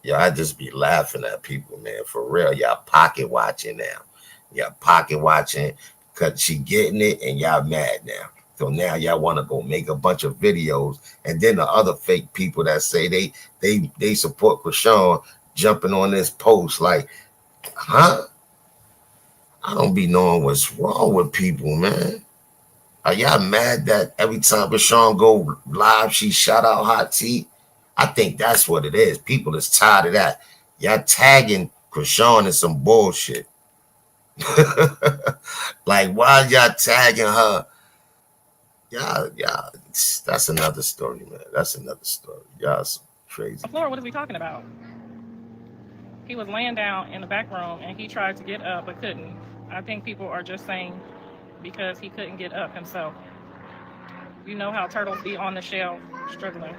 Yo, I just be laughing at people, man. For real, y'all pocket watching now. Y'all pocket watching because she getting it and y'all mad now. So now y'all want to go make a bunch of videos, and then the other fake people that say they support Chrisean jumping on this post like, huh? I don't be knowing what's wrong with people, man. Are y'all mad that every time Chrisean go live, she shout out Hot Tea? I think that's what it is. People is tired of that. Y'all tagging Chrisean in some bullshit. Like, why y'all tagging her? Yeah, that's another story, man. That's another story. Y'all some crazy. Floor, what is we talking about? He was laying down in the back room and he tried to get up but couldn't. I think people are just saying because he couldn't get up himself. You know how turtles be on the shell struggling.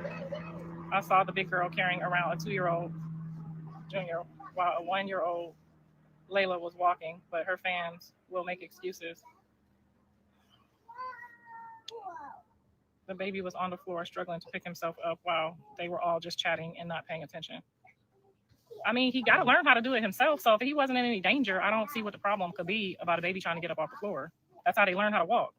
I saw the big girl carrying around a 2-year-old Junior while a 1-year-old Layla was walking, but her fans will make excuses. The baby was on the floor struggling to pick himself up while they were all just chatting and not paying attention. I mean, he got to learn how to do it himself. So if he wasn't in any danger, I don't see what the problem could be about a baby trying to get up off the floor. That's how they learn how to walk.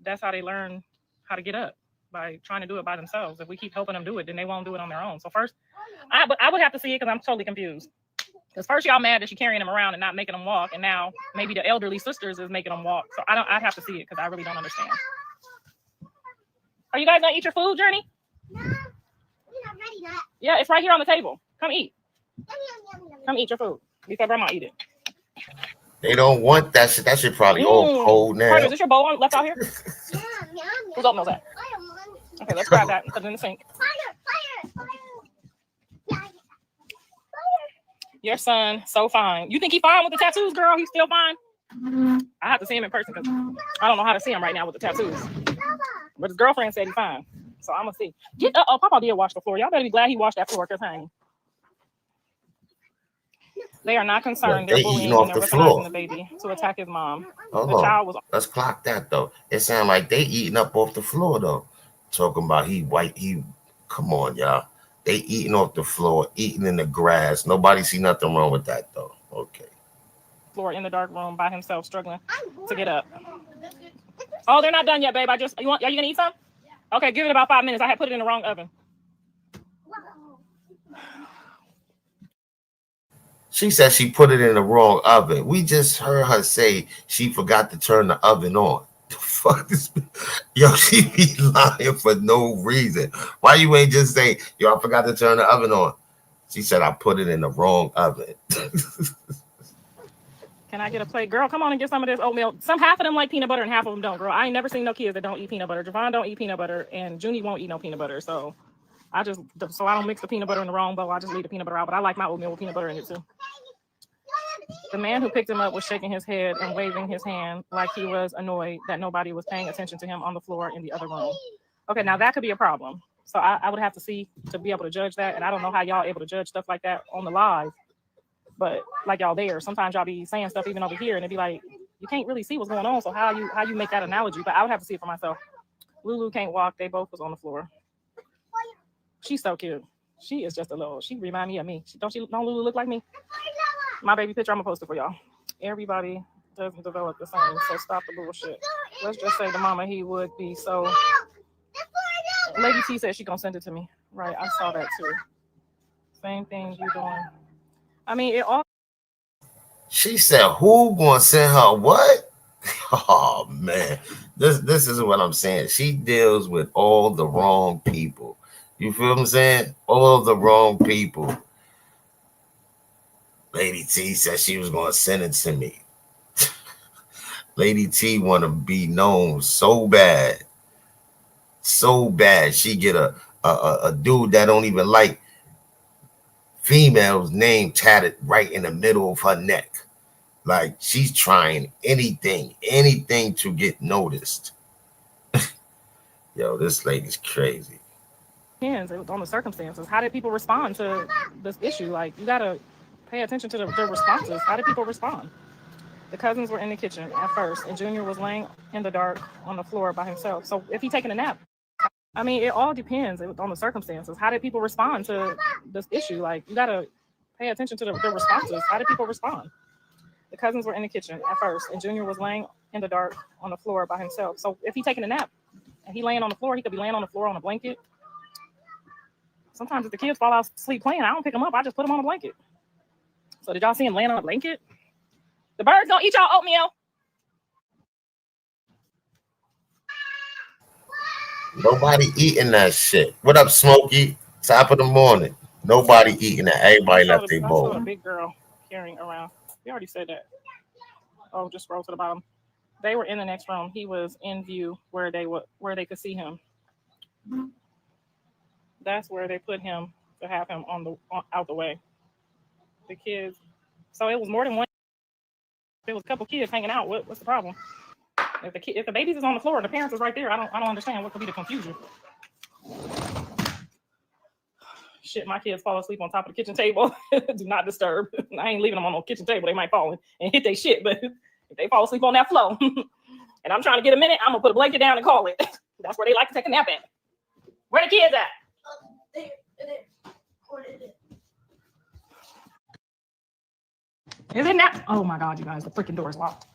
That's how they learn how to get up, by trying to do it by themselves. If we keep helping them do it, then they won't do it on their own. So first, I would have to see it because I'm totally confused. Because first y'all mad that she's carrying them around and not making them walk, and now maybe the elderly sisters is making them walk. So I'd have to see it because I really don't understand. Are you guys gonna eat your food, Journey? No, you're not ready yet. Yeah, it's right here on the table. Come eat. Come eat your food. Before grandma eat it. They don't want that shit. That shit probably all cold now. Carter, is this your bowl left out here? Yeah, Whose oatmeal's that? Okay, let's grab that and put it in the sink. Fire. Your son, so fine. You think he fine with the tattoos, girl? He's still fine? I have to see him in person because I don't know how to see him right now with the tattoos. But his girlfriend said he's fine. So I'm going to see. Oh, Papa did wash the floor. Y'all better be glad he washed that floor because, honey. They are not concerned. They're bullying and they're weaponizing the baby to attack his mom. Hold The on. child was. Let's clock that, though. It sounds like they eating up off the floor, though. Talking about he white. Come on, y'all. They eating off the floor, eating in the grass. Nobody see nothing wrong with that, though. Okay. Floor in the dark room by himself, struggling to get up. Oh, they're not done yet, babe. Are you gonna eat some? Okay, give it about 5 minutes. I had put it in the wrong oven. She said she put it in the wrong oven. We just heard her say she forgot to turn the oven on. The fuck this? Yo, she be lying for no reason. Why you ain't just say, yo, I forgot to turn the oven on? She said I put it in the wrong oven. Can I get a plate? Girl, come on and get some of this oatmeal. Half of them like peanut butter and half of them don't, girl. I ain't never seen no kids that don't eat peanut butter. Javon don't eat peanut butter and Junie won't eat no peanut butter. So I don't mix the peanut butter in the wrong bowl. I just leave the peanut butter out. But I like my oatmeal with peanut butter in it too. The man who picked him up was shaking his head and waving his hand like he was annoyed that nobody was paying attention to him on the floor in the other room. Okay, now that could be a problem. So I would have to see to be able to judge that. And I don't know how y'all able to judge stuff like that on the live. But like y'all there, sometimes y'all be saying stuff even over here and it'd be like, you can't really see what's going on. So how you make that analogy? But I would have to see it for myself. Lulu can't walk. They both was on the floor. She's so cute. She is just she remind me of me. Don't Lulu look like me? My baby picture, I'm gonna post it for y'all. Everybody doesn't develop the same, so stop the bullshit. Let's just say the mama he would be so. Lady T said she gonna send it to me. Right, I saw that too. Same thing you doing. I mean, it all. She said, "Who gonna send her what?" Oh man, this is what I'm saying. She deals with all the wrong people. You feel what I'm saying? All the wrong people. Lady T said she was gonna send it to me. Lady T want to be known so bad. She get a dude that don't even like females' name tatted right in the middle of her neck. Like she's trying anything to get noticed. Yo, this lady's crazy. Depends on the circumstances. How did people respond to this issue? Like you gotta pay attention to the responses. How did people respond? The cousins were in the kitchen at first, and Junior was laying in the dark on the floor by himself. So if he taking a nap, I mean, it all depends on the circumstances. How did people respond to this issue? Like you gotta pay attention to the responses. How did people respond? The cousins were in the kitchen at first, and Junior was laying in the dark on the floor by himself. So if he taking a nap and he laying on the floor, he could be laying on the floor on a blanket. Sometimes if the kids fall asleep playing, I don't pick them up. I just put them on a blanket. So did y'all see him laying on a blanket? The birds don't eat y'all oatmeal. Nobody eating that shit. What up, Smokey? Top of the morning. Nobody eating that. Everybody left their bowl. I saw a big girl carrying around. We already said that. Oh, just scroll to the bottom. They were in the next room. He was in view where they could see him. That's where they put him to have him out the way. The kids. So it was more than one. There was a couple kids hanging out. What's the problem? If the babies is on the floor and the parents is right there, I don't understand what could be the confusion. Shit, my kids fall asleep on top of the kitchen table. Do not disturb. I ain't leaving them on the kitchen table. They might fall and hit their shit, but if they fall asleep on that floor and I'm trying to get a minute, I'm gonna put a blanket down and call it. That's where they like to take a nap at. Where the kids at? Is it not? Oh my God, you guys, the freaking door is locked.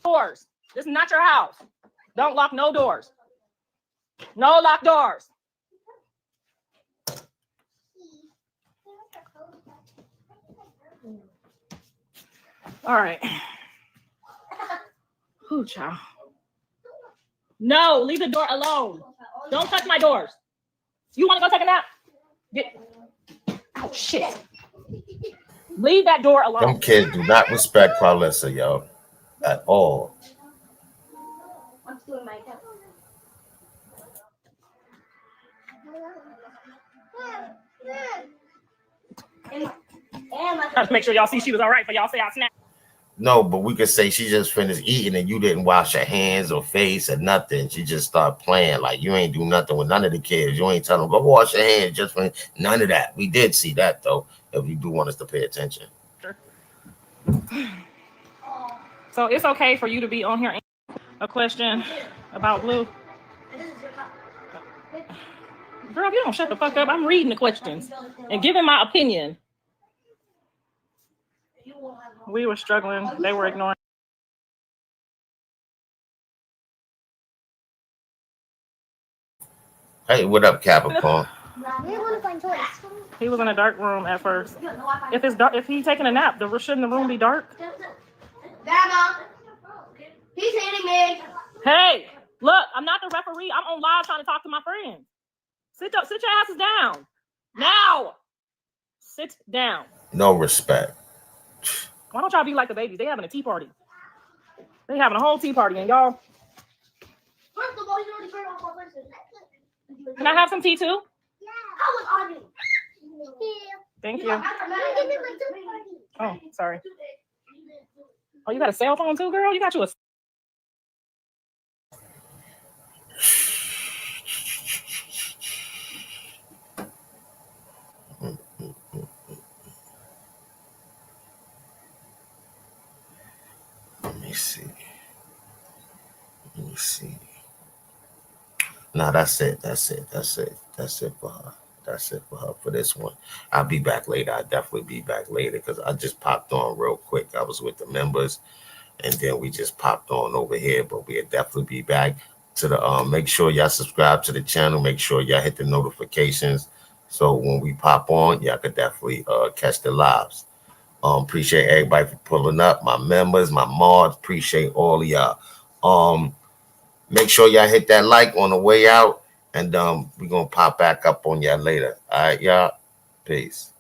Doors. This is not your house. Don't lock no doors. No locked doors. All right. Ooh, child. No, leave the door alone. Don't touch my doors. You want to go take a nap? Oh shit! Leave that door alone. Them kids do not respect Karlissa, yo, at all. I'm doing my job. I have to make sure y'all see she was all right for y'all say I snapped. No, but we could say she just finished eating and you didn't wash your hands or face or nothing. She just started playing like you ain't do nothing with none of the kids. You ain't tell them go wash your hands. Just for none of that. We did see that though. If you do want us to pay attention. Sure. So it's okay for you to be on here. A question about Blue. Girl, if you don't shut the fuck up, I'm reading the questions and giving my opinion. We were struggling. They were ignoring. Hey, what up, Capricorn? He was in a dark room at first. If it's dark, if he's taking a nap, shouldn't the room be dark? Grandma, he's hitting me. Hey, look, I'm not the referee. I'm on live trying to talk to my friends. Sit your asses down. Now. Sit down. No respect. Why don't y'all be like the babies? They having a tea party. They having a whole tea party, and y'all. First of all, you already turned off my person. Can I have some tea too? Yeah. I was arguing. Thank you. Oh, sorry. Oh, you got a cell phone too, girl? You got you a. Let me see. No, that's it for her. That's it for her for this one. I'll be back later. I'll definitely be back later because I just popped on real quick. I was with the members and then we just popped on over here, but we'll definitely be back to the make sure y'all subscribe to the channel. Make sure y'all hit the notifications. So when we pop on, y'all could definitely catch the lives. Appreciate everybody for pulling up. My members, my mods, appreciate all of y'all. Make sure y'all hit that like on the way out, and we're gonna pop back up on y'all later. All right, y'all. Peace.